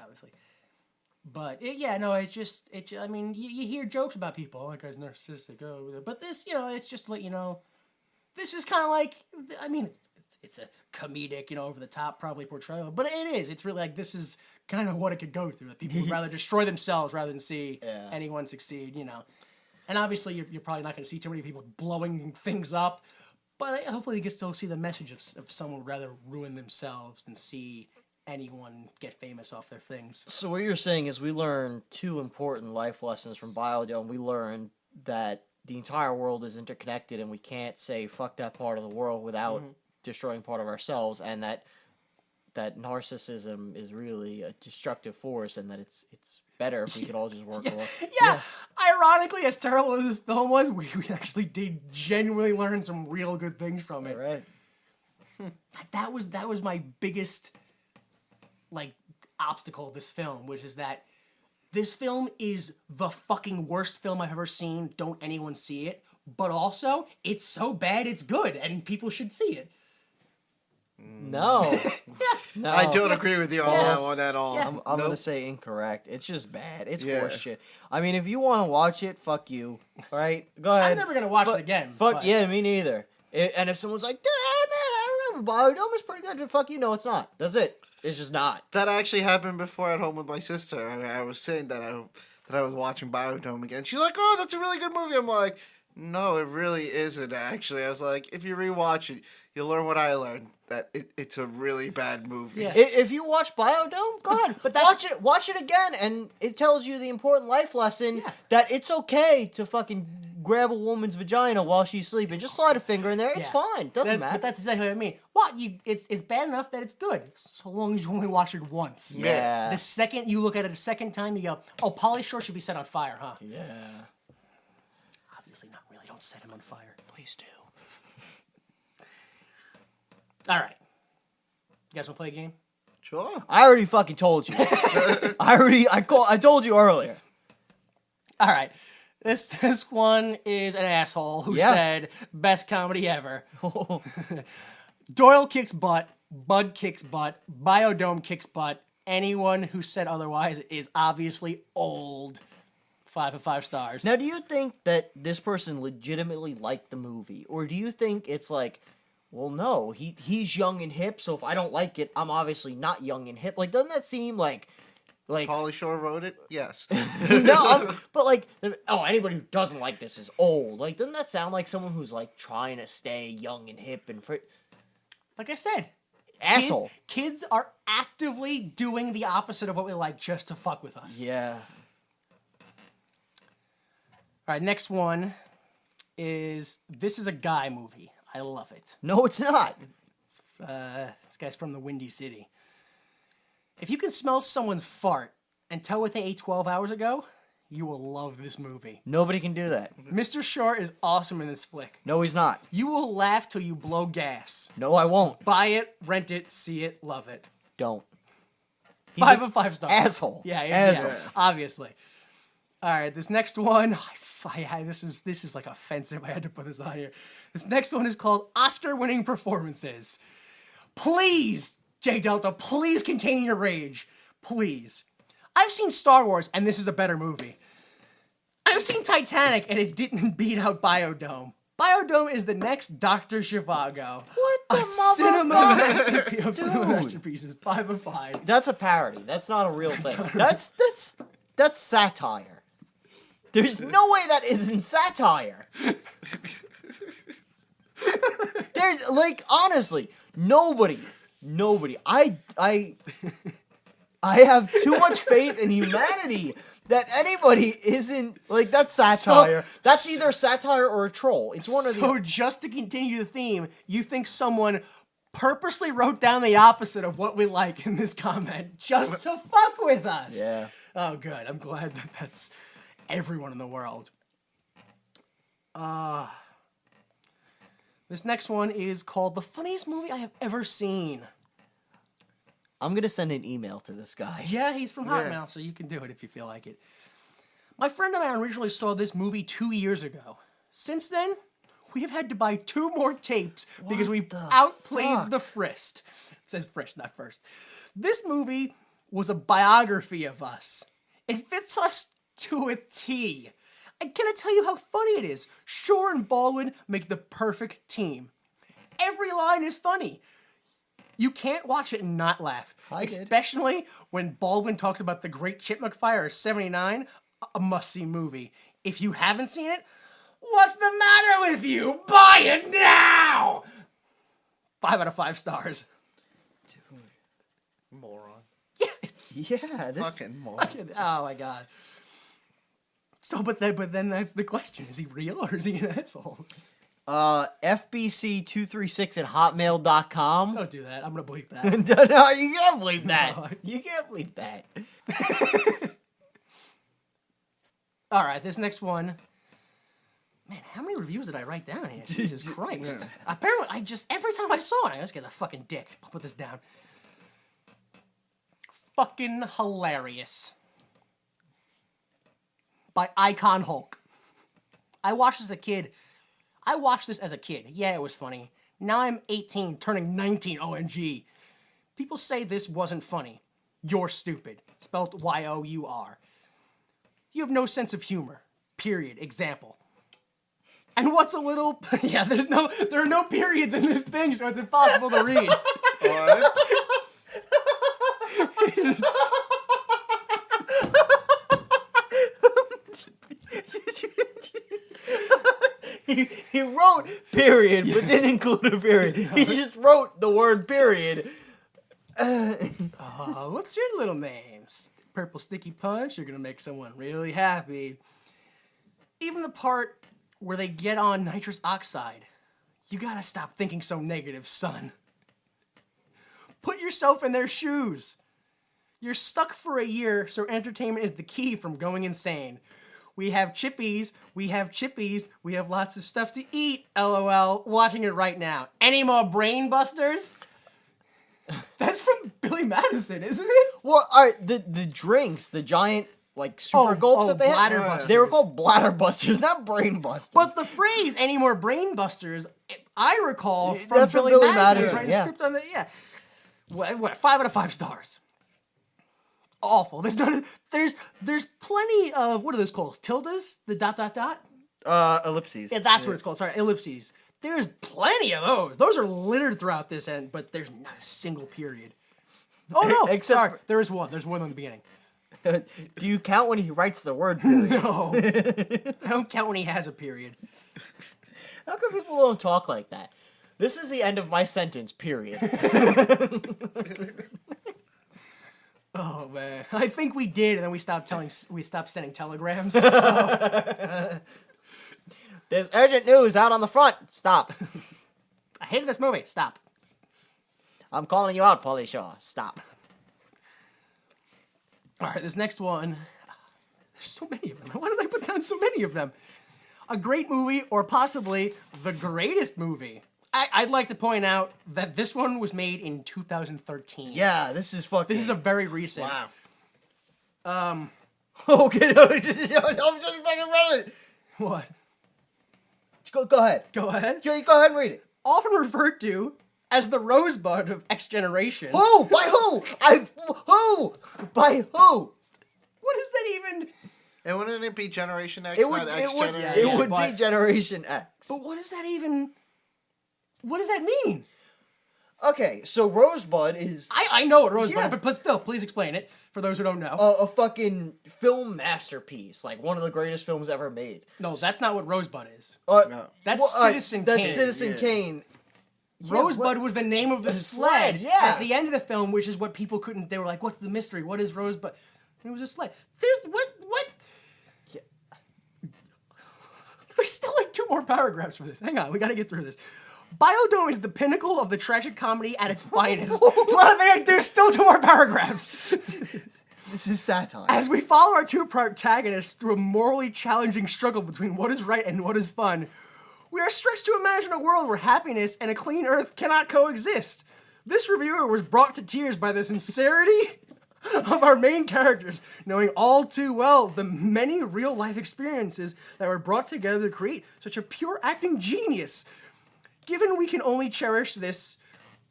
But it's just I mean, you hear jokes about people, oh, that guy's narcissistic, but this, it's just to let you know, this is kind of like, I mean, it's a comedic, over the top probably portrayal, but it is. It's really like this is kind of what it could go through. That people would rather destroy themselves rather than see anyone succeed, And obviously, you're probably not going to see too many people blowing things up, but hopefully you can still see the message of someone would rather ruin themselves than see anyone get famous off their things. So what you're saying is we learned two important life lessons from Biodome. We learned that the entire world is interconnected, and we can't say fuck that part of the world without destroying part of ourselves, and that narcissism is really a destructive force, and that it's better if we could all just work along. Yeah. Ironically, as terrible as this film was, we actually did genuinely learn some real good things from it. All right. That was my biggest obstacle of this film, which is that this film is the fucking worst film I've ever seen. Don't anyone see it. But also, it's so bad it's good, and people should see it. No. No. I don't agree with you on that one at all. Yeah. I'm going to say incorrect. It's just bad. It's horse shit. I mean, if you want to watch it, fuck you. All right? Go ahead. I'm never going to watch it again. Fuck but... yeah, me neither. And if someone's like, man, I remember Biodome is pretty good, then fuck you. No, it's not. That's it. It's just not. That actually happened before at home with my sister. And I was saying that I was watching Biodome again. She's like, oh, that's a really good movie. I'm like, no, it really isn't, actually. I was like, if you rewatch it, you'll learn what I learned, that it's a really bad movie. Yeah. If you watch Biodome, go ahead. But watch it again, and it tells you the important life lesson that it's okay to fucking grab a woman's vagina while she's sleeping. Just slide a finger in there. It's fine. Doesn't matter. But that's exactly what I mean. What? It's bad enough that it's good, so long as you only watch it once. Yeah. The second you look at it a second time, you go, oh, Pauly Shore should be set on fire, huh? Yeah. Obviously not really. Don't set him on fire. Please do. All right. You guys want to play a game? Sure. I already fucking told you. I told you earlier. All right. This one is an asshole who said best comedy ever. Doyle kicks butt. Bud kicks butt. Biodome kicks butt. Anyone who said otherwise is obviously old. 5 of 5 stars. Now, do you think that this person legitimately liked the movie, or do you think it's like, well, no, he's young and hip, so if I don't like it, I'm obviously not young and hip? Like, doesn't that seem like Pauly Shore wrote it? Yes. but anybody who doesn't like this is old. Like, doesn't that sound like someone who's like trying to stay young and hip and Like I said, asshole? Kids are actively doing the opposite of what we like just to fuck with us. Yeah. All right, next one is this is a guy movie. I love it. No, it's not. This guy's from the Windy City. If you can smell someone's fart and tell what they ate 12 hours ago, you will love this movie. Nobody can do that. Mr. Shore is awesome in this flick. No, he's not. You will laugh till you blow gas. No, I won't. Buy it, rent it, see it, love it. Don't. 5 of 5 stars. Asshole. Yeah, Asshole. yeah, obviously. All right, this next one, this is like offensive. I had to put this on here. This next one is called Oscar-winning performances. Please, J Delta, please contain your rage. Please. I've seen Star Wars, and this is a better movie. I've seen Titanic, and it didn't beat out Biodome. Biodome is the next Dr. Zhivago. What the cinema motherfucker? cinema masterpieces. 5 of 5. That's a parody. That's not a real thing. That's satire. There's no way that isn't satire. There's like honestly, nobody. I have too much faith in humanity that anybody isn't like that's satire. That's either satire or a troll. It's one or the So other. just to continue the theme, you think someone purposely wrote down the opposite of what we like in this comment just to fuck with us? Yeah. Oh, good. I'm glad that that's everyone in the world. This next one is called The Funniest Movie I Have Ever Seen. I'm gonna send an email to this guy. Yeah, he's from Hotmail, so you can do it if you feel like it. My friend and I originally saw this movie 2 years ago. Since then, we have had to buy 2 more tapes because we outplayed the Frist. It says Frist, not first. This movie was a biography of us. It fits us to a T. And can I tell you how funny it is? Shore and Baldwin make the perfect team. Every line is funny. You can't watch it and not laugh. I did. Especially when Baldwin talks about the Great Chipmunk Fire of '79, a must-see movie. If you haven't seen it, what's the matter with you? Buy it now! 5 out of 5 stars. Moron. Yeah, Yeah, this Fucking moron. oh my god. So, but then that's the question: is he real or is he an asshole? FBC236 at hotmail.com. Don't do that. I'm gonna bleep that. No, you can't believe that. No. You can't believe that. All right, this next one. Man, how many reviews did I write down here? Jesus Christ. Apparently, every time I saw it, I just get a fucking dick. I'll put this down. Fucking hilarious. By Icon Hulk. I watched this as a kid. Yeah, it was funny. Now I'm 18, turning 19, OMG. People say this wasn't funny. You're stupid. Spelled Y-O-U-R. You have no sense of humor. Period. Example. And what's a little... yeah, there are no periods in this thing, so it's impossible to read. What? He wrote period, but didn't include a period. He just wrote the word period. What's your little name? Purple Sticky Punch? You're gonna make someone really happy. Even the part where they get on nitrous oxide. You gotta stop thinking so negative, son. Put yourself in their shoes. You're stuck for a year, so entertainment is the key from going insane. We have chippies, we have lots of stuff to eat, LOL. Watching it right now. Any more brain busters? That's from Billy Madison, isn't it? Well, all right, the drinks, the giant, like, super gulps that they bladder had, busters. they were called bladder busters, not brain busters. But the phrase "any more brain busters," I recall from That's from Billy Billy Madison. Madison, Right? yeah. Script on the What? 5 out of 5 stars. Awful. There's plenty of, what are those called? Tildes? The ... Ellipses. Yeah, that's what it's called. Sorry, ellipses. There's plenty of those. Those are littered throughout this end, but there's not a single period. Oh no, sorry. There is one. There's one in the beginning. Do you count when he writes the word period? No. I don't count when he has a period. How come people don't talk like that? This is the end of my sentence, period. Oh man, I think we did, and then we stopped sending telegrams. So. There's urgent news out on the front. Stop. I hated this movie. Stop. I'm calling you out, Pauly Shaw. Stop. All right, this next one. There's so many of them. Why did I put down so many of them? A great movie, or possibly the greatest movie. I'd like to point out that this one was made in 2013. Yeah, this is fucking... This is a very recent. Wow. Okay, I'm just fucking running. What? Go ahead. Go ahead. Go ahead and read it. Often referred to as the Rosebud of X Generation. Who? By who? Who? By who? What is that even? And wouldn't it be Generation X, It would, not X it would, Generation? it would be Generation X. But what does that even? What does that mean? Okay, so Rosebud is I know what Rosebud, Yeah. but still, please explain it for those who don't know. a fucking film masterpiece, like one of the greatest films ever made. No, that's not what Rosebud is. No. That's alright, Citizen That's Kane. Citizen Yeah. Kane. Rosebud was the name of the sled. yeah. At the end of the film, which is what people couldn't. They were like, "What's the mystery? What is Rosebud?" It was a sled. There's what? Yeah. There's still like 2 more paragraphs for this. Hang on, we got to get through this. Biodome is the pinnacle of the tragic comedy at its finest. There's still 2 more paragraphs. This is satire. As we follow our 2 protagonists through a morally challenging struggle between what is right and what is fun, we are stretched to imagine a world where happiness and a clean earth cannot coexist. This reviewer was brought to tears by the sincerity of our main characters, knowing all too well the many real-life experiences that were brought together to create such a pure acting genius. Given we can only cherish this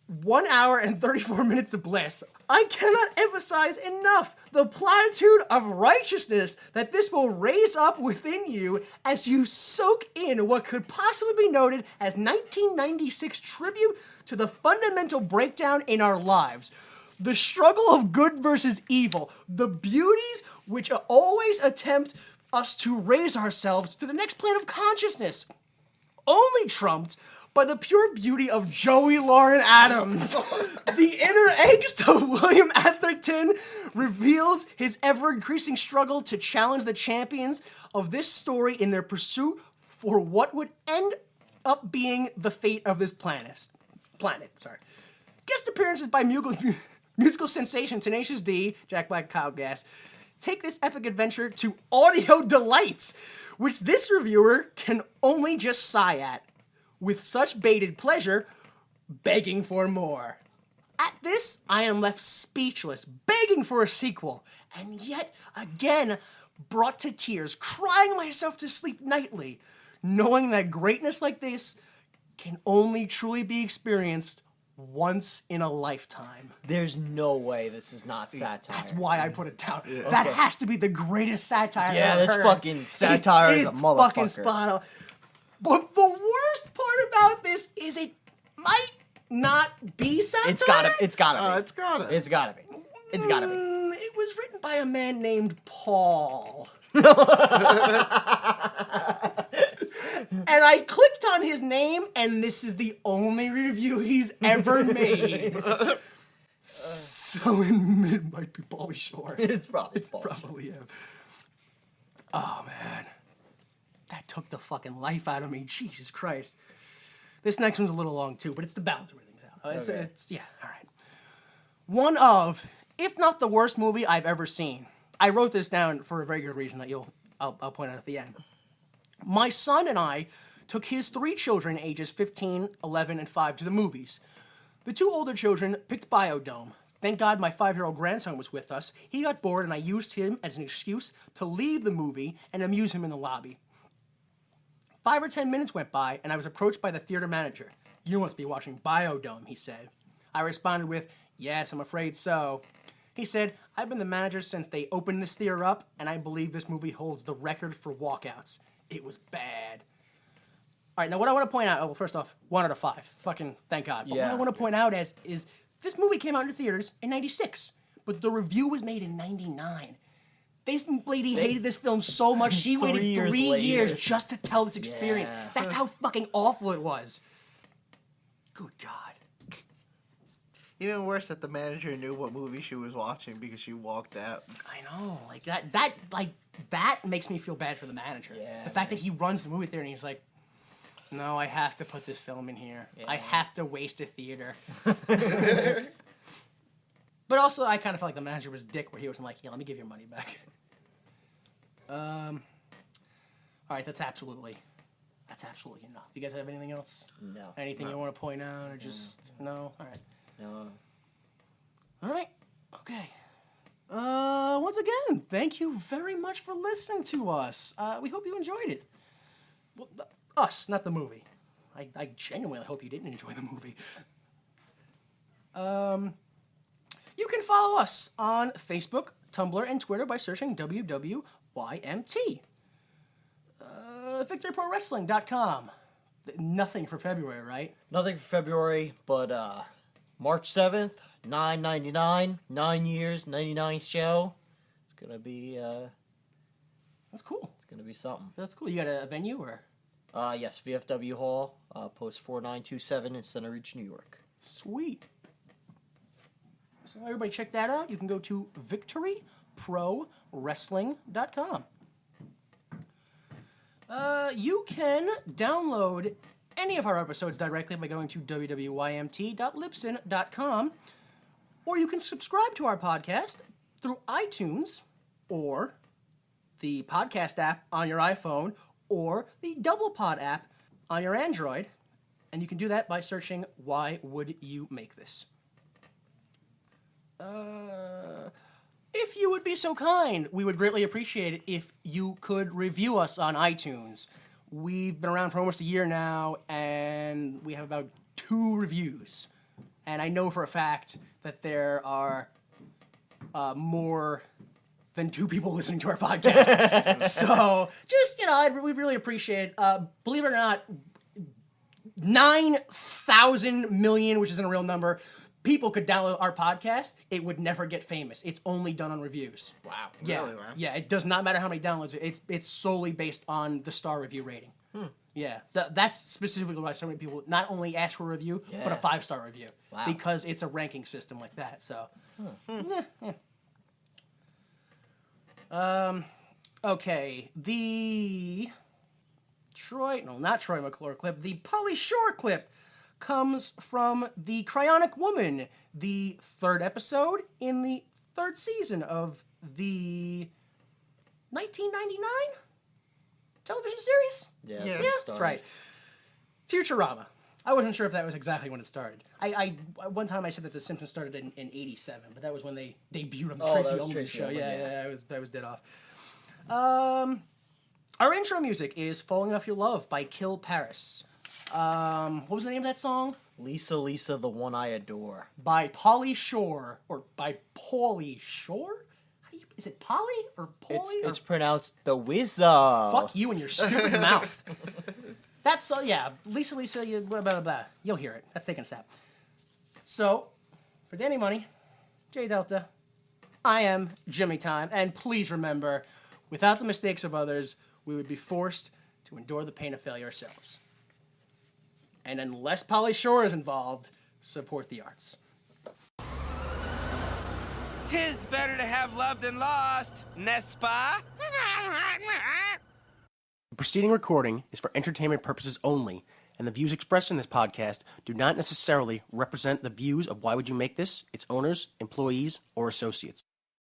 1 hour and 34 minutes of bliss, I cannot emphasize enough the platitude of righteousness that this will raise up within you as you soak in what could possibly be noted as 1996 tribute to the fundamental breakdown in our lives. The struggle of good versus evil, the beauties which always attempt us to raise ourselves to the next plane of consciousness, only trumped by the pure beauty of Joey Lauren Adams. The inner angst of William Atherton reveals his ever-increasing struggle to challenge the champions of this story in their pursuit for what would end up being the fate of this planet. Guest appearances by musical sensation Tenacious D, Jack Black, Kyle Gass, take this epic adventure to audio delights, which this reviewer can only just sigh at. With such bated pleasure, begging for more. At this, I am left speechless, begging for a sequel, and yet again brought to tears, crying myself to sleep nightly, knowing that greatness like this can only truly be experienced once in a lifetime. There's no way this is not satire. That's why I put it down. That has to be the greatest satire Yeah, I've ever that's heard. fucking satire as a It's motherfucker. fucking spot on. But the worst part about this is it might not be satire. It's gotta be. It's gotta. It's gotta be. It's gotta be. It was written by a man named Paul. And I clicked on his name, and this is the only review he's ever made. So it might be Pauly Shore. It's probably. Probably him. Oh, man. That took the fucking life out of me. Jesus Christ. This next one's a little long, too, but it's to balance everything out. It's yeah, all right. One of, if not the worst movie I've ever seen. I wrote this down for a very good reason that I'll point out at the end. My son and I took his 3 children, ages 15, 11, and 5, to the movies. The 2 older children picked Biodome. Thank God my 5-year-old grandson was with us. He got bored, and I used him as an excuse to leave the movie and amuse him in the lobby. 5 or 10 minutes went by, and I was approached by the theater manager. "You must be watching Biodome," he said. I responded with, "Yes, I'm afraid so." He said, "I've been the manager since they opened this theater up, and I believe this movie holds the record for walkouts. It was bad." All right, now what I want to point out, well, first off, 1 out of 5. Fucking thank God. But what I want to point out is this movie came out into theaters in 96, but the review was made in 99. This lady hated this film so much, she waited 3 years just to tell this experience. Yeah. That's how fucking awful it was. Good God. Even worse that the manager knew what movie she was watching because she walked out. I know, like that makes me feel bad for the manager. Yeah, the fact that he runs the movie theater and he's like, "No, I have to put this film in here. I have to waste a theater." But also, I kind of felt like the manager was a dick, where he wasn't like, "Yeah, let me give your money back." All right, that's absolutely enough. You guys have anything else? No. Anything you want to point out, or just no? All right. No. All right. Okay. Once again, thank you very much for listening to us. We hope you enjoyed it. Well, us, not the movie. I genuinely hope you didn't enjoy the movie. You can follow us on Facebook, Tumblr, and Twitter by searching WWYMT. VictoryProWrestling.com. Nothing for February, right? Nothing for February, but March 7th, $9.99, 9 years, 99 show. It's gonna be That's cool. it's gonna be something. That's cool. You got a venue or? Yes, VFW Hall, post 4927 in Center Ridge, New York. Sweet. So everybody check that out. You can go to VictoryProWrestling.com. You can download any of our episodes directly by going to www.ymt.libsyn.com, or you can subscribe to our podcast through iTunes, or the podcast app on your iPhone, or the Double Pod app on your Android, and you can do that by searching "Why Would You Make This?" If you would be so kind, we would greatly appreciate it if you could review us on iTunes. We've been around for almost a year now, and we have about 2 reviews. And I know for a fact that there are more than 2 people listening to our podcast. So just, we'd really appreciate it. Believe it or not, 9,000 million, which isn't a real number, people could download our podcast. It would never get famous. It's only done on reviews. Wow. Yeah, Really, wow. yeah. It does not matter how many downloads. It's solely based on the star review rating. Yeah, that's specifically why so many people not only ask for a review, but a 5-star review. Wow. Because it's a ranking system like that. So, okay, the not Troy McClure clip. The Pauly Shore clip comes from the Cryonic Woman, the 3rd episode in the 3rd season of the 1999 television series. Yeah, Yeah, That's right. Futurama. I wasn't sure if that was exactly when it started. I one time I said that The Simpsons started in 87, but that was when they debuted on the Tracy that was Ullman Tracy show. Ullman, Yeah, I was dead off. Our intro music is Falling Off Your Love by Kill Paris. What was the name of that song? Lisa, Lisa, the one I adore. By Pauly Shore, or by Pauly Shore? Is it Polly or Pauly? It's pronounced the Wizard. Fuck you and your stupid mouth. That's, Lisa, you, blah, blah, blah. You'll hear it. That's taking a sap. So, for Danny Money, J Delta, I am Jimmy Time, and please remember, without the mistakes of others, we would be forced to endure the pain of failure ourselves. And unless Pauly Shore is involved, support the arts. 'Tis better to have loved than lost, n'est-ce pas? The preceding recording is for entertainment purposes only, and the views expressed in this podcast do not necessarily represent the views of Why Would You Make This, its owners, employees, or associates.